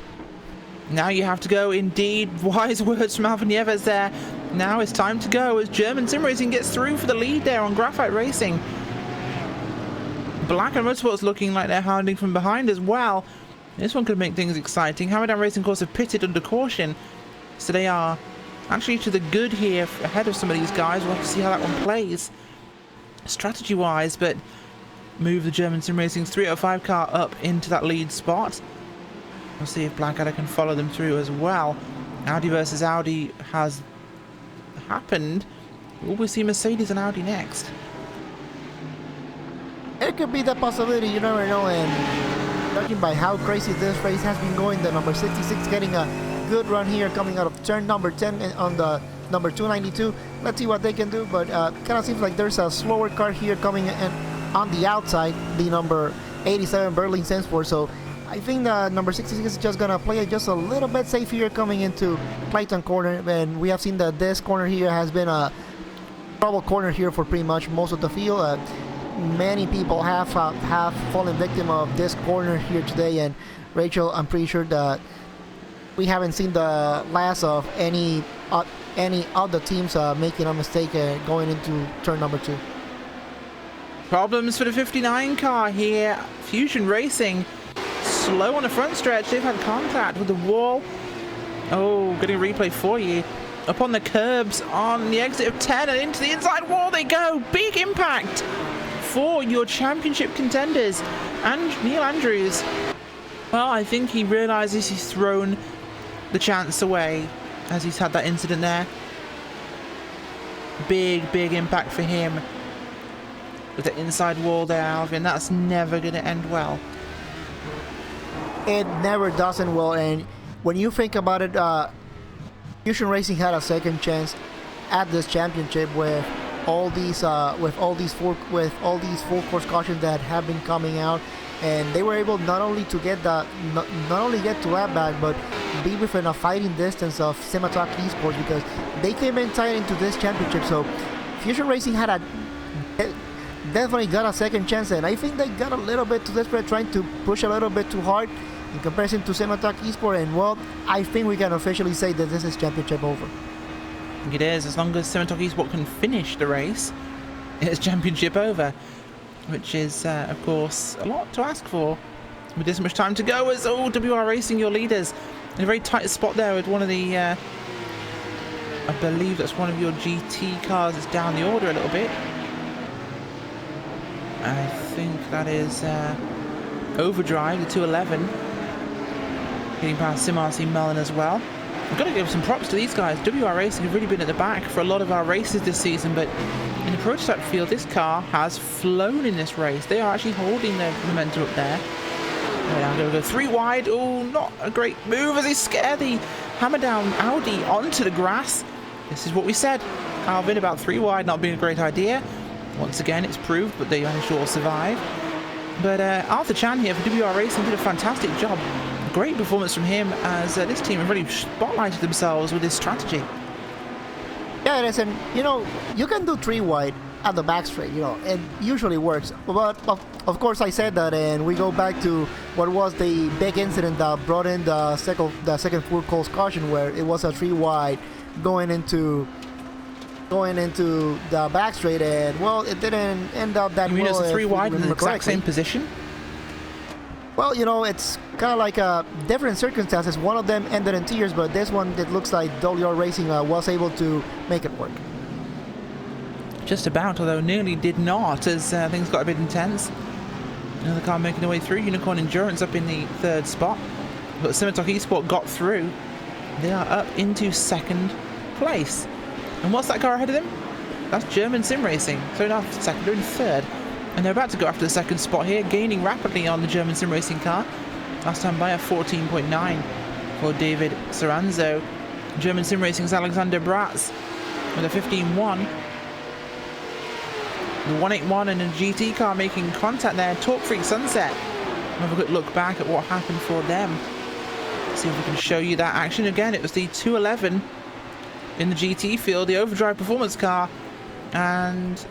Now you have to go, indeed. Wise words from Alvin Nieves there. Now it's time to go as German Sim Racing gets through for the lead there on Graphite Racing. Black and Motorsports looking like they're hounding from behind as well. This one could make things exciting. Hammerdown Racing, of course, have pitted under caution, so they are actually to the good here ahead of some of these guys. We'll have to see how that one plays strategy-wise, but move the German Sim Racing's 305 car up into that lead spot. We'll see if Blackadder can follow them through as well. Audi versus Audi has happened. Will we see Mercedes and Audi next? It could be the possibility, you never know, and judging by how crazy this race has been going, the number 66 getting a good run here coming out of turn number 10 on the number 292. Let's see what they can do, but kind of seems like there's a slower car here coming in on the outside, the number 87 Berlin Sensford, so I think the number 66 is just gonna play it just a little bit safe here coming into Clayton corner, and we have seen that this corner here has been a trouble corner here for pretty much most of the field. Many people have fallen victim of this corner here today, and Rachel, I'm pretty sure that we haven't seen the last of any other teams making a mistake going into turn number 2. Problems for the 59 car here. Fusion Racing slow on the front stretch. They've had contact with the wall. Oh, getting a replay for you. Up on the curbs on the exit of 10 and into the inside wall they go. Big impact for your championship contenders. And Neil Andrews, well, I think he realizes he's thrown the chance away as he's had that incident there. Big impact for him with the inside wall there, Alvin. That's never going to end well. It never does end well, and when you think about it, Fusion Racing had a second chance at this championship with all these full course cautions that have been coming out, and they were able not only to get to lap back, but be within a fighting distance of Sematok Esports, because they came in tight into this championship. So Fusion Racing had definitely got a second chance, and I think they got a little bit too desperate, trying to push a little bit too hard in comparison to Sematok Esports, and well, I think we can officially say that this is championship over. I think it is. As long as Sematok Esports can finish the race, it's championship over, which is, of course, a lot to ask for with this much time to go. As WR Racing, your leaders, in a very tight spot there with one of the, I believe that's one of your GT cars. It's down the order a little bit. I think that is Overdrive, the 211. Getting past Sim RC Mellon as well. I've got to give some props to these guys. WR Racing have really been at the back for a lot of our races this season, but in the prototype field, this car has flown in this race. They are actually holding their momentum up there. I'm going to go 3 wide. Oh, not a great move as they scare the Hammerdown Audi onto the grass. This is what we said, Alvin, about 3 wide not being a great idea. Once again, it's proved, but they managed to all survive. But Arthur Chan here for WR Racing did a fantastic job. Great performance from him, as this team have really spotlighted themselves with this strategy. Yeah, it is, and you know, you can do 3 wide at the back straight, you know, it usually works. But of course, I said that, and we go back to what was the big incident that brought in the second full course caution, where it was a 3 wide going into the back straight, and well, it didn't end up that well. You mean it's a 3 wide in the exact same position? Well, you know, it's kind of like different circumstances. One of them ended in tears, but this one, it looks like WR Racing was able to make it work. Just about, although nearly did not, as things got a bit intense. Another car making their way through. Unicorn Endurance up in the 3rd spot, but Sematok Esports got through. They are up into 2nd place. And what's that car ahead of them? That's German Sim Racing. So not 2nd, they're in 3rd. And they're about to go after the 2nd spot here, gaining rapidly on the German Sim Racing car. Last time by a 14.9 for David Saranzo. German Sim Racing's Alexander Bratz with a 15.1. The 181 and a GT car making contact there. Talk Freak Sunset. Have a quick look back at what happened for them. See if we can show you that action again. It was the 211 in the GT field, the Overdrive performance car, and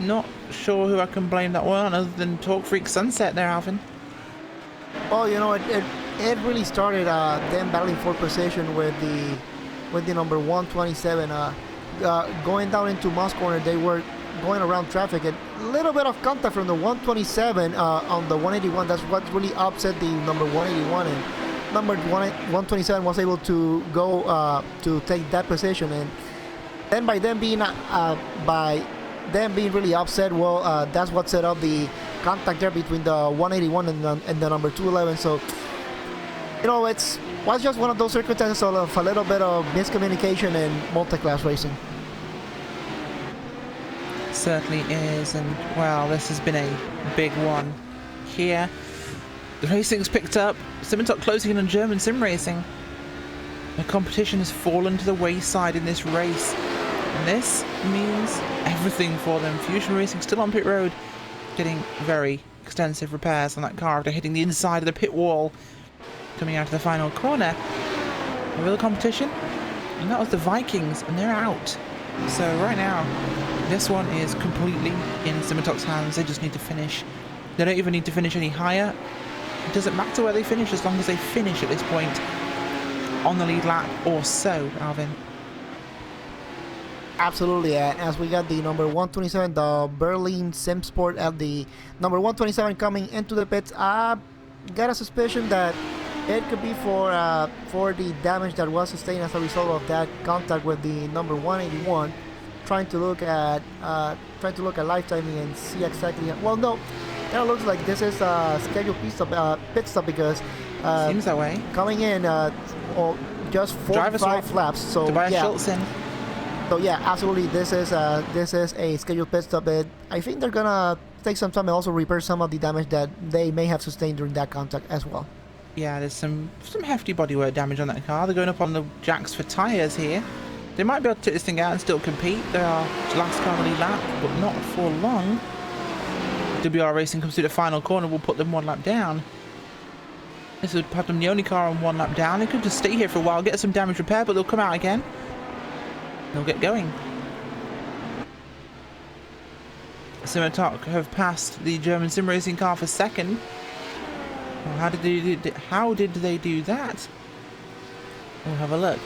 not sure who I can blame that one other than Talk Freak Sunset there, Alvin. Well, you know, it really started them battling for position with with the number 127. Going down into Moss Corner, they were going around traffic, and a little bit of contact from the 127 on the 181. That's what really upset the number 181, and number 127 was able to go to take that position. And then by them being really upset, well, that's what set up the contact there between the 181 and the number 211. So, you know, was just one of those circumstances of a little bit of miscommunication in multi-class racing. Certainly is, and well, this has been a big one here. The racing's picked up. Simmental closing in on German sim racing. The competition has fallen to the wayside in this race, and this means everything for them. Fusion Racing still on pit road, getting very extensive repairs on that car after hitting the inside of the pit wall, coming out of the final corner. A real competition, and that was the Vikings, and they're out. So right now, this one is completely in Simmental's hands. They just need to finish. They don't even need to finish any higher. It doesn't matter where they finish as long as they finish at this point on the lead lap or so, Alvin. Absolutely, as we got the number 127, the Berlin Sim Sport at the number 127 coming into the pits. I got a suspicion that it could be for the damage that was sustained as a result of that contact with the number 181. Trying to look at live timing and see exactly. Well, no, kind of looks like this is a scheduled pit stop because seems that way. Coming in, just 45 laps. So yeah. So yeah, absolutely, this is a scheduled pit stop. I think they're gonna take some time and also repair some of the damage that they may have sustained during that contact as well. Yeah, there's some hefty bodywork damage on that car. They're going up on the jacks for tyres here. They might be able to take this thing out and still compete. They are last car on the lead lap, but not for long. WR Racing comes through the final corner, will put them one lap down. This would put them the only car on one lap down. They could just stay here for a while, get some damage repaired, but they'll come out again. They'll get going. Simmental have passed the German sim racing car for second. Well, how did they do that? We'll have a look.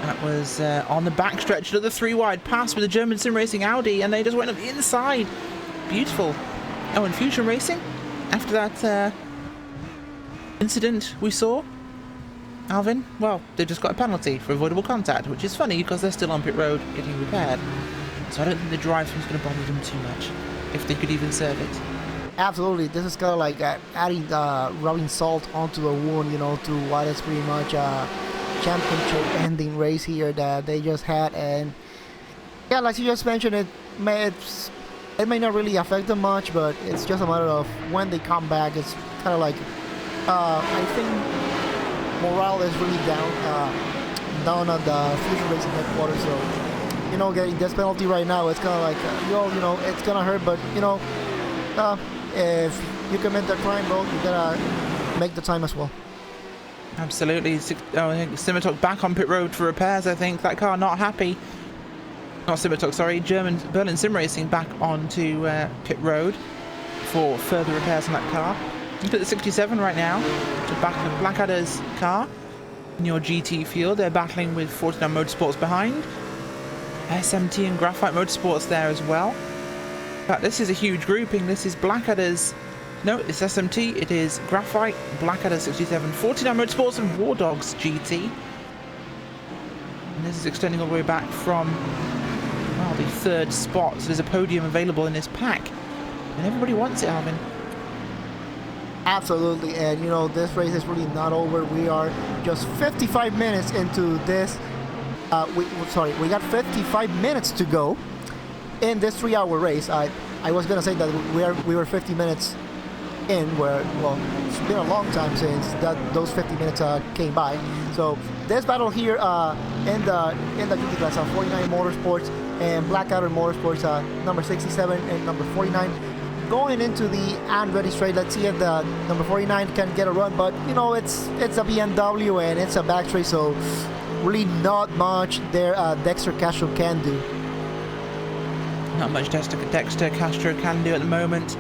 That was on the backstretch, another 3-wide pass with the German sim racing Audi, and they just went up the inside. Beautiful. Oh, and Fusion Racing, after that incident we saw, Alvin, well, they just got a penalty for avoidable contact, which is funny because they're still on pit road getting repaired. So I don't think the drive-through is going to bother them too much, if they could even serve it. Absolutely, this is kind of like adding rubbing salt onto the wound, you know, to what is pretty much championship ending race here that they just had. And yeah, like you just mentioned, it may not really affect them much, but it's just a matter of when they come back. It's kind of like I think morale is really down at the Fusion Racing headquarters. So, you know, getting this penalty right now, it's kind of like you know, it's gonna hurt, but you know, if you commit the crime, bro, you gotta make the time as well. Absolutely. I think Simmental back on pit road for repairs. I think that car not happy. Not Simmental, sorry. Berlin Sim Racing back onto pit road for further repairs on that car. Look at the 67 right now. To back of Blackadder's car in your GT field. They're battling with 49 Motorsports behind. SMT and Graphite Motorsports there as well. In fact, this is a huge grouping. This is Blackadder's. No, it's SMT, it is Graphite, Blackadder 67, 49 Motorsports and War Dogs GT. And this is extending all the way back from, well, the third spot. So there's a podium available in this pack. And everybody wants it, Alvin. Absolutely, and you know, this race is really not over. We are just 55 minutes into this. We got 55 minutes to go in this 3-hour race. I was going to say that we were 50 minutes in, where, well, it's been a long time since those 50 minutes came by. So this battle here in the GT class, 49 Motorsports and Blackadder Motorsports, number 67 and number 49, going into the Andretti straight. Let's see if the number 49 can get a run, but you know, it's a BMW and it's a back straight, so really not much there Dexter Castro can do. Not much Dexter Castro can do at the moment,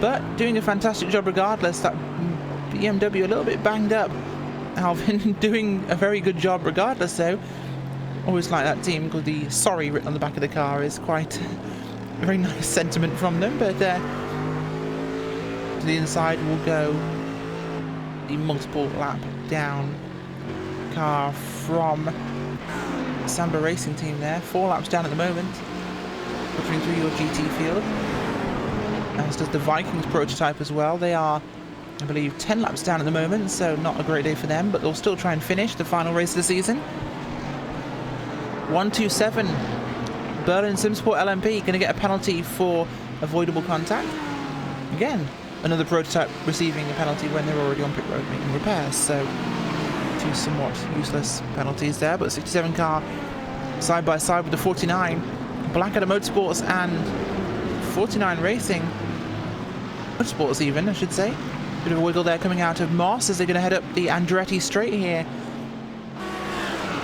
but doing a fantastic job regardless. That BMW a little bit banged up Alvin doing a very good job regardless, though. Always like that team, because the sorry written on the back of the car is quite a very nice sentiment from them. But to the inside will go the multiple lap down car from Samba Racing Team there. 4 laps down at the moment, filtering through your GT field, as does the Vikings prototype as well. They are, I believe, 10 laps down at the moment, so not a great day for them, but they'll still try and finish the final race of the season. 127 Berlin Simsport LMP going to get a penalty for avoidable contact. Again, another prototype receiving a penalty when they're already on pit road making repairs, so 2 somewhat useless penalties there. But 67 car side by side with the 49 Blackadder Motorsports and 49 Racing Motorsports, even, I should say. Bit of a wiggle there coming out of Moss as they're going to head up the Andretti straight here.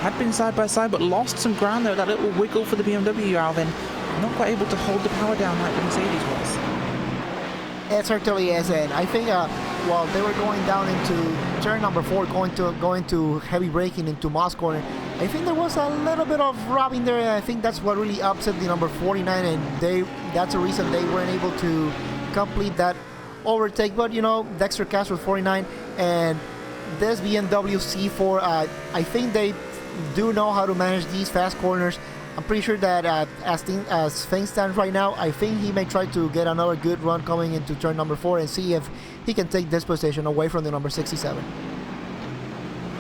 Had been side by side, but lost some ground though. That little wiggle for the BMW, Alvin. Not quite able to hold the power down like the Mercedes was. It certainly is, and I think while they were going down into turn number 4, going to heavy braking into Moss corner, I think there was a little bit of robbing there, and I think that's what really upset the number 49, and that's the reason they weren't able to complete that overtake. But you know, Dexter Castro 49 and this BMW C4, I think they do know how to manage these fast corners. I'm pretty sure that as things stand right now, I think he may try to get another good run coming into turn number 4 and see if he can take this position away from the number 67.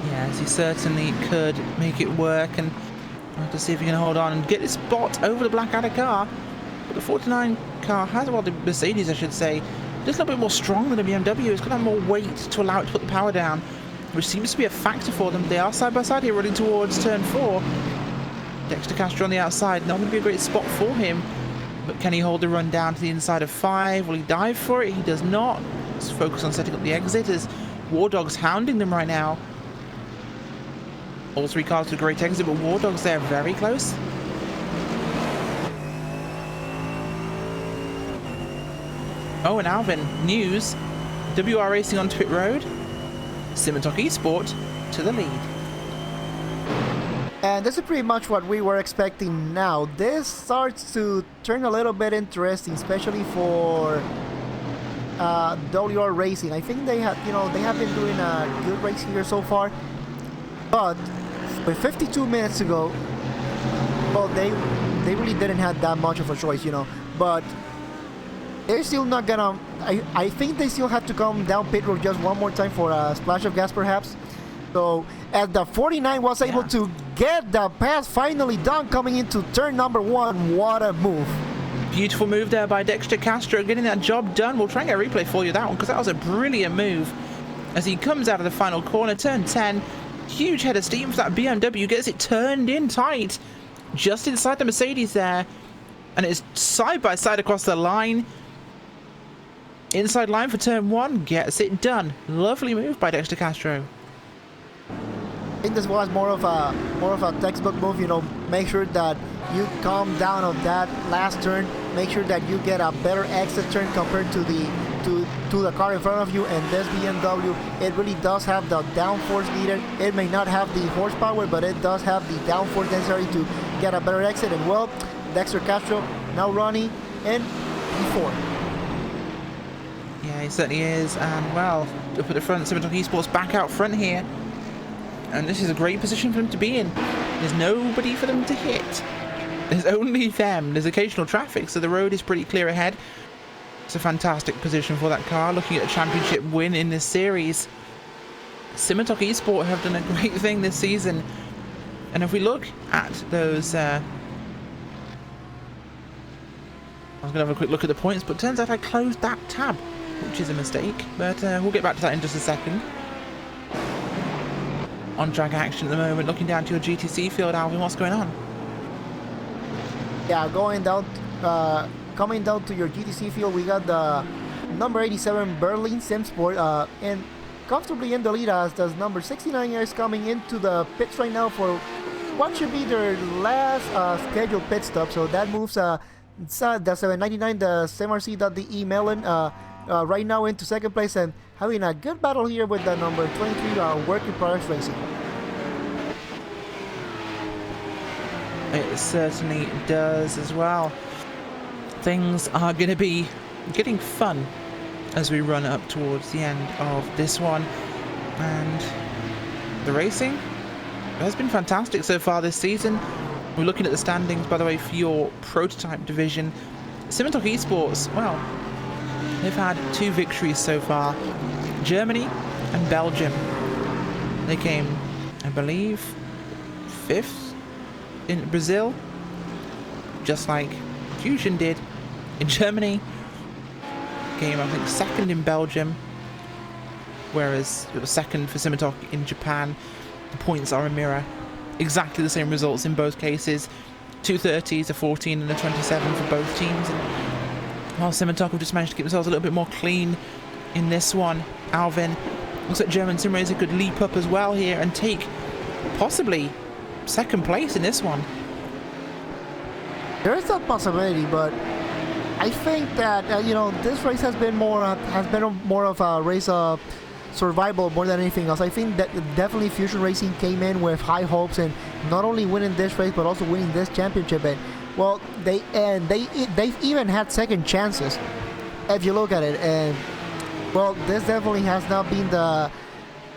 Yes, he certainly could make it work, and we'll have to see if he can hold on and get his spot over the Blackadder car. But the 49 car has, well, the Mercedes, I should say, just a little bit more strong than the BMW. It's going to have more weight to allow it to put the power down, which seems to be a factor for them. They are side by side here, running towards turn 4. Dexter Castro on the outside, not going to be a great spot for him, but can he hold the run down to the inside of 5? Will he dive for it? He does not. Let's focus on setting up the exit as War Dog's hounding them right now. All 3 cars to a great exit, but War Dog's there very close. Oh, and Alvin, news. WR Racing onto pit road. Simotok Esport to the lead. And this is pretty much what we were expecting now. This starts to turn a little bit interesting, especially for WR Racing. I think they have been doing a good race here so far. But 52 minutes to go, well, they really didn't have that much of a choice, you know. But they're still not gonna. I think they still have to come down pit road just one more time for a splash of gas, perhaps. So as the 49 was able to get the pass finally done coming into turn number 1, what a move. Beautiful move there by Dexter Castro, getting that job done. We'll try and get a replay for you that one, because that was a brilliant move. As he comes out of the final corner, turn 10, huge head of steam for that BMW, gets it turned in tight, just inside the Mercedes there, and it's side by side across the line. Inside line for turn 1, gets it done. Lovely move by Dexter Castro. I think this was more of a textbook move, you know. Make sure that you calm down on that last turn. Make sure that you get a better exit turn compared to the car in front of you. And this BMW, it really does have the downforce needed. It may not have the horsepower, but it does have the downforce necessary to get a better exit. And well, Dexter Castro now running in P4. Yeah, he certainly is. And well, up at the front, Simotok Esports back out front here. And this is a great position for them to be in. There's nobody for them to hit. There's only them. There's occasional traffic, so the road is pretty clear ahead. It's a fantastic position for that car, looking at a championship win in this series. Simotok Esport have done a great thing this season. And if we look at those... I was going to have a quick look at the points, but turns out I closed that tab, which is a mistake. But we'll get back to that in just a second. On-track action at the moment, looking down to your GTC field, Alvin, what's going on? Yeah, coming down to your GTC field, we got the number 87 Berlin Simsport and comfortably in the lead, as does number 69 is coming into the pits right now for what should be their last scheduled pit stop. So that moves the 799, the SMRC.de Melon, right now into second place and having a good battle here with the number 23 Work in Progress Racing. It certainly does as well. Things are going to be getting fun as we run up towards the end of this one. And the racing has been fantastic so far this season. We're looking at the standings, by the way, for your prototype division. Simitalk Esports, well, they've had 2 victories so far. Germany and Belgium. They came, I believe, 5th in Brazil, just like Fusion did in Germany. Came, I think, 2nd in Belgium, whereas it was 2nd for Simitalk in Japan. The points are a mirror. Exactly the same results in both cases. 230s, a 14 and a 27 for both teams. And while Simitalk have just managed to keep themselves a little bit more clean in this one, Alvin, looks like German Sim Racer could leap up as well here and take possibly 2nd place in this one. There is that possibility, but I think that this race has been more of a race of survival more than anything else. I think that definitely Fusion Racing came in with high hopes and not only winning this race but also winning this championship. And well, they've even had second chances if you look at it. And well, this definitely has not been the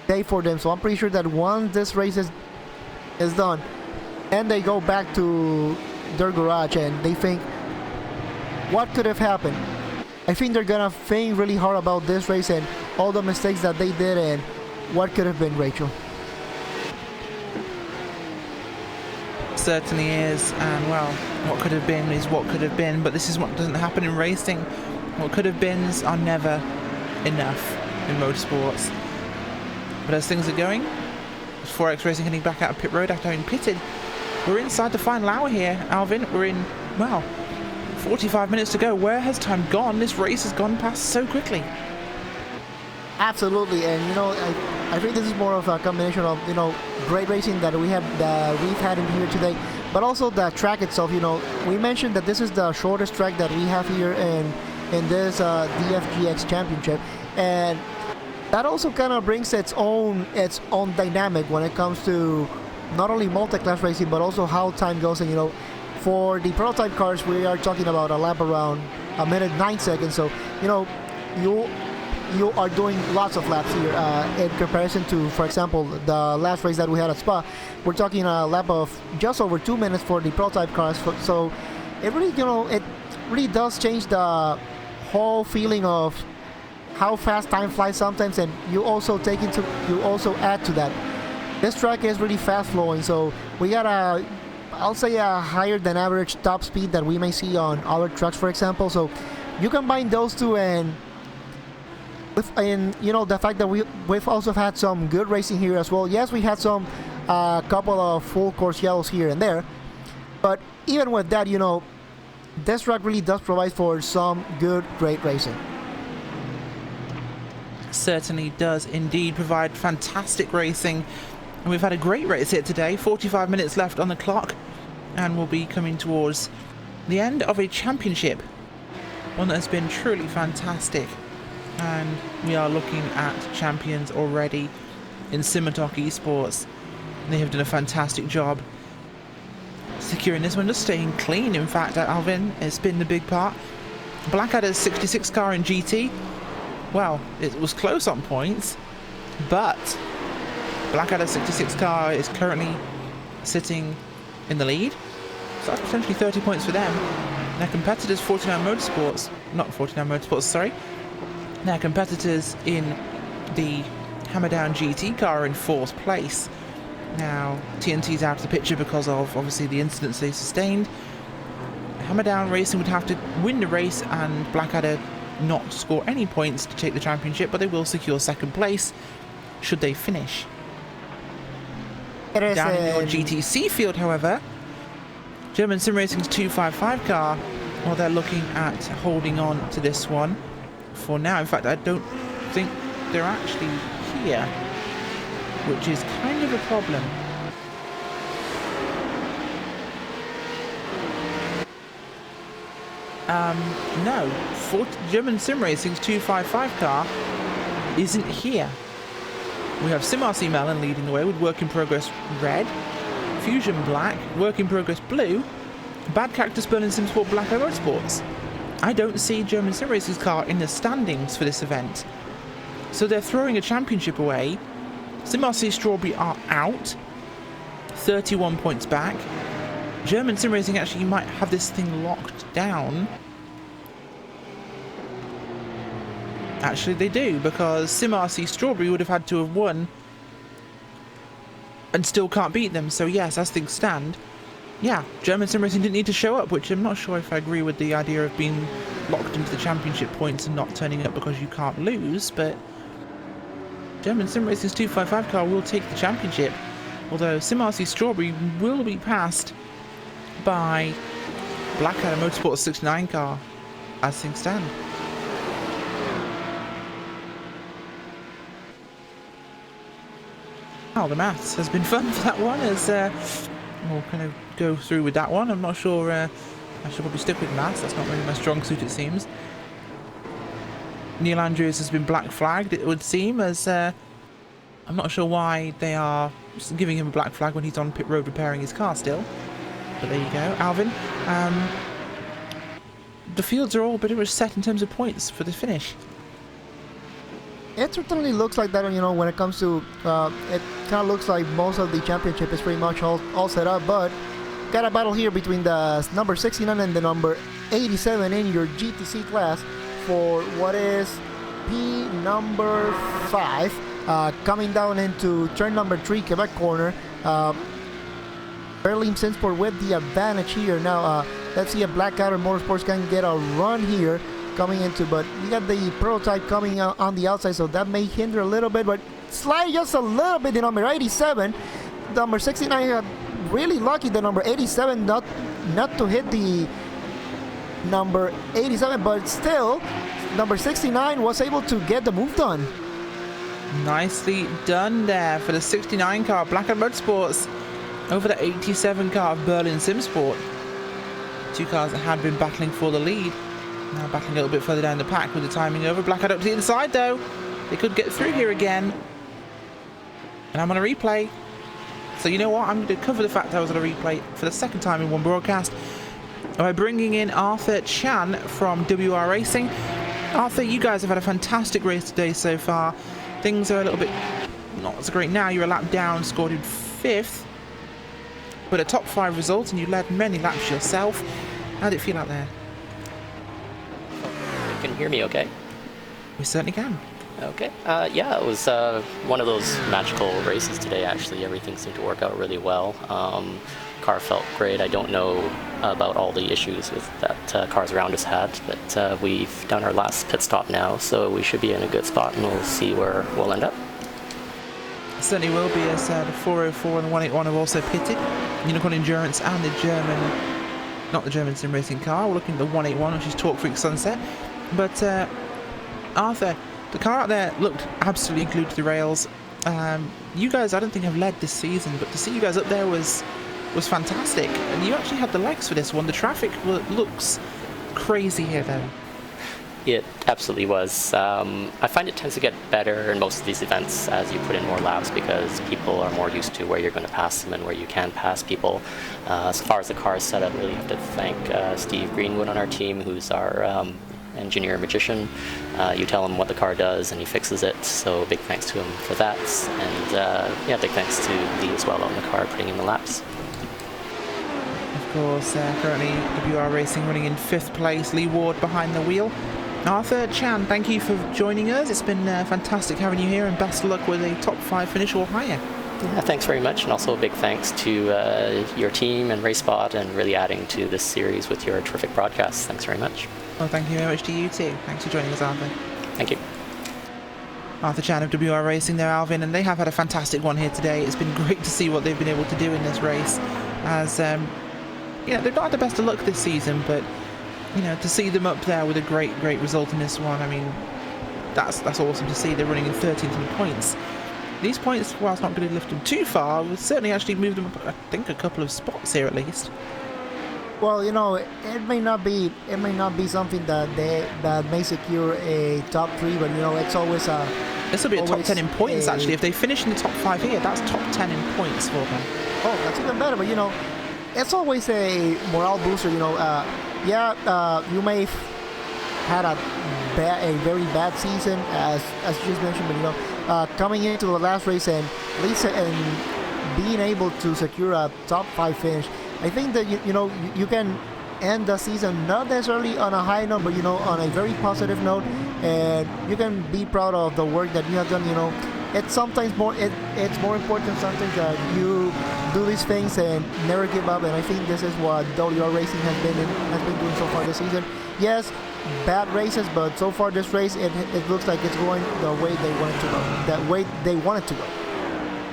day for them. So I'm pretty sure that once this race is done and they go back to their garage and they think, what could have happened? I think they're gonna think really hard about this race and all the mistakes that they did and what could have been, Rachel. Certainly is, and well, what could have been is what could have been, but this is what doesn't happen in racing. What could have beens are never enough in motorsports. But as things are going, 4X Racing heading back out of pit road after having pitted. We're inside the final hour here, Alvin. We're in, well, 45 minutes to go. Where has time gone? This race has gone past so quickly. Absolutely, and I think this is more of a combination of great racing that we've had in here today, but also the track itself. We mentioned that this is the shortest track that we have here in this DGFX championship, and that also kind of brings its own dynamic when it comes to not only multi-class racing but also how time goes. And for the prototype cars, we are talking about a lap around 1 minute 9 seconds. So you are doing lots of laps here in comparison to, for example, the last race that we had at Spa. We're talking a lap of just over 2 minutes for the prototype cars. So it really does change the whole feeling of how fast time flies sometimes, and you also add to that. This track is really fast flowing, so we got I'll say a higher than average top speed that we may see on other trucks, for example. So you combine those two, and the fact that we've also had some good racing here as well. Yes, we had some couple of full course yellows here and there, but even with that, this track really does provide for some great racing. Certainly does indeed provide fantastic racing. And we've had a great race here today. 45 minutes left on the clock, and we'll be coming towards the end of a championship, one that has been truly fantastic. And we are looking at champions already in Simitalk Esports. They have done a fantastic job securing this one, just staying clean. In fact, Alvin, it's been the big part. Blackadder's 66 car in GT, well, it was close on points, but Blackadder's 66 car is currently sitting in the lead, so that's potentially 30 points for them. Their competitors, 49 Motorsports, sorry. Their competitors in the Hammerdown GT car are in 4th place. Now, TNT's out of the picture because of, obviously, the incidents they sustained. Hammerdown Racing would have to win the race and Blackadder not score any points to take the championship, but they will secure 2nd place should they finish. Down in your GTC field, however, German Sim Racing's 255 car, well, they're looking at holding on to this one for now. In fact, I don't think they're actually here, which is kind of a problem. No. German Sim Racing's 255 car isn't here. We have SimRC Melon leading the way with Work in Progress red, Fusion black, Work in Progress blue, Bad Cactus Berlin SimSport black and Motorsports. I don't see German Sim Racing's car in the standings for this event. So they're throwing a championship away. SimRC Strawberry are out, 31 points back. German Sim Racing actually might have this thing locked down. Actually, they do, because SimRC Strawberry would have had to have won and still can't beat them. So yes, as things stand, yeah, German Sim Racing didn't need to show up, which I'm not sure if I agree with the idea of being locked into the championship points and not turning up because you can't lose, but German Sim Racing's 255 car will take the championship, although SimRC Strawberry will be passed by Blackadder Motorsports 69 car as things stand. Well, the maths has been fun for that one, as we'll kind of go through with that one. I'm not sure, I should probably stick with maths, that's not really my strong suit it seems. Neil Andrews has been black flagged, it would seem, as I'm not sure why they are giving him a black flag when he's on pit road repairing his car still. But there you go, Alvin. The fields are all pretty much set in terms of points for the finish. It certainly looks like that, you know, when it comes to, it kind of looks like most of the championship is pretty much all set up, but got a battle here between the number 69 and the number 87 in your GTC class for what is P number 5, coming down into turn number 3, Quebec corner. Berlin SimSport with the advantage here. Now, let's see if Blackadder Motorsports can get a run here coming into, but we got the prototype coming on the outside, so that may hinder a little bit, but slide just a little bit. The number 87, number 69 got really lucky, the number 87 not to hit the number 87, but still number 69 was able to get the move done. Nicely done there for the 69 car, Blackadder Motorsports over the 87 car of Berlin SimSport. Two cars that had been battling for the lead. Now battling a little bit further down the pack with the timing over. Blackadder up to the inside though. They could get through here again. And I'm on a replay. So you know what? I'm going to cover the fact that I was on a replay for the second time in one broadcast by bringing in Arthur Chan from WR Racing. Arthur, you guys have had a fantastic race today so far. Things are a little bit not so great now. You're a lap down, scored in 5th. But a top 5 result, and you led many laps yourself. How did it feel out there? Can you hear me okay? We certainly can. Okay. Yeah, it was one of those magical races today, actually. Everything seemed to work out really well. Car felt great. I don't know about all the issues with that cars around us had, but we've done our last pit stop now, so we should be in a good spot, and we'll see where we'll end up. It certainly will be, as the 404 and the 181 have also pitted. Unicorn Endurance and the German, not the German Sim Racing car. We're looking at the 181, which is Talk Freak Sunset. But Arthur, the car out there looked absolutely glued to the rails. You guys, I don't think have led this season, but to see you guys up there was fantastic. And you actually had the legs for this one. The traffic looks crazy here, though. It absolutely was. I find it tends to get better in most of these events as you put in more laps, because people are more used to where you're going to pass them and where you can pass people. As far as the car is set up, really have to thank Steve Greenwood on our team, who's our engineer magician. You tell him what the car does and he fixes it, so big thanks to him for that. And yeah, big thanks to Lee as well on the car putting in the laps. Of course, currently WR Racing running in 5th place, Lee Ward behind the wheel. Arthur Chan, thank you for joining us. It's been fantastic having you here, and best of luck with a top 5 finish or higher. Yeah, thanks very much, and also a big thanks to your team and RaceSpot, and really adding to this series with your terrific broadcasts. Thanks very much. Well, thank you very much to you too. Thanks for joining us, Arthur. Thank you. Arthur Chan of WR Racing there, Alvin, and they have had a fantastic one here today. It's been great to see what they've been able to do in this race, as you know, they've not had the best of luck this season, but you know, to see them up there with a great result in this one, I mean, that's awesome to see. They're running in 13th in points. These points, whilst not going to lift them too far, will certainly actually move them up, I think, a couple of spots here at least. Well, it may not be something that may secure a top 3, but it's always a. This will be a top 10 in points actually. If they finish in the top 5 here, that's top 10 in points for them. Oh, that's even better. But it's always a morale booster. You may have had a very bad season, as you just mentioned, but coming into the last race and being able to secure a top 5 finish, I think that you can end the season not necessarily on a high note, but on a very positive note, and you can be proud of the work that you have done. It's sometimes it's more important sometimes that you do these things and never give up, and I think this is what WR Racing has been doing so far this season. Yes, bad races, but so far this race it looks like it's going the way they want it to go. That way they want it to go.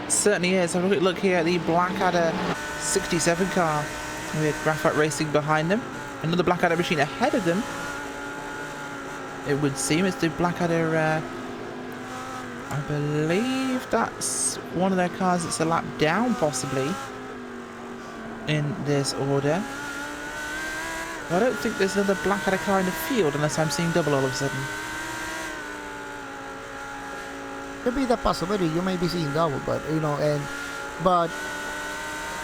Certainly is. Have a quick look here at the Blackadder 67 car with Graphite Racing behind them. Another Blackadder machine ahead of them. It would seem it's the Blackadder. I believe that's one of their cars that's a lap down, possibly, in this order. I don't think there's another Blackadder car in the field unless I'm seeing double all of a sudden. Could be the possibility you may be seeing double, but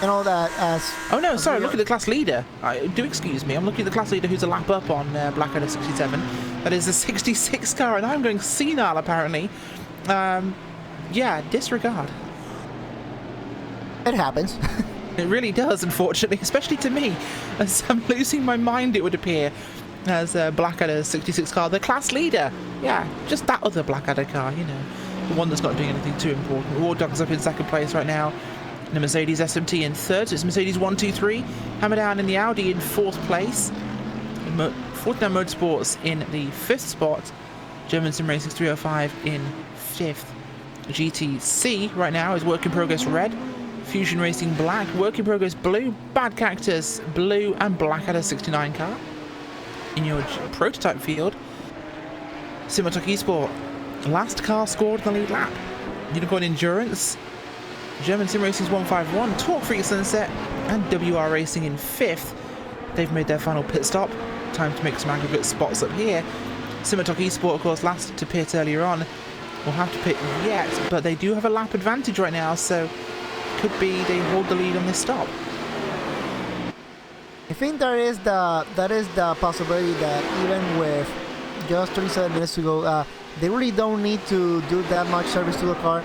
and all that as. Oh no, sorry, look at the class leader. Do excuse me, I'm looking at the class leader who's a lap up on Blackadder 67. That is the 66 car, and I'm going senile apparently. Yeah, disregard. It happens. It really does, unfortunately, especially to me, as I'm losing my mind, it would appear, as Blackadder 66 car, the class leader. Yeah, just that other Blackadder car, the one that's not doing anything too important. War Dog's up in second place right now. The Mercedes SMT in third, so it's Mercedes 1, 2, 3. Hammer down in the Audi in fourth place. Fortnite Motorsports in the fifth spot. German Sim Racing 305 in fifth. GTC right now is Work in Progress red. Fusion Racing black. Work in Progress blue. Bad Cactus blue, and Blackadder 69 car. In your prototype field, Simotok Esport, last car scored in the lead lap. Unicorn Endurance, German Sim Racing's 151, Torque Freak Sunset, and WR Racing in fifth. They've made their final pit stop. Time to make some aggregate spots up here. Simotok Esport, of course, last to pit earlier on. Will have to pit yet, but they do have a lap advantage right now, so could be they hold the lead on this stop. I think that is the possibility that even with just 37 minutes to go, they really don't need to do that much service to the car.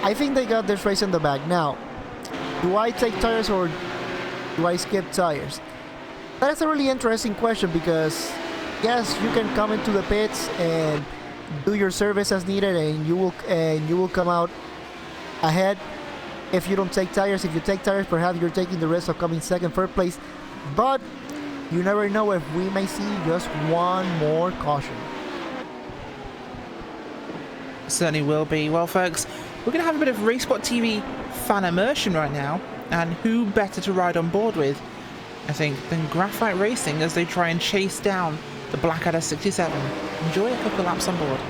I think they got this race in the bag. Now, do I take tires or do I skip tires? That's a really interesting question, because yes, you can come into the pits and do your service as needed, and you will come out ahead if you don't take tires. If you take tires, perhaps you're taking the risk of coming second, third place, but you never know if we may see just one more caution. Certainly will be. Well, folks, we're going to have a bit of RaceSpotTV fan immersion right now, and who better to ride on board with, I think, than Graphite Racing as they try and chase down the Blackadder 67. Enjoy a couple of laps on board.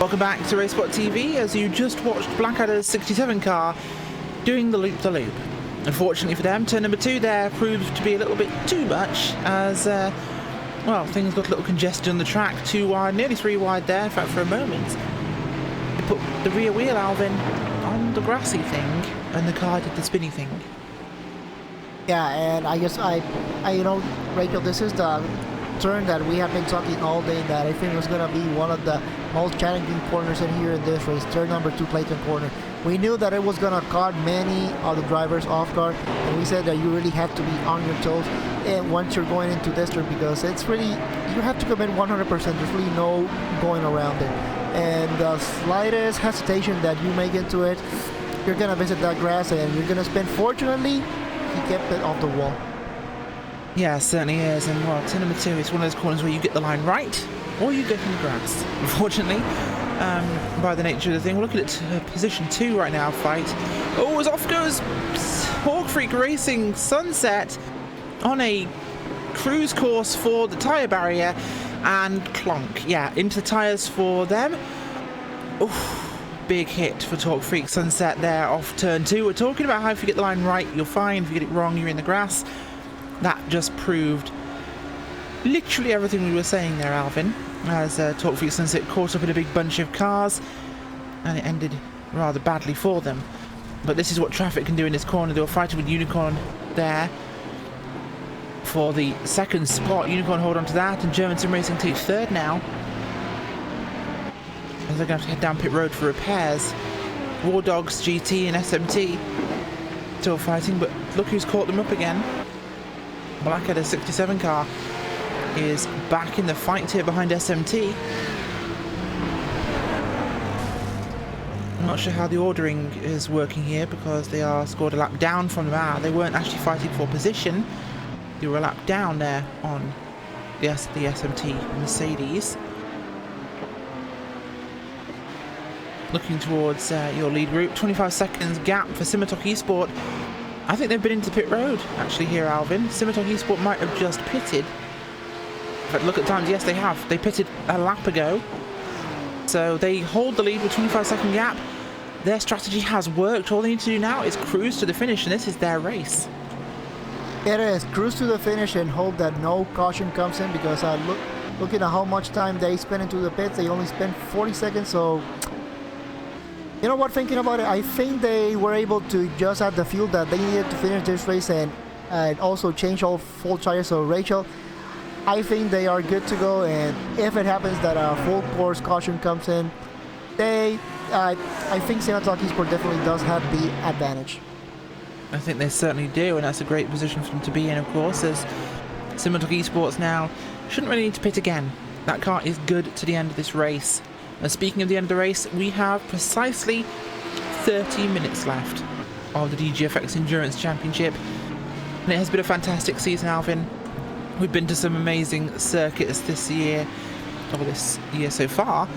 Welcome back to RaceSpotTV as you just watched Blackadder's 67 car doing the loop-the-loop. Unfortunately for them, turn number 2 there proved to be a little bit too much as, well, things got a little congested on the track. 2 wide, nearly 3 wide there, in fact for a moment. They put the rear wheel, Alvin, on the grassy thing and the car did the spinny thing. Yeah, and I guess you know, Rachel, this is the turn that we have been talking all day that I think was going to be one of the most challenging corners in here in this race. Turn number 2, Clayton corner. We knew that it was going to caught many of the drivers off guard, and we said that you really have to be on your toes and once you're going into this turn, because it's really, you have to commit 100%. There's really no going around it. And the slightest hesitation that you make into it, you're going to visit that grass and you're going to spin. Fortunately, he kept it off the wall. Yeah, certainly is. And well, turn number 2 is one of those corners where you get the line right or you go from the grass. Unfortunately, by the nature of the thing, we're looking at position 2 right now, fight. Oh, as off goes Hawk Freak Racing Sunset on a cruise course for the tyre barrier and clonk. Yeah, into the tyres for them. Oof, big hit for Hawk Freak Sunset there off turn 2. We're talking about how if you get the line right, you're fine. If you get it wrong, you're in the grass. That just proved literally everything we were saying there, Alvin, as Hawk Freak Sunset caught up in a big bunch of cars and it ended rather badly for them. But this is what traffic can do in this corner. They were fighting with Unicorn there for the second spot. Unicorn hold on to that, and German Sim Racing takes 3rd now, as they're going to have to head down pit road for repairs. War Dogs, GT and SMT still fighting, but look who's caught them up again. Blackadder 67 car is back in the fight here behind SMT. I'm not sure how the ordering is working here because they are scored a lap down from them. They weren't actually fighting for position. They were a lap down there on the SMT Mercedes. Looking towards your lead group, 25 seconds gap for Simitok Esport. I think they've been into pit road actually here, Alvin. Simitok Esport might have just pitted. But look at times, yes they have. They pitted a lap ago. So they hold the lead with 25-second gap. Their strategy has worked. All they need to do now is cruise to the finish, and this is their race. It is. Cruise to the finish and hope that no caution comes in, because looking at how much time they spent into the pits, they only spent 40 seconds, so you know what, thinking about it, I think they were able to just add the fuel that they needed to finish this race and also change all full tires. So Rachel, I think they are good to go, and if it happens that a full course caution comes in, I think Simitok Esport definitely does have the advantage. I think they certainly do, and that's a great position for them to be in, of course, as Simitok Esports now shouldn't really need to pit again. That car is good to the end of this race. And speaking of the end of the race, we have precisely 30 minutes left of the DGFX Endurance Championship, and it has been a fantastic season, Alvin. We've been to some amazing circuits this year, or this year so far.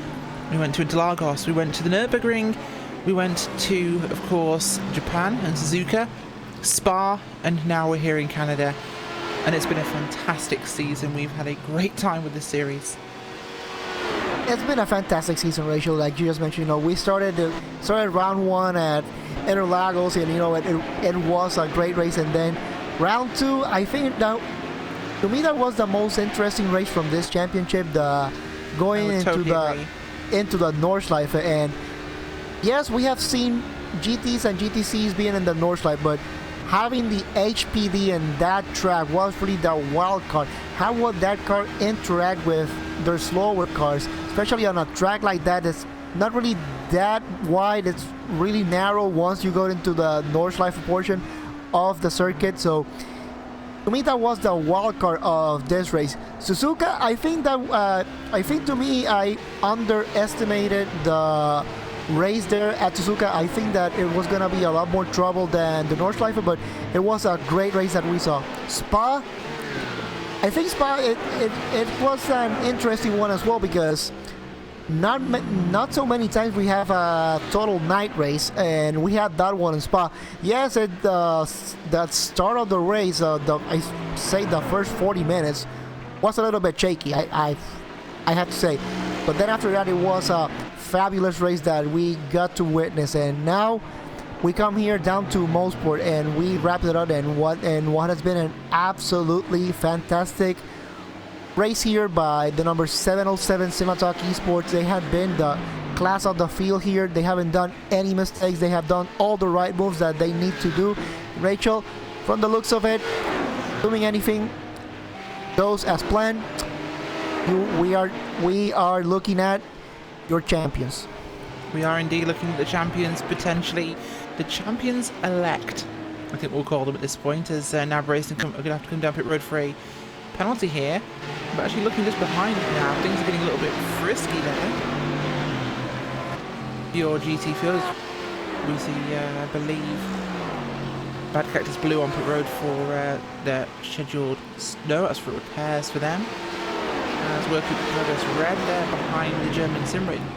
We went to Interlagos, we went to the Nürburgring, we went to, of course, Japan and Suzuka, Spa, and now we're here in Canada. And it's been a fantastic season. We've had a great time with this series. It's been a fantastic season, Rachel. Like you just mentioned, you know, we started round 1 at Interlagos, and you know, it was a great race. And then round 2, I think that, to me, that was the most interesting race from this championship. Going into the Nordschleife, and yes, we have seen GTs and GTCs being in the Nordschleife, but having the HPD in that track was really the wild card. How would that car interact with their slower cars, especially on a track like that? It's not really that wide, it's really narrow once you go into the Nordschleife portion of the circuit. So to me, that was the wild card of this race. Suzuka, I think to me, I underestimated the race there at Suzuka. I think that it was gonna be a lot more trouble than the Nordschleife, but it was a great race that we saw. Spa, I think Spa, it was an interesting one as well, because not so many times we have a total night race, and we had that one in Spa. Yes, that start of the race, I say the first 40 minutes was a little bit shaky, I have to say, but then after that it was fabulous race that we got to witness, and now we come here down to Mosport and we wrap it up, and what has been an absolutely fantastic race here by the number 707 Simatalk Esports. They have been the class of the field here. They haven't done any mistakes. They have done all the right moves that they need to do. Rachel, from the looks of it, doing anything goes as planned. We are looking at your champions. We are indeed looking at the champions, potentially the champions elect, I think we'll call them at this point, as NAB Racing are going to have to come down pit road for a penalty here. But actually looking just behind it now, things are getting a little bit frisky there. Your GT field, we see, I believe, Bad Cactus Blue on pit road for their scheduled snow, as for repairs for them. As work in progress red there behind the German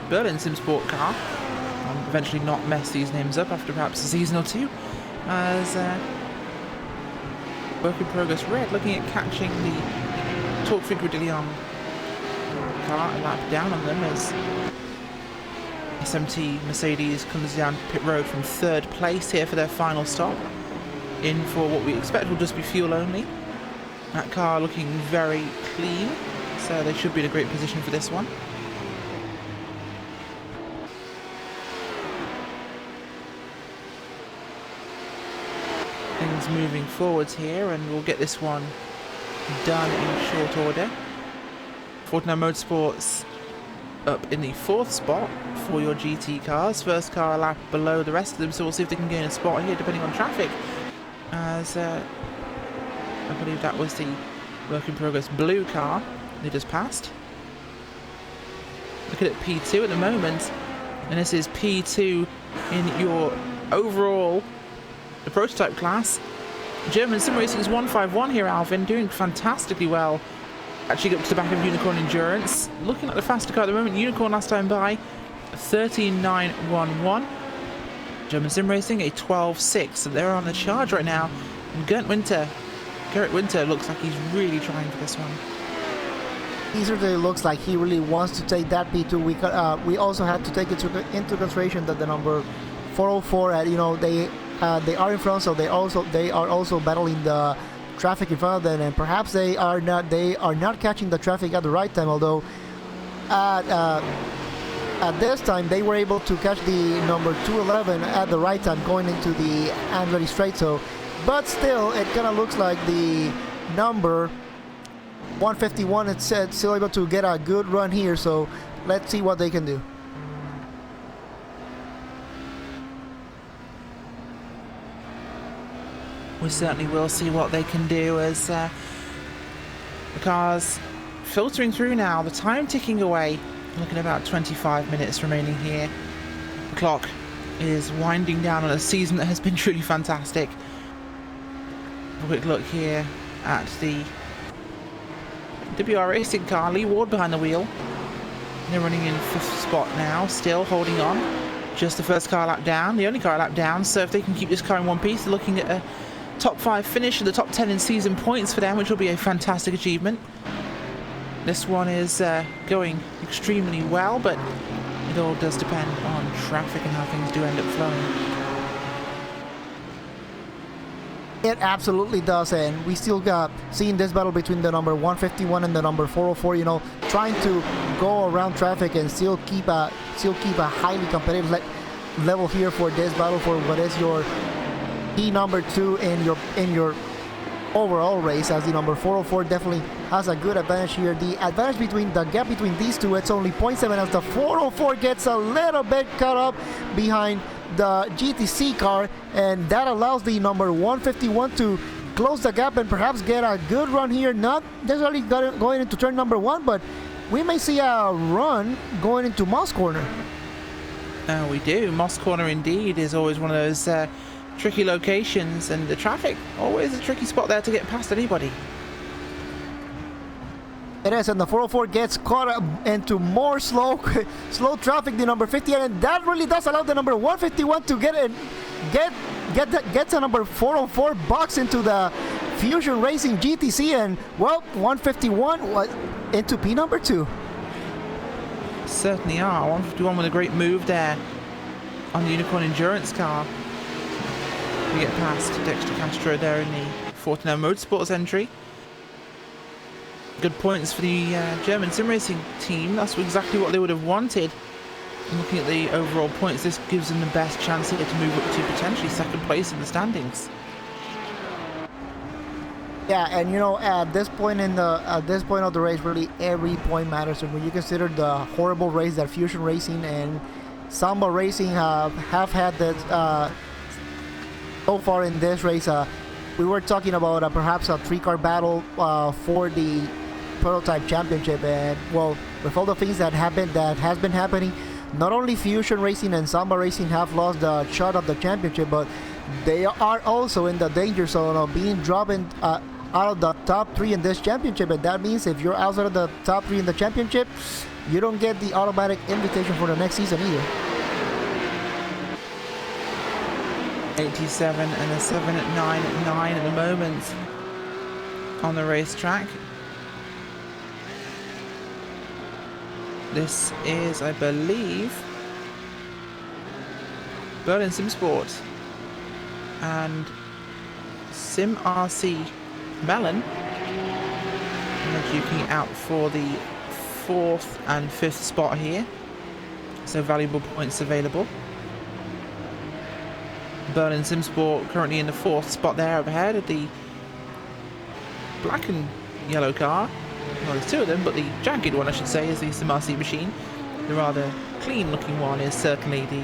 Berlin SimSport car. Eventually not mess these names up after perhaps a season or two. As work in progress red looking at catching the Torque Figure de Leon car a lap down on them as SMT Mercedes comes down pit road from third place here for their final stop. In for what we expect will just be fuel only. That car looking very clean, so they should be in a great position for this one. Things moving forwards here, and we'll get this one done in short order. Fortuna Motorsports up in the 4th spot for your GT cars. First car a lap below the rest of them, so we'll see if they can gain a spot here depending on traffic. As I believe that was the work in progress blue car they just passed. Looking at P2 at the moment, and this is P2 in your overall the prototype class. German Sim Racing is 151 here, Alvin, doing fantastically well. Actually up to the back of Unicorn Endurance. Looking at the faster car at the moment, Unicorn last time by 13.911. German Sim Racing a 12.6, so they're on the charge right now. And Gerrit Winter looks like he's really trying for this one. He certainly looks like he really wants to take that P2. We also have to take into consideration that the number 404, they are in front, so they are also battling the traffic in front of them, and perhaps they are not catching the traffic at the right time. Although at this time they were able to catch the number 211 at the right time going into the Andretti straight. So, but still, it kind of looks like the number 151 is still able to get a good run here. So let's see what they can do. We certainly will see what they can do as the cars filtering through now. The time ticking away. Looking at about 25 minutes remaining here. The clock is winding down on a season that has been truly fantastic. A quick look here at the WR Racing car. Lee Ward behind the wheel. They're running in 5th spot now, still holding on. Just the first car lap down, the only car lap down. So if they can keep this car in one piece, they're looking at a top 5 finish and the top 10 in season points for them, which will be a fantastic achievement. This one is going extremely well, but it all does depend on traffic and how things do end up flowing. It absolutely does, and we still got seeing this battle between the number 151 and the number 404. Trying to go around traffic and still keep a highly competitive level here for this battle for what is your key number 2 in your overall race, as the number 404 definitely has a good advantage here. The gap between these two, it's only 0.7, as the 404 gets a little bit caught up behind the GTC car, and that allows the number 151 to close the gap and perhaps get a good run here. Not necessarily going into turn number 1, but we may see a run going into Moss Corner. We do. Moss Corner indeed is always one of those tricky locations, and the traffic always a tricky spot there to get past anybody. It is, and the 404 gets caught up into more slow traffic, the number 58, and that really does allow the number 151 to get the number 404 box into the Fusion Racing GTC, and well, 151 was into P number 2. Certainly are. 151 with a great move there on the Unicorn Endurance car. We get past Dexter Castro there in the Fortuner Motorsports entry. Good points for the German sim racing team. That's exactly what they would have wanted. And looking at the overall points, this gives them the best chance here to move up to potentially second place in the standings. Yeah, and you know, at this point of the race, really every point matters. And when you consider the horrible race that Fusion Racing and Samba Racing have had that so far in this race, we were talking about perhaps a 3-car battle for the prototype championship. And well, with all the things that has been happening, not only Fusion Racing and Samba Racing have lost the shot of the championship, but they are also in the danger zone of being dropped out of the top 3 in this championship. And that means if you're outside of the top 3 in the championship, you don't get the automatic invitation for the next season either. 87 and a 7 at 9 at 9 at the moment on the racetrack. This is, I believe, Berlin Sim Sport and Sim RC Melon. And they're duking out for the 4th and 5th spot here. So valuable points available. Berlin Sim Sport currently in the 4th spot there up ahead of the black and yellow car. Well, there's 2 of them, but the jagged one, I should say, is the Sim RC machine. The rather clean looking one is certainly the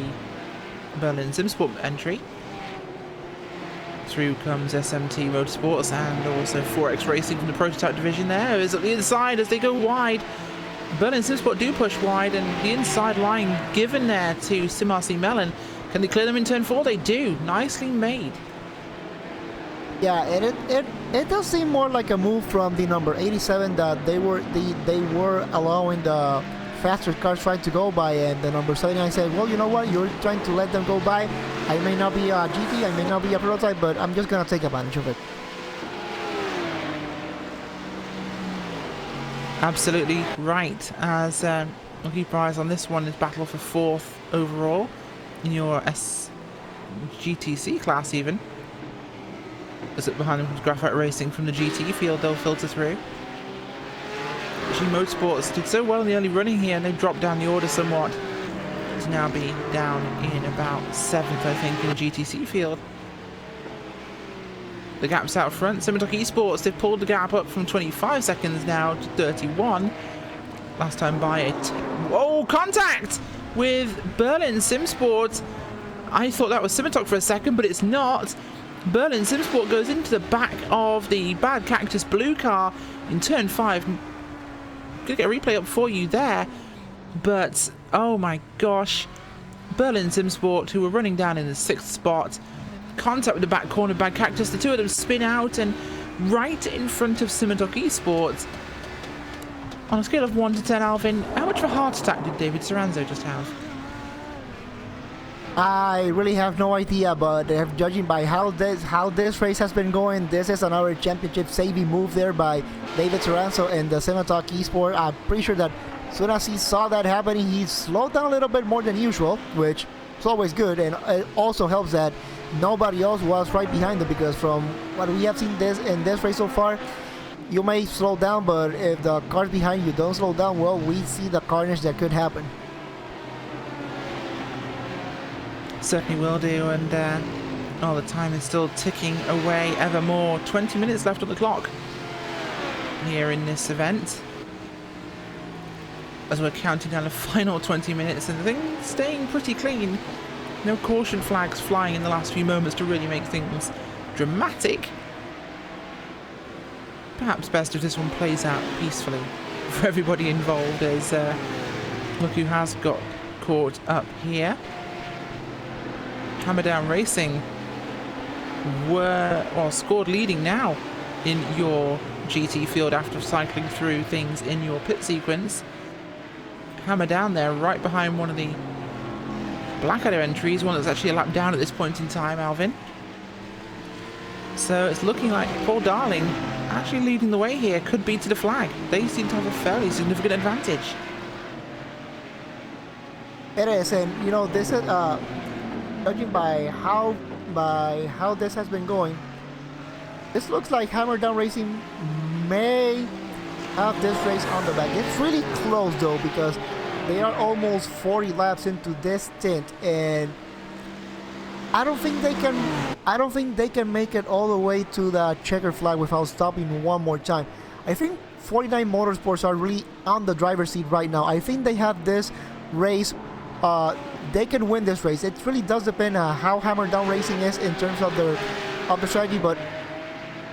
Berlin Sim Sport entry. Through comes SMT Motorsports and also 4X Racing from the prototype division there. Is at the inside as they go wide. Berlin Sim Sport do push wide, and the inside line given there to Sim RC Melon. Can they clear them in turn 4? They do. Nicely made. Yeah, and it does seem more like a move from the number 87 that they were allowing the faster cars trying to go by, and the number 79 said, well, you know what, you're trying to let them go by. I may not be a GT, I may not be a prototype, but I'm just gonna take advantage of it. Absolutely right. As we'll keep our eyes on this one, is battle for 4th overall in your GTC class even. As it behind them comes Graphite Racing from the GT field, they'll filter through. G Motorsports did so well in the early running here, and they've dropped down the order somewhat to now be down in about 7th, I think, in the GTC field. The gap's out front. Simotok Esports, they've pulled the gap up from 25 seconds now to 31. Last time by it. Whoa, contact with Berlin Sim Sport. I thought that was Simotok for a second, but it's not. Berlin Sim Sport goes into the back of the Bad Cactus blue car in turn 5. Gonna get a replay up for you there, but oh my gosh, Berlin Sim Sport, who were running down in the 6th spot, contact with the back corner of Bad Cactus. The 2 of them spin out and right in front of Simotok Esports. On a scale of 1 to 10, Alvin, how much of a heart attack did David Soranzo just have? I really have no idea, but judging by how this race has been going, this is another championship saving move there by David Soranzo and the Simotok Esport. I'm pretty sure that as soon as he saw that happening, he slowed down a little bit more than usual, which is always good, and it also helps that nobody else was right behind him, because from what we have seen in this race so far, you may slow down, but if the cars behind you don't slow down, well, we see the carnage that could happen. Certainly will do, and the time is still ticking away ever more. 20 minutes left on the clock here in this event, as we're counting down the final 20 minutes, and things staying pretty clean. No caution flags flying in the last few moments to really make things dramatic. Perhaps best if this one plays out peacefully for everybody involved, as look who has got caught up here. Hammer Down Racing scored leading now in your GT field after cycling through things in your pit sequence. Hammer Down there right behind one of the Blackadder entries, one that's actually a lap down at this point in time, Alvin. So it's looking like Paul Darling actually leading the way here, could be to the flag. They seem to have a fairly significant advantage. It is, and you know, this is judging by how this has been going, this looks like Hammer Down Racing may have this race on the back. It's really close though, because they are almost 40 laps into this stint, and I don't think they can make it all the way to the checker flag without stopping one more time. I think 49 Motorsports are really on the driver's seat right now. I think they have this race. They can win this race. It really does depend on how Hammer Down Racing is in terms of the strategy, but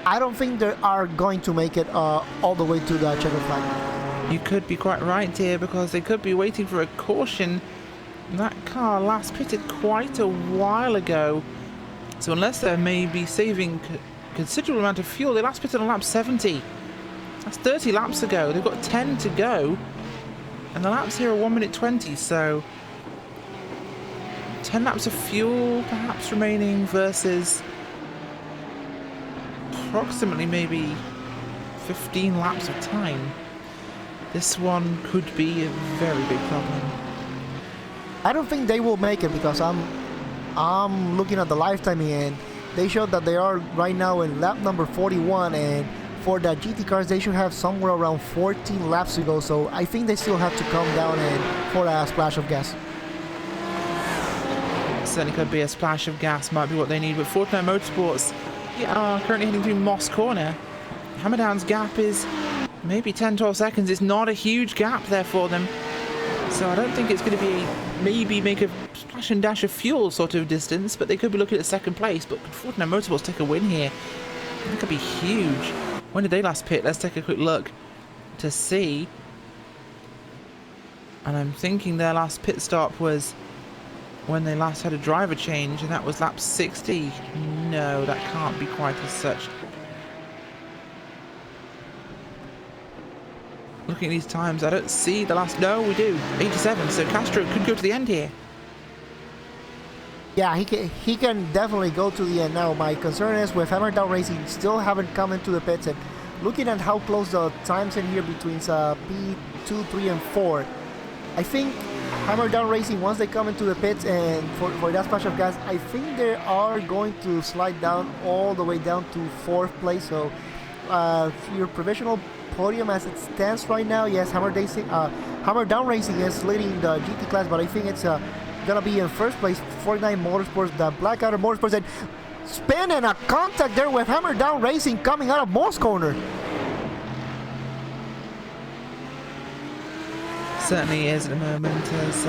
I don't think they are going to make it all the way to the checker flag. You could be quite right here, because they could be waiting for a caution. That car last pitted quite a while ago, so unless they're maybe saving considerable amount of fuel, they last pitted on lap 70. That's 30 laps ago. They've got 10 to go, and the laps here are 1 minute 20, so 10 laps of fuel perhaps remaining versus approximately maybe 15 laps of time. This one could be a very big problem. I don't think they will make it, because I'm looking at the lifetime and they showed that they are right now in lap number 41, and for the GT cars they should have somewhere around 14 laps to go, so I think they still have to come down and for a splash of gas. Certainly could be a splash of gas, might be what they need, but 49 Motorsports are currently heading through Moss Corner. Hammerdown's gap is maybe 10-12 seconds. It's not a huge gap there for them, so I don't think it's going to be maybe make a splash and dash of fuel sort of distance, but they could be looking at second place. But could 49 Motorsports take a win here? That could be huge. When did they last pit? Let's take a quick look to see. And I'm thinking their last pit stop was when they last had a driver change, and that was lap 60. No, that can't be quite as such. Looking at these times, I don't see the last... No, we do. 87, so Castro could go to the end here. Yeah, he can definitely go to the end now. My concern is with Hammer Down Racing still haven't come into the pits, and looking at how close the times in here between P2, 3, and 4, I think Hammer Down Racing, once they come into the pits and for that splash of gas, I think they are going to slide down all the way down to 4th place. So your provisional podium as it stands right now, yes, Hammer Down Racing is leading the GT class, but I think it's gonna be in 1st place. 49 Motorsports, the Blackadder Motorsports, and spin and a contact there with Hammer Down Racing coming out of Moss Corner. Certainly is at the moment, as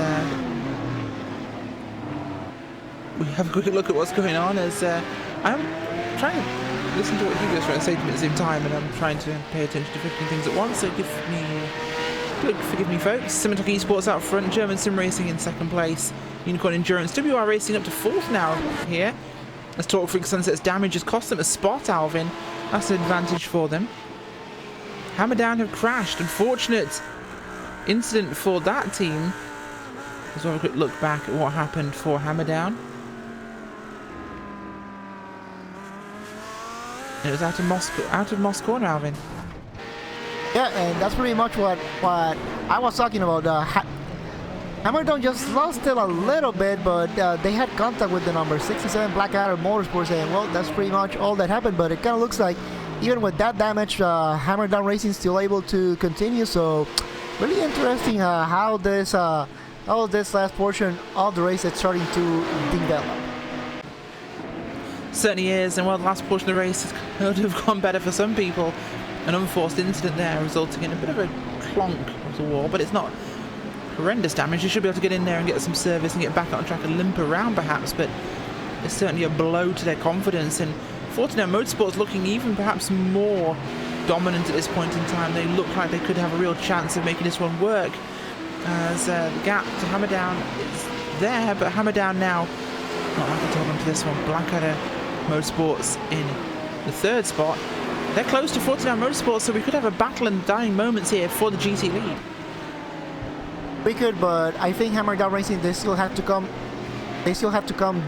we have a quick look at what's going on, as I'm trying to listen to what Hugo's trying to say to me at the same time, and I'm trying to pay attention to 15 things at once, so forgive me folks. Simatoki Esports out front, German Sim Racing in 2nd place, Unicorn Endurance, WR Racing up to 4th now here. As Talk Freak Sunset's damage has cost them a spot, Alvin. That's an advantage for them. Hammerdown have crashed, unfortunate incident for that team. Let's have a quick look back at what happened for Hammerdown. It was out of Moss Corner, Alvin. Yeah, and that's pretty much what I was talking about. Hammerdown just lost it a little bit, but they had contact with the number 67 Blackadder Motorsports, and well, that's pretty much all that happened. But it kind of looks like even with that damage, Hammerdown Racing still able to continue. So really interesting how this last portion of the race is starting to develop. Certainly is, and well, the last portion of the race could have gone better for some people. An unforced incident there resulting in a bit of a clonk of the wall, but it's not horrendous damage. You should be able to get in there and get some service and get back on track and limp around perhaps, but it's certainly a blow to their confidence. And 49 Motorsports looking even perhaps more dominant at this point in time. They look like they could have a real chance of making this one work, as the gap to Hammerdown is there, but Hammerdown now not like to hold on to this one. Blackadder Motorsports in the 3rd spot. They're close to 49 Motorsports, so we could have a battle in the dying moments here for the GT lead. We could, but I think Hammerdown Racing, they still have to come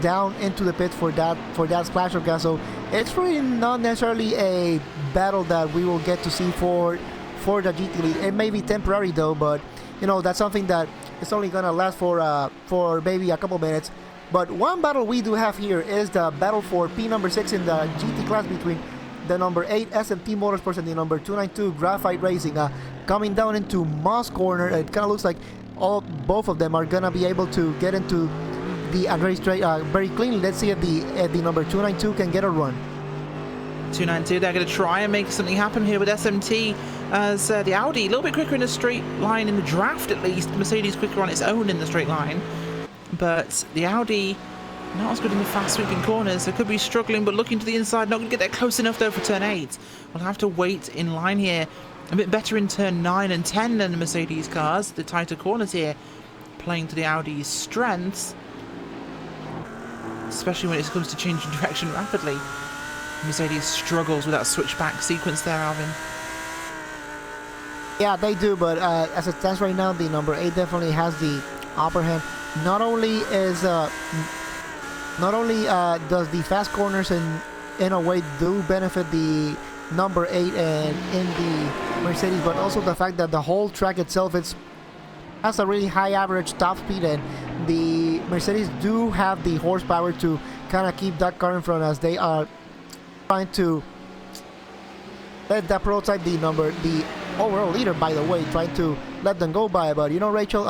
down into the pit for that splash of gas. So it's really not necessarily a battle that we will get to see for the GT lead. It may be temporary though, but you know, that's something that it's only gonna last for maybe a couple minutes. But one battle we do have here is the battle for P number 6 in the GT class between the number 8 SMT Motorsports and the number 292 Graphite Racing. Coming down into Moss Corner, it kind of looks like both of them are gonna be able to get into the race straight very cleanly. Let's see if the number 292 can get a run. 292, they're going to try and make something happen here with SMT, as the Audi a little bit quicker in the straight line in the draft, at least. Mercedes quicker on its own in the straight line, but the Audi not as good in the fast sweeping corners, so could be struggling, but looking to the inside, not going to get there close enough though for turn 8. We'll have to wait in line here. A bit better in turn 9 and 10 than the Mercedes cars. The tighter corners here playing to the Audi's strengths, especially when it comes to changing direction rapidly. Mercedes struggles with that switchback sequence there, Alvin. Yeah, they do, but as it stands right now, the number 8 definitely has the upper hand. Not only does the fast corners in a way do benefit the number 8 and in the Mercedes, but also the fact that the whole track itself has a really high average top speed, and the Mercedes do have the horsepower to kind of keep that car in front, as they are trying to let that prototype, the overall leader, by the way, trying to let them go by. But you know, Rachel,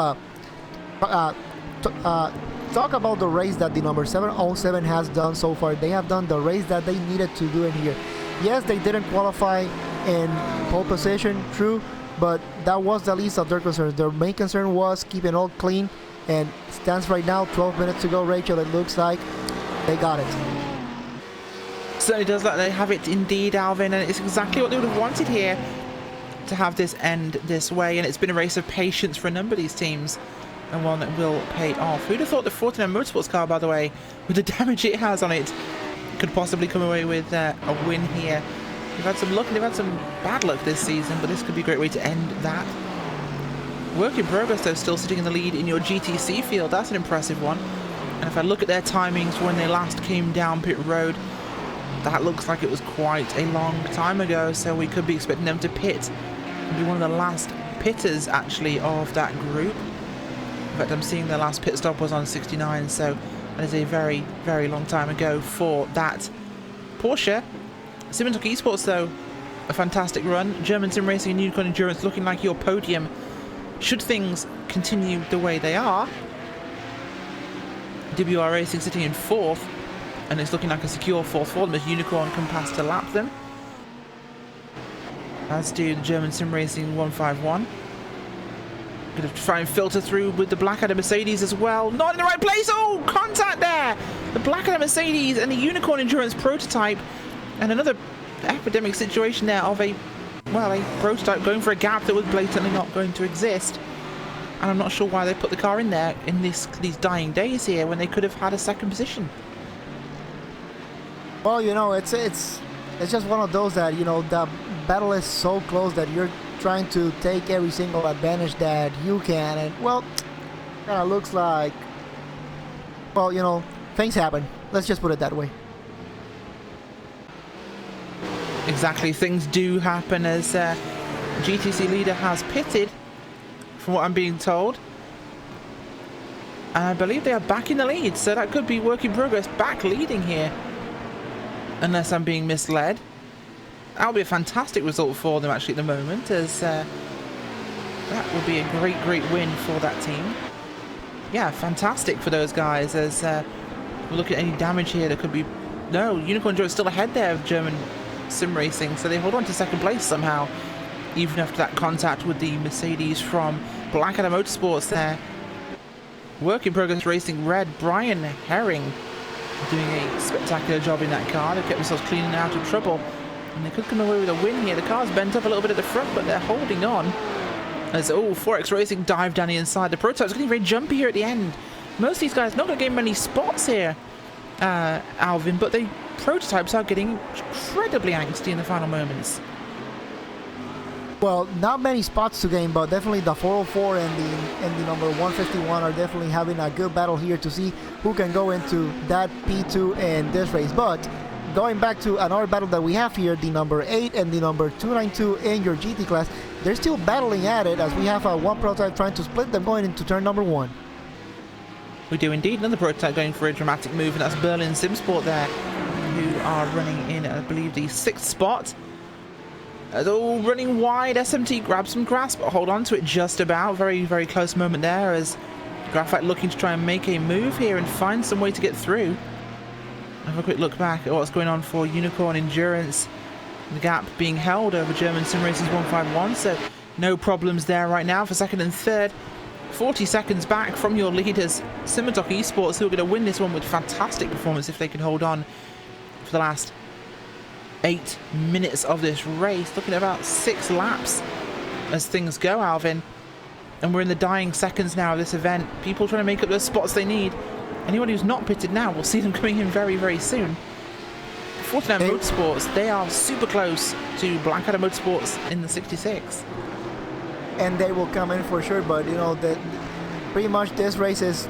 talk about the race that the number 707 has done so far. They have done the race that they needed to do in here. Yes, they didn't qualify in pole position, true, but that was the least of their concerns. Their main concern was keeping all clean, and stands right now 12 minutes to go, Rachel. It looks like they got it. Certainly does like they have it indeed, Alvin, and it's exactly what they would have wanted here, to have this end this way. And it's been a race of patience for a number of these teams, and one that will pay off. Who'd have thought the 49 Motorsports car, by the way, with the damage it has on it, could possibly come away with a win here. They've had some luck and they've had some bad luck this season, but this could be a great way to end that. Work in progress though, still sitting in the lead in your GTC field. That's an impressive one. And if I look at their timings when they last came down pit road, that looks like it was quite a long time ago, so we could be expecting them to pit and be one of the last pitters actually of that group. In fact, I'm seeing their last pit stop was on 69, so that is a very, very long time ago for that. Porsche Simmentalk Esports though, a fantastic run. German Sim Racing and Unicorn Endurance looking like your podium should things continue the way they are. WR Racing sitting in 4th, and it's looking like a secure 4th for them as Unicorn can pass to lap them, as do the German Sim Racing 151. Going to try and filter through with the Blackadder Mercedes as well. Not in the right place. Oh, contact there. The Blackadder Mercedes and the Unicorn Endurance prototype, and another epidemic situation there of a prototype going for a gap that was blatantly not going to exist. And I'm not sure why they put the car in there in these dying days here when they could have had a second position. Well, you know, it's just one of those that, you know, the battle is so close that you're trying to take every single advantage that you can, and well, kind of looks like, well, you know, things happen. Let's just put it that way. Exactly, things do happen, as GTC leader has pitted, from what I'm being told. And I believe they are back in the lead, so that could be work in progress, back leading here, unless I'm being misled. That would be a fantastic result for them actually at the moment, as that would be a great, great win for that team. Yeah, fantastic for those guys, as we'll look at any damage here. There could be... No, Unicorn Joe is still ahead there of German Sim Racing, so they hold on to second place somehow, even after that contact with the Mercedes from Blackadder Motorsports there. Work in progress racing red, Brian Herring doing a spectacular job in that car. They've kept themselves clean and out of trouble, and they could come away with a win here. The car's bent up a little bit at the front, but they're holding on. As, 4X Racing dive down the inside. The prototype's getting very jumpy here at the end. Most of these guys not going to gain many spots here, Alvin, but the prototypes are getting incredibly angsty in the final moments. Well, not many spots to gain, but definitely the 404 and the number 151 are definitely having a good battle here to see who can go into that P2 in this race. But going back to another battle that we have here, the number 8 and the number 292 in your GT class, they're still battling at it as we have one prototype trying to split them going into turn number 1. We do indeed. Another prototype going for a dramatic move, and that's Berlin Simsport there, who are running in, I believe, the 6th spot. As all running wide, SMT grabs some grasp, but hold on to it just about. Very, very close moment there as Graphite looking to try and make a move here and find some way to get through. Have a quick look back at what's going on for Unicorn Endurance. The gap being held over German Sim Racing's 151, so no problems there right now for second and third. 40 seconds back from your leaders, Simotok Esports, who are going to win this one with fantastic performance if they can hold on for the last 8 minutes of this race. Looking at about 6 laps as things go, Alvin. And we're in the dying seconds now of this event. People trying to make up those spots they need. Anyone who's not pitted now, we'll see them coming in very, very soon. 49 Motorsports, they are super close to Blackadder Motorsports in the 66. And they will come in for sure, but you know that pretty much this race is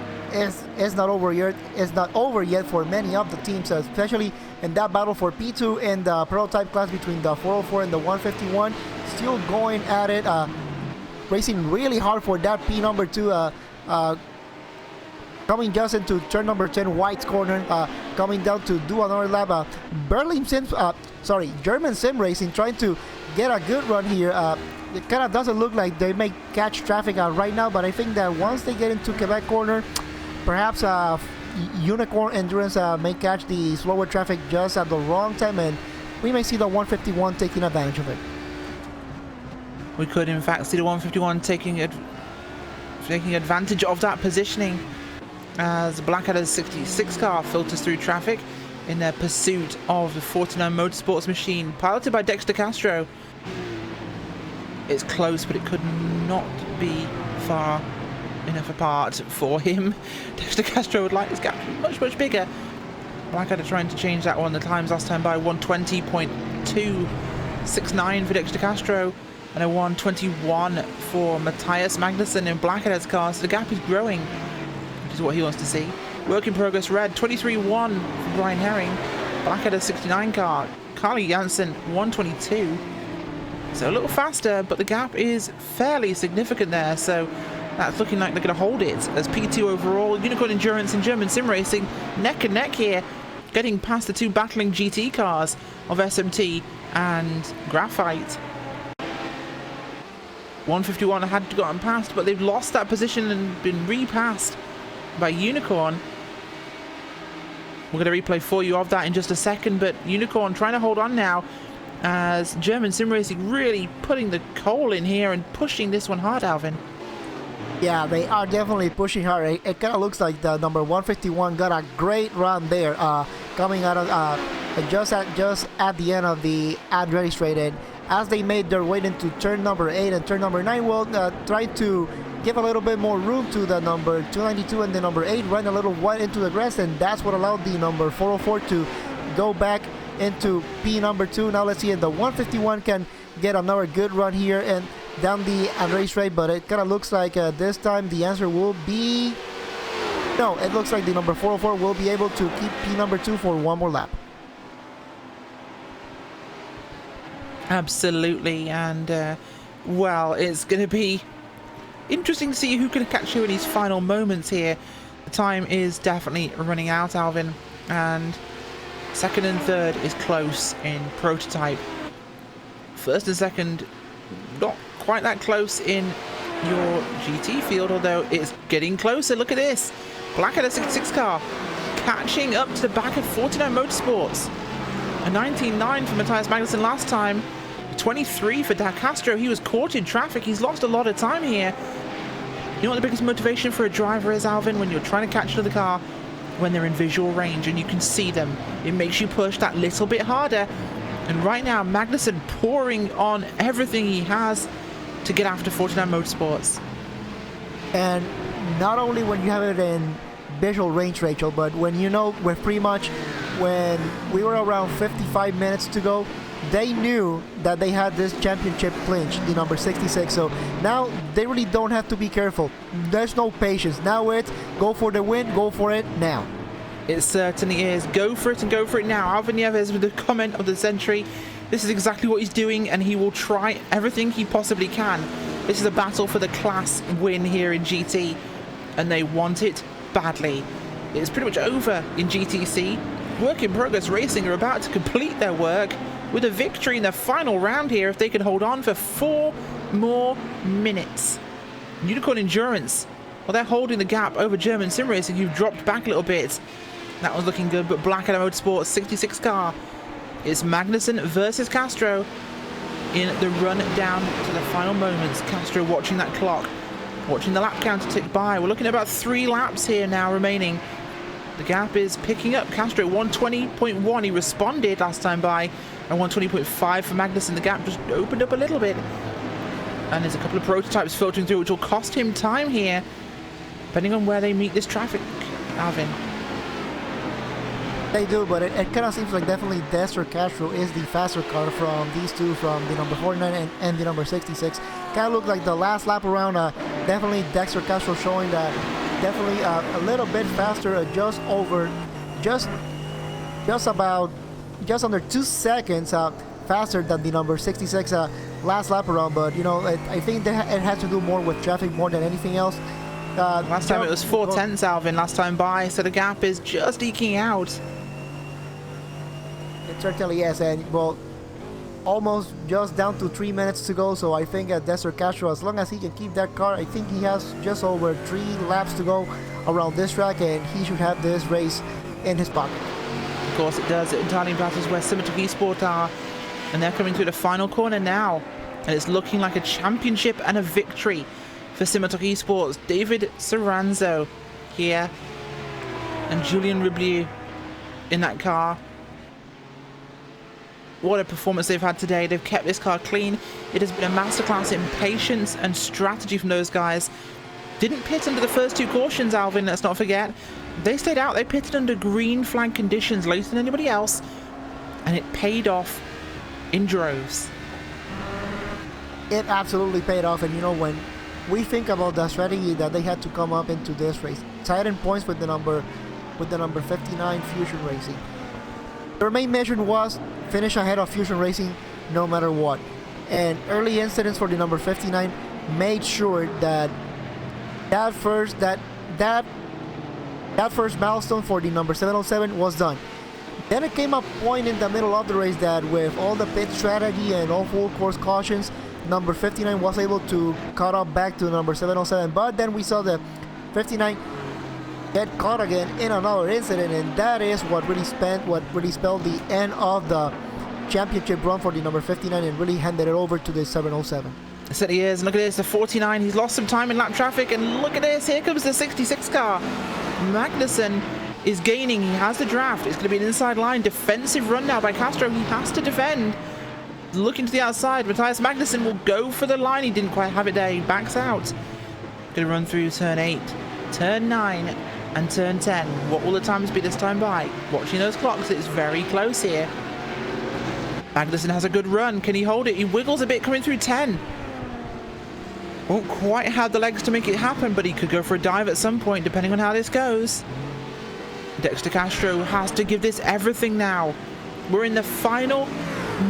not over yet. It's not over yet for many of the teams, especially in that battle for P2 in the prototype class between the 404 and the 151. Still going at it, racing really hard for that P number 2. Coming just into turn number 10, White's corner, coming down to do another lap. German Sim Racing trying to get a good run here. It kind of doesn't look like they may catch traffic right now, but I think that once they get into Quebec corner, perhaps Unicorn Endurance may catch the slower traffic just at the wrong time, and we may see the 151 taking advantage of it. We could, in fact, see the 151 taking advantage of that positioning as Blackadder's 66 car filters through traffic in their pursuit of the 49 Motorsports machine, piloted by Dexter Castro. It's close, but it could not be far enough apart for him. Dexter Castro would like this gap to be much, much bigger. Blackadder trying to change that one. The times last time by 120.269 for Dexter Castro and a 121 for Matthias Magnussen in Blackadder's car. So the gap is growing, which is what he wants to see. Work in progress red, 23.1 for Brian Herring. Blackadder's 69 car, Carly Janssen, 122. So a little faster, but the gap is fairly significant there. So that's looking like they're going to hold it as P2 overall. Unicorn Endurance and German Sim Racing neck and neck here, getting past the 2 battling GT cars of SMT and Graphite. 151 had gotten past, but they've lost that position and been repassed by Unicorn. We're going to replay for you of that in just a second, but Unicorn trying to hold on now as German Sim Racing really putting the coal in here and pushing this one hard, Alvin. Yeah, they are definitely pushing hard. It kind of looks like the number 151 got a great run there, coming out of just at the end of the Andretti straight. And as they made their way into turn number 8 and turn number 9, well, tried to give a little bit more room to the number 292 and the number 8, run a little wide into the grass, and that's what allowed the number 404 to go back into P number 2. Now let's see if the 151 can get another good run here and down the Andretti straight, but it kind of looks like this time the answer will be no. It looks like the number 404 will be able to keep P number 2 for one more lap. Absolutely, and well, it's going to be interesting to see who can catch you in his final moments here. The time is definitely running out, Alvin, and second and third is close in prototype. First and second, not quite that close in your GT field, although it's getting closer. Look at this. Blackadder 66 car catching up to the back of 49 Motorsports. A 19.9 for Matthias Magnussen last time. 23 for Da Castro. He was caught in traffic. He's lost a lot of time here. You know what the biggest motivation for a driver is, Alvin, when you're trying to catch another car? When they're in visual range and you can see them. It makes you push that little bit harder. And right now, Magnussen pouring on everything he has to get after 49 Motorsports. And not only when you have it in visual range, Rachel, but when you know, when pretty much when we were around 55 minutes to go, they knew that they had this championship clinch, the number 66. So now they really don't have to be careful. There's no patience. Now it's go for the win, go for it now. It certainly is. Go for it and go for it now. Alvin Nieves with the comment of the century. This is exactly what he's doing, and he will try everything he possibly can. This is a battle for the class win here in GT, and they want it badly. It's pretty much over in GTC. Work in Progress Racing are about to complete their work with a victory in the final round here if they can hold on for 4 more minutes. Unicorn Endurance, well, they're holding the gap over German Sim Racing, who've dropped back a little bit. That was looking good, but Blackadder Motorsports 66 car. It's Magnussen versus Castro in the run down to the final moments. Castro watching that clock, watching the lap counter tick by. We're looking at about 3 laps here now remaining. The gap is picking up. Castro 120.1. He responded last time by, and 120.5 for Magnussen. The gap just opened up a little bit. And there's a couple of prototypes filtering through, which will cost him time here, depending on where they meet this traffic, Alvin. They do, but it kind of seems like definitely Dexter Castro is the faster car from these two, from the number 49 and the number 66. Kind of looked like the last lap around, definitely Dexter Castro showing that definitely a little bit faster, just under 2 seconds faster than the number 66 last lap around. But you know, I think that it has to do more with traffic more than anything else. Last time it was 4 tenths, Alvin, last time by, so the gap is just eking out. It certainly is, and well, almost just down to 3 minutes to go. So I think Dexter Castro, as long as he can keep that car, I think he has just over 3 laps to go around this track, and he should have this race in his pocket. Of course it does. It entirely battles where Symmetric Esport are, and they're coming through the final corner now, and it's looking like a championship and a victory for Symmetric Esports. David Saranzo here and Julien Riblieu in that car. What a performance they've had today. They've kept this car clean. It has been a masterclass in patience and strategy from those guys. Didn't pit under the first 2 cautions, Alvin, let's not forget. They stayed out. They pitted under green flag conditions later than anybody else, and it paid off in droves. It absolutely paid off, and you know, when we think about the strategy that they had to come up into this race, tied in points with the number 59 Fusion Racing. Their main mission was finish ahead of Fusion Racing no matter what. And early incidents for the number 59 made sure that that first milestone for the number 707 was done. Then it came a point in the middle of the race that with all the pit strategy and all full course cautions, number 59 was able to cut up back to number 707, but then we saw the 59 get caught again in another incident, and that is what really spelled the end of the championship run for the number 59 and really handed it over to the 707. It certainly is. Look at this, the 49, he's lost some time in lap traffic, and look at this, here comes the 66 car. Magnussen is gaining, he has the draft, it's going to be an inside line, defensive run now by Castro, he has to defend. Looking to the outside, Matthias Magnussen will go for the line, he didn't quite have it there, he backs out. Going to run through turn 8, turn 9, and turn 10. What will the times be this time by? Watching those clocks, it's very close here. Magnussen has a good run, can he hold it? He wiggles a bit coming through 10. Won't quite have the legs to make it happen, but he could go for a dive at some point, depending on how this goes. Dexter Castro has to give this everything now. We're in the final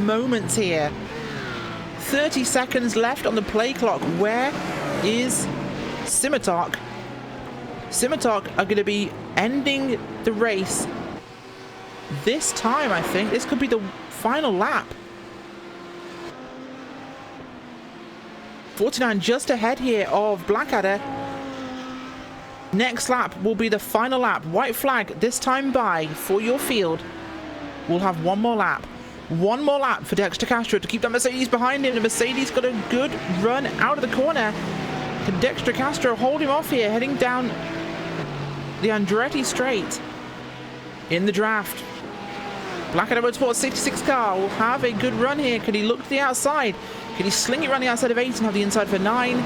moments here. 30 seconds left on the play clock. Where is Symmetalk? Symmetalk are going to be ending the race this time, I think. This could be the final lap. 49 just ahead here of Blackadder. Next lap will be the final lap. White flag this time by for your field. We'll have one more lap. One more lap for Dexter Castro to keep that Mercedes behind him. The Mercedes got a good run out of the corner. Can Dexter Castro hold him off here, heading down the Andretti straight in the draft? Blackadder Motorsports 66 car will have a good run here. Can he look to the outside? Can he sling it around the outside of 8 and have the inside for 9?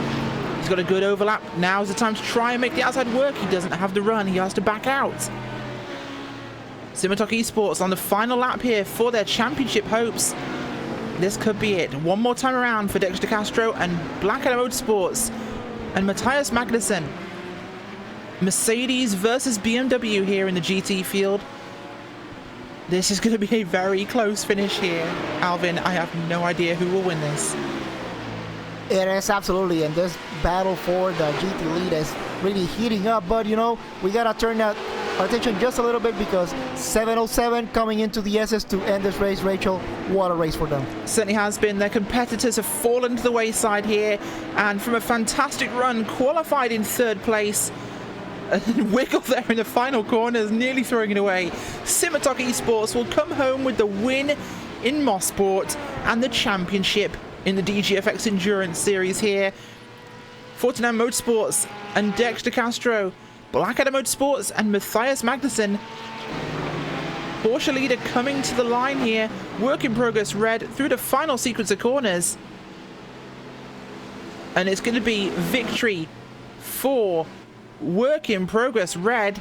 He's got a good overlap. Now's the time to try and make the outside work. He doesn't have the run. He has to back out. Symmetalk Esports on the final lap here for their championship hopes. This could be it. One more time around for Dexter Castro and Blackadder Motorsports and Matthias Magnussen. Mercedes versus BMW here in the GT field. This is going to be a very close finish here. Alvin, I have no idea who will win this. It is absolutely, and this battle for the GT lead is really heating up, but you know, we gotta turn our attention just a little bit because 707 coming into the SS to end this race. Rachel, what a race for them. Certainly has been. Their competitors have fallen to the wayside here, and from a fantastic run, qualified in 3rd place. And wiggle there in the final corners, nearly throwing it away. Simitok Esports will come home with the win in Mosport and the championship in the DGFX Endurance Series here. 49 Motorsports and Dexter Castro, Blackadder Motorsports and Matthias Magnussen. Porsche leader coming to the line here. Work in progress red through the final sequence of corners. And it's going to be victory for Work in progress red.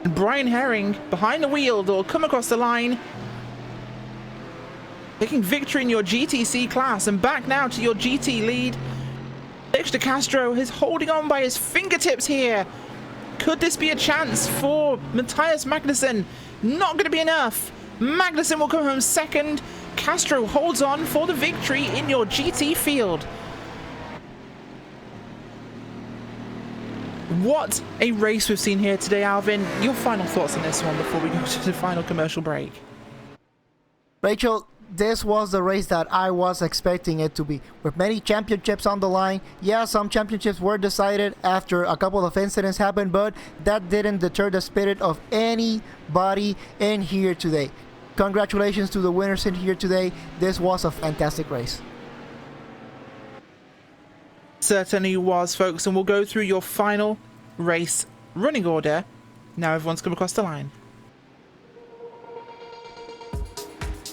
And Brian Herring behind the wheel will come across the line, taking victory in your GTC class, and back now to your GT lead. Dexter Castro is holding on by his fingertips here. Could this be a chance for Matthias Magnussen? Not going to be enough. Magnussen will come home 2nd. Castro holds on for the victory in your GT field. What a race we've seen here today, Alvin. Your final thoughts on this one before we go to the final commercial break. Rachel, this was the race that I was expecting it to be, with many championships on the line. Yeah, some championships were decided after a couple of incidents happened, but that didn't deter the spirit of anybody in here today. Congratulations to the winners in here today. This was a fantastic race. Certainly was, folks, and we'll go through your final race running order. Now everyone's come across the line.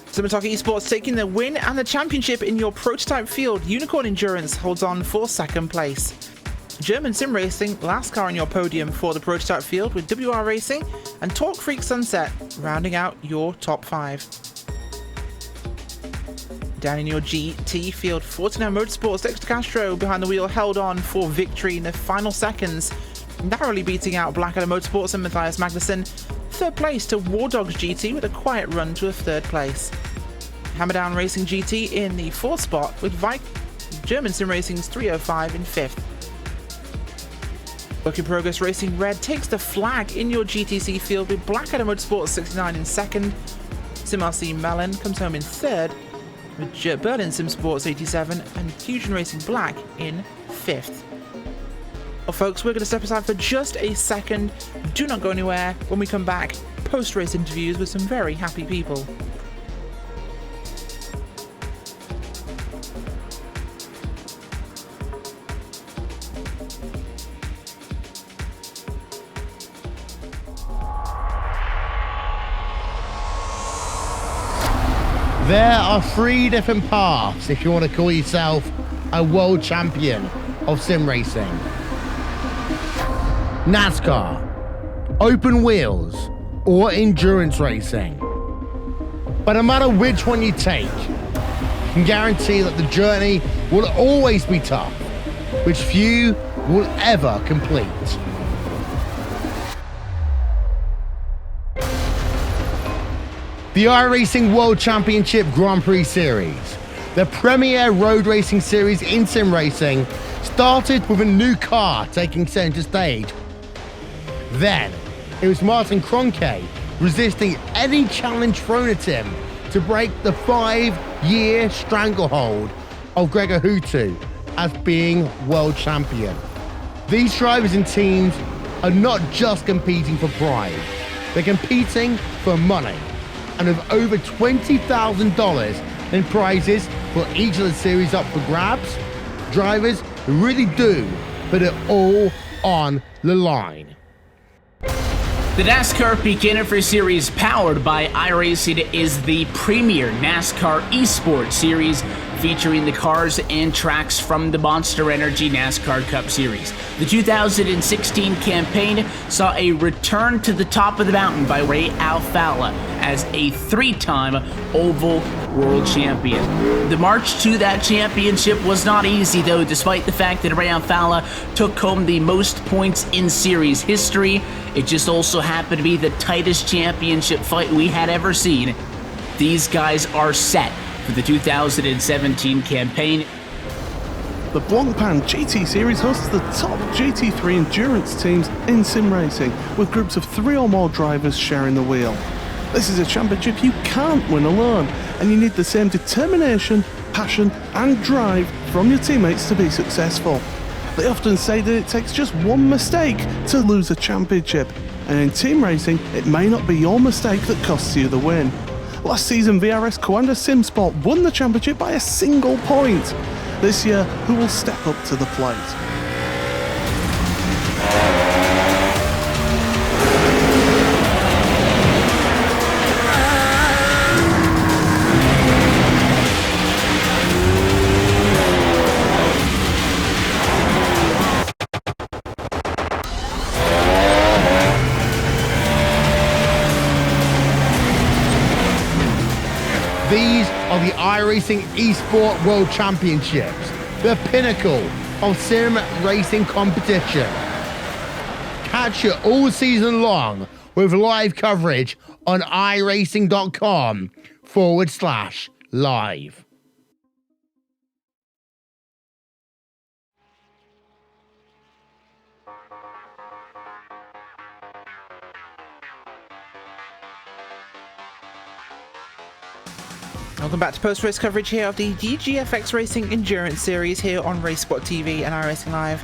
Simitok Esports taking the win and the championship in your prototype field. Unicorn Endurance holds on for 2nd place. German Sim Racing, last car on your podium for the prototype field, with WR Racing and Torque Freak Sunset rounding out your top 5. Down in your GT field, 49 Motorsports, Dexter Castro behind the wheel held on for victory in the final seconds, narrowly beating out Blackadder Motorsports and Matthias Magnussen. 3rd place to War Dogs GT with a quiet run to a 3rd place. Hammerdown Racing GT in the 4th spot, with German Sim Racing's 305 in 5th. Work in Progress Racing Red takes the flag in your GTC field, with Blackadder Motorsports 69 in 2nd. SimRC Mellon comes home in 3rd, with Berlin Sim Sports 87 and Fusion Racing Black in 5th. Well, folks, we're going to step aside for just a second. Do not go anywhere. When we come back, post-race interviews with some very happy people. There are 3 different paths if you want to call yourself a world champion of sim racing. NASCAR, open wheels, or endurance racing. But no matter which one you take, you can guarantee that the journey will always be tough, which few will ever complete. The iRacing World Championship Grand Prix Series, the premier road racing series in sim racing, started with a new car taking center stage. Then, it was Martin Kroenke resisting any challenge thrown at him to break the 5-year stranglehold of Gregor Hutu as being world champion. These drivers and teams are not just competing for pride, they're competing for money. And with over $20,000 in prizes for each of the series up for grabs, drivers really do put it all on the line. The NASCAR Beginner Series, powered by iRacing, is the premier NASCAR esports series featuring the cars and tracks from the Monster Energy NASCAR Cup Series. The 2016 campaign saw a return to the top of the mountain by Ray Alfalla as a 3-time Oval World Champion. The march to that championship was not easy though, despite the fact that Ryan Fowler took home the most points in series history. It just also happened to be the tightest championship fight we had ever seen. These guys are set for the 2017 campaign. The Blancpain GT Series hosts the top GT3 endurance teams in sim racing, with groups of 3 or more drivers sharing the wheel. This is a championship you can't win alone, and you need the same determination, passion and drive from your teammates to be successful. They often say that it takes just one mistake to lose a championship, and in team racing it may not be your mistake that costs you the win. Last season VRS Coanda SimSport won the championship by a single point. This year, who will step up to the plate? These are the iRacing Esport World Championships, the pinnacle of sim racing competition. Catch it all season long with live coverage on iracing.com/live. Welcome back to post-race coverage here of the DGFX Racing Endurance Series here on RaceSpotTV and iRacing Live.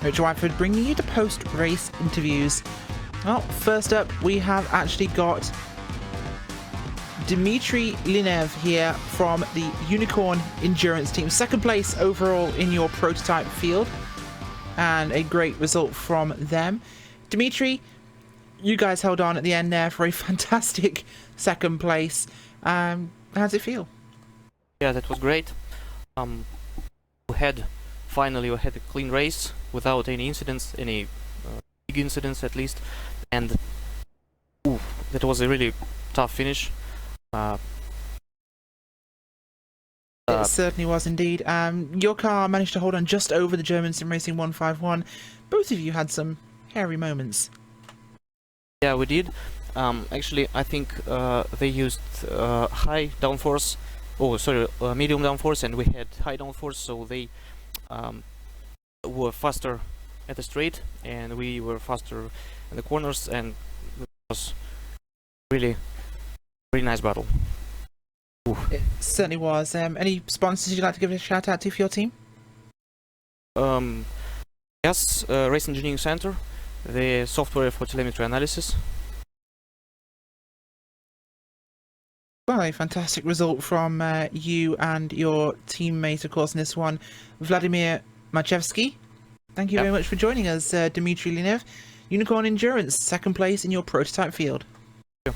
Richard Whiteford bringing you the post-race interviews. Well, first up we have actually got Dmitry Linev here from the Unicorn Endurance team. Second place overall in your prototype field, and a great result from them. Dmitry, you guys held on at the end there for a fantastic second place. How does it feel? Yeah, that was great. Finally we had a clean race without any incidents, any big incidents at least, and that was a really tough finish. It certainly was indeed. Your car managed to hold on just over the German Sim Racing 151. Both of you had some hairy moments. Yeah, we did. Actually, I think they used high downforce. Medium downforce, and we had high downforce, so they were faster at the straight, and we were faster in the corners, and it was really nice battle. It certainly was. Any sponsors you'd like to give a shout out to for your team? Yes, Race Engineering Center, the software for telemetry analysis. Well, a fantastic result from you and your teammate, of course, in this one, Vladimir Machevsky. Thank you very much for joining us, Dmitry Linev. Unicorn Endurance, second place in your prototype field. Yeah.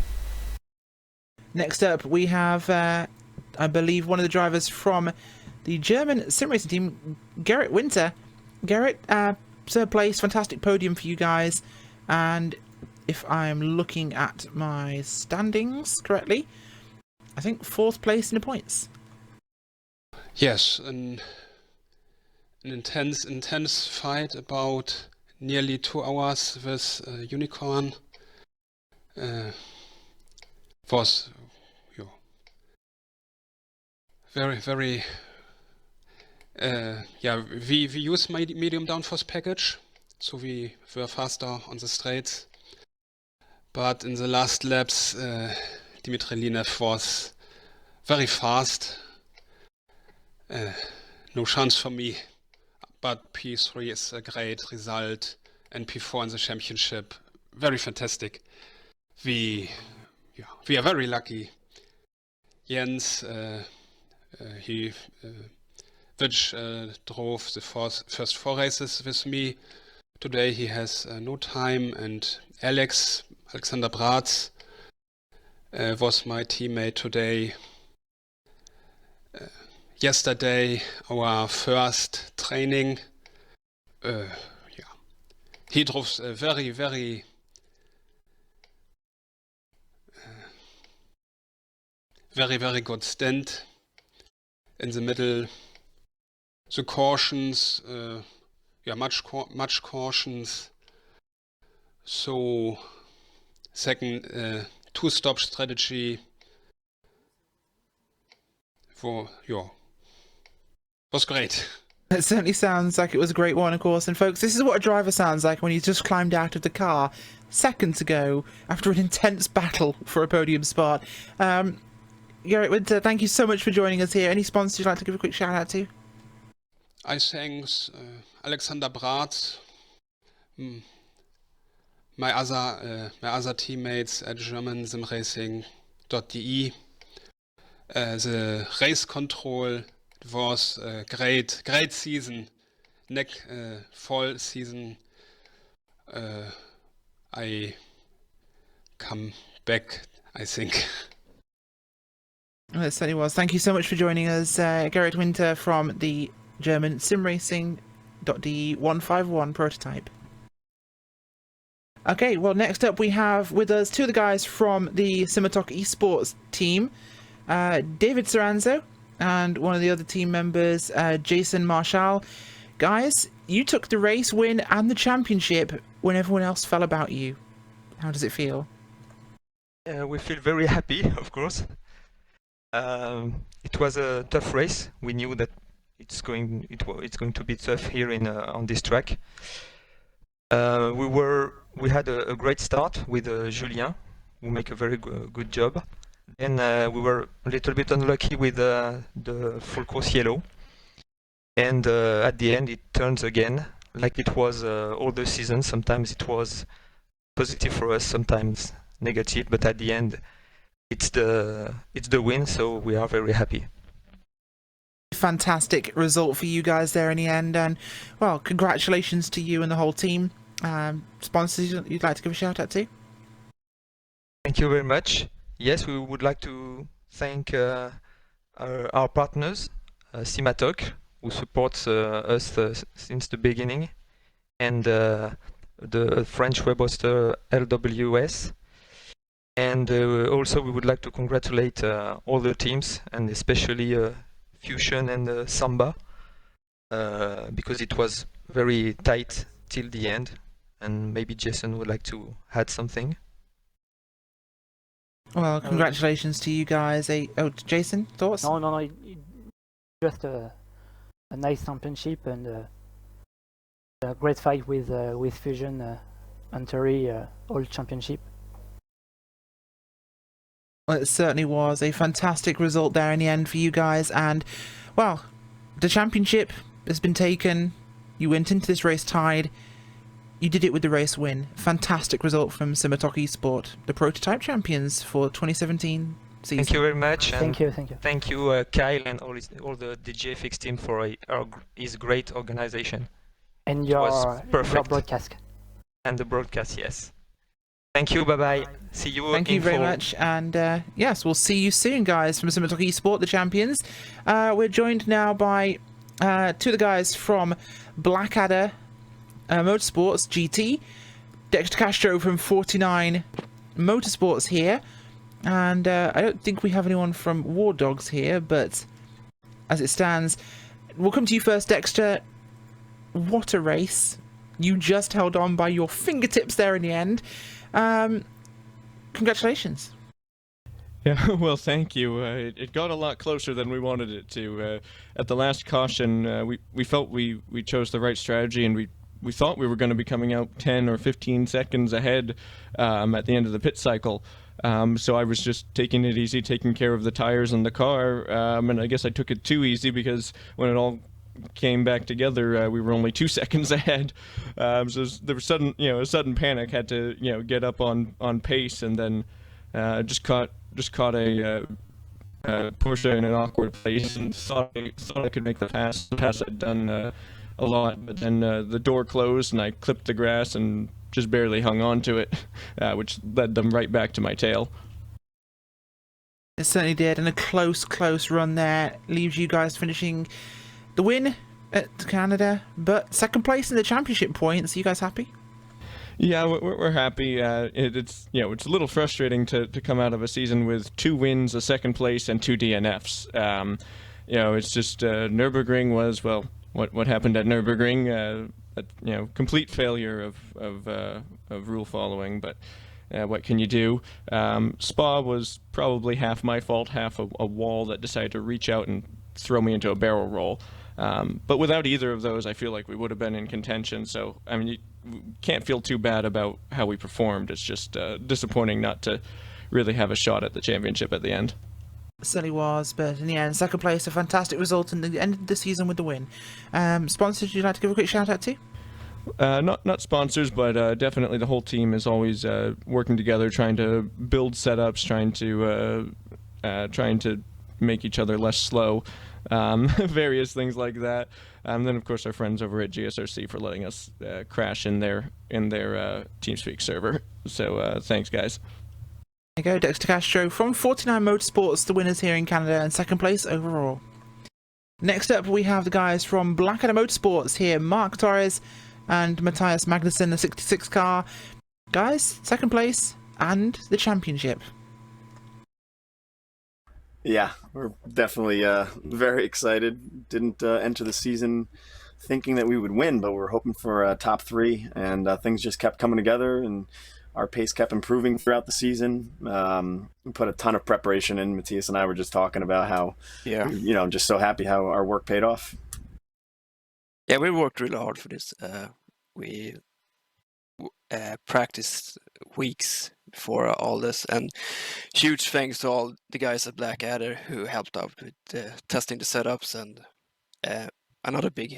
Next up, we have, I believe, one of the drivers from the German sim racing team, Gerrit Winter. Gerrit, third place, fantastic podium for you guys. And if I'm looking at my standings correctly, I think fourth place in the points. Yes, an intense fight, about nearly 2 hours with Unicorn. Was very we use medium downforce package, so we were faster on the straights. But in the last laps, Dmitry Linev was very fast. No chance for me, but P3 is a great result, and P4 in the championship, very fantastic. We are very lucky. Jens, which drove the first 4 races with me. Today he has no time, and Alexander Bratz, was my teammate today. Yesterday, our first training. He drove very very, very good stint. In the middle, the cautions, much cautions. So, second, two-stop strategy. Was great. It certainly sounds like it was a great one, of course. And folks, this is what a driver sounds like when he's just climbed out of the car seconds ago after an intense battle for a podium spot. Gerrit Winter, thank you so much for joining us here. Any sponsors you'd like to give a quick shout out to? I thank Alexander Bratz, my other teammates at GermanSimRacing.de. The race control was a great season, fall season. I come back, I think. Well, it certainly was. Thank you so much for joining us, Gerrit Winter from the German SimRacing.de 151 prototype. Okay, well, next up we have with us two of the guys from the Simotok Esports team, David Soranzo and one of the other team members, Jason Marshall. Guys, you took the race win and the championship when everyone else fell about you. How does it feel? We feel very happy, of course. It was a tough race. We knew that it's going to be tough here on this track. We had a great start with Julien, who make a very good job. Then we were a little bit unlucky with the full course yellow, and at the end it turns again, like it was all the season. Sometimes it was positive for us, sometimes negative, but at the end it's the win, so we are very happy. Fantastic result for you guys there in the end, and well, congratulations to you and the whole team. Sponsors you'd like to give a shout out to? Thank you very much. Yes, we would like to thank our partners, Simotok, who supports us since the beginning, and the French web hoster LWS. And also we would like to congratulate all the teams, and especially Fusion and Samba, because it was very tight till the end. And maybe Jason would like to add something. Well, congratulations to you guys. Jason, thoughts? No. Just a nice championship and a great fight with Fusion and Terry, all championship. Well, it certainly was a fantastic result there in the end for you guys, and well, the championship has been taken. You went into this race tied. You did it with the race win. Fantastic result from Simotok Esport, the prototype champions for 2017 season. Thank you very much. And thank you. Thank you, Kyle, and all the DGFX team for his great organization. And your broadcast. And the broadcast, yes. Thank you. Bye bye. See you. Thank you very much. And yes, we'll see you soon, guys, from Simotok Esport, the champions. We're joined now by two of the guys from Blackadder Motorsports GT, Dexter Castro from 49 Motorsports here, and I don't think we have anyone from War Dogs here, but as it stands, we'll come to you first, Dexter. What a race. You just held on by your fingertips there in the end. Congratulations. Yeah, well, thank you. It got a lot closer than we wanted it to. At the last caution, we felt we chose the right strategy, and we thought we were going to be coming out 10 or 15 seconds ahead at the end of the pit cycle. So I was just taking it easy, taking care of the tires and the car, and I guess I took it too easy, because when it all came back together, we were only 2 seconds ahead. So there was a sudden panic. Had to get up on pace, and then just caught a Porsche in an awkward place, and thought I could make the pass. The pass I'd done a lot, but then the door closed and I clipped the grass and just barely hung on to it, which led them right back to my tail. It certainly did, and a close run there leaves you guys finishing the win at Canada, but second place in the championship points. Are you guys happy? Yeah, we're happy. It's it's a little frustrating to come out of a season with 2 wins, a second place, and 2 DNFs. It's just Nürburgring was what happened at Nürburgring. Complete failure of rule following, but. What can you do? Spa was probably half my fault, half a wall that decided to reach out and throw me into a barrel roll. But without either of those, I feel like we would have been in contention. So, I mean, you can't feel too bad about how we performed. It's just disappointing not to really have a shot at the championship at the end. Certainly was, but in the end, second place, a fantastic result, and the end of the season with the win. Sponsors, you'd like to give a quick shout out to? Not sponsors, but definitely the whole team is always working together, trying to build setups, trying to make each other less slow, various things like that. And then of course our friends over at GSRC for letting us crash in their TeamSpeak server. So thanks, guys. There you go, Dexter Castro from 49 Motorsports, the winners here in Canada, and second place overall. Next up, we have the guys from Blackadder Motorsports here, Mark Torres and Matthias Magnussen, the 66 car. Guys, second place and the championship. Yeah, we're definitely very excited. Didn't enter the season thinking that we would win, but we're hoping for a top 3, and things just kept coming together, and our pace kept improving throughout the season. We put a ton of preparation in. Matthias and I were just talking about how, just so happy how our work paid off. Yeah, we worked really hard for this. We practiced weeks before all this, and huge thanks to all the guys at Blackadder who helped out with testing the setups, and another big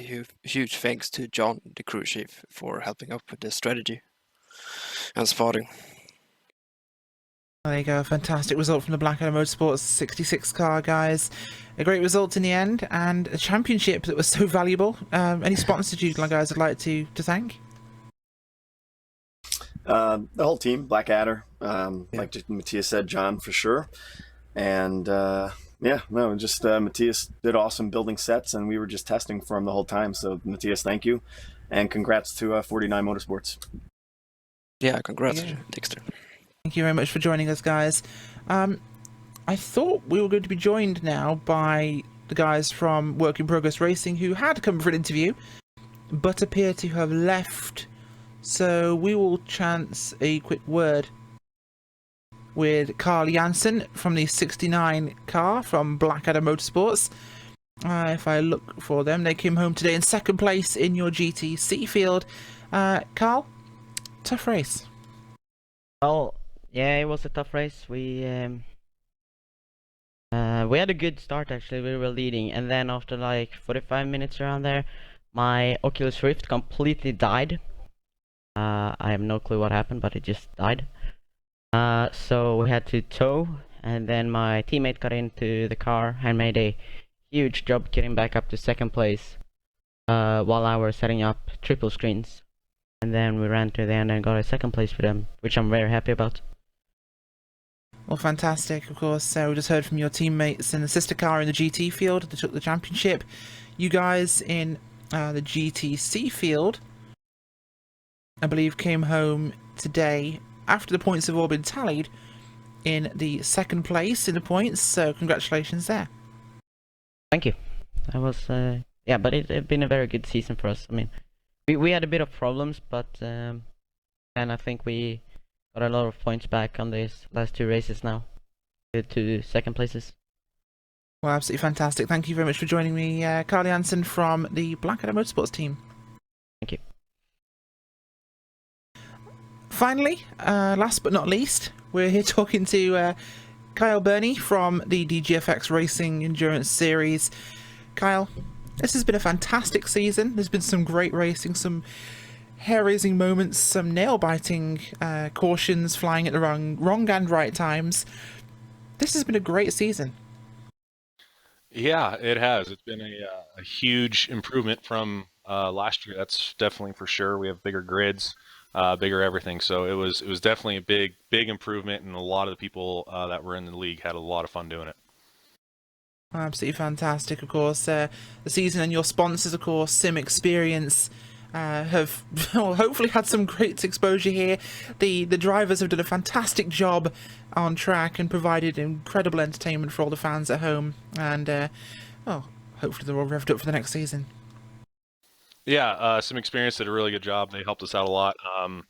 huge thanks to John, the crew chief, for helping up with the strategy and spotting. There you go, a fantastic result from the Blackadder Motorsports 66 car, guys. A great result in the end, and a championship that was so valuable. Any sponsors you guys would like to thank? The whole team, Blackadder, like Matthias said, John for sure. And Matthias did awesome building sets, and we were just testing for him the whole time. So Matthias, thank you, and congrats to 49 Motorsports. Yeah, congrats, Dexter. Thank you very much for joining us, guys. I thought we were going to be joined now by the guys from Work in Progress Racing who had come for an interview, but appear to have left. So we will chance a quick word with Carl Jansen from the 69 car from Blackadder Motorsports. If I look for them, they came home today in second place in your GTC field. Carl, tough race. Well, yeah, it was a tough race. We had a good start actually. We were leading, and then after like 45 minutes around there, my Oculus Rift completely died. I have no clue what happened, but it just died. So we had to tow, and then my teammate got into the car and made a huge job getting back up to second place while I was setting up triple screens. And then we ran to the end and got a second place for them, which I'm very happy about. Well, fantastic, of course. We just heard from your teammates in the sister car in the GT field that took the championship. You guys in the GTC field, I believe, came home today after the points have all been tallied in the second place in the points, so congratulations there. Thank you. That was, yeah, but it's been a very good season for us. I mean, we had a bit of problems, but and I think we got a lot of points back on these last 2 races now, to second places. Well, absolutely fantastic. Thank you very much for joining me, Carl Jansen from the Blackadder Motorsports team. Thank you. Finally, last but not least, we're here talking to Kyle Burney from the DGFX Racing Endurance Series. Kyle, this has been a fantastic season. There's been some great racing, some hair-raising moments, some nail-biting cautions flying at the wrong and right times. This has been a great season. Yeah, it has. It's been a huge improvement from last year. That's definitely for sure. We have bigger grids, bigger everything. So it was definitely a big improvement, and a lot of the people that were in the league had a lot of fun doing it. Absolutely fantastic, of course. The season and your sponsors, of course, Sim Experience have hopefully had some great exposure here. The drivers have done a fantastic job on track and provided incredible entertainment for all the fans at home. And hopefully they're all revved up for the next season. Yeah, Sim Experience did a really good job. They helped us out a lot.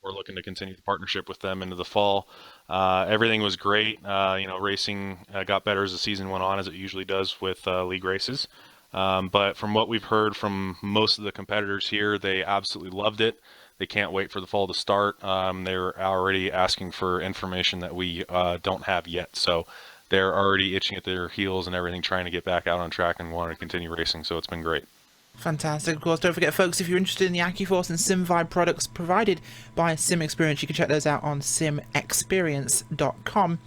We're looking to continue the partnership with them into the fall. Everything was great. Racing got better as the season went on, as it usually does with league races. But from what we've heard from most of the competitors here, they absolutely loved it. They can't wait for the fall to start. They're already asking for information that we don't have yet. So they're already itching at their heels and everything, trying to get back out on track and want to continue racing. So it's been great. Fantastic. Of course, don't forget, folks, if you're interested in the AccuForce and SimVibe products provided by Sim Experience, you can check those out on simexperience.com.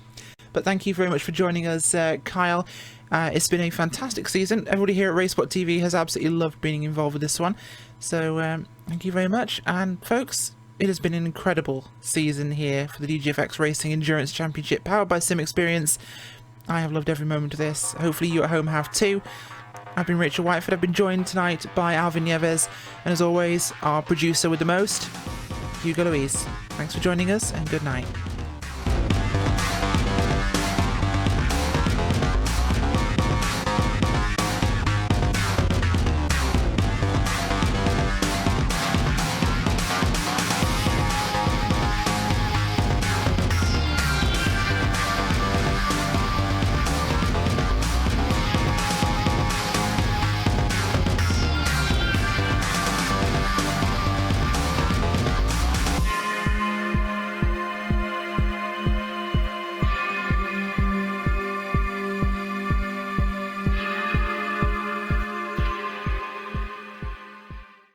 But thank you very much for joining us, Kyle. It's been a fantastic season. Everybody here at RaceSpotTV has absolutely loved being involved with this one. So thank you very much. And folks, it has been an incredible season here for the DGFX Racing Endurance Championship, powered by Sim Experience. I have loved every moment of this. Hopefully you at home have too. I've been Rachel Whiteford. I've been joined tonight by Alvin Nieves, and as always, our producer with the most, Hugo Louise. Thanks for joining us, and good night.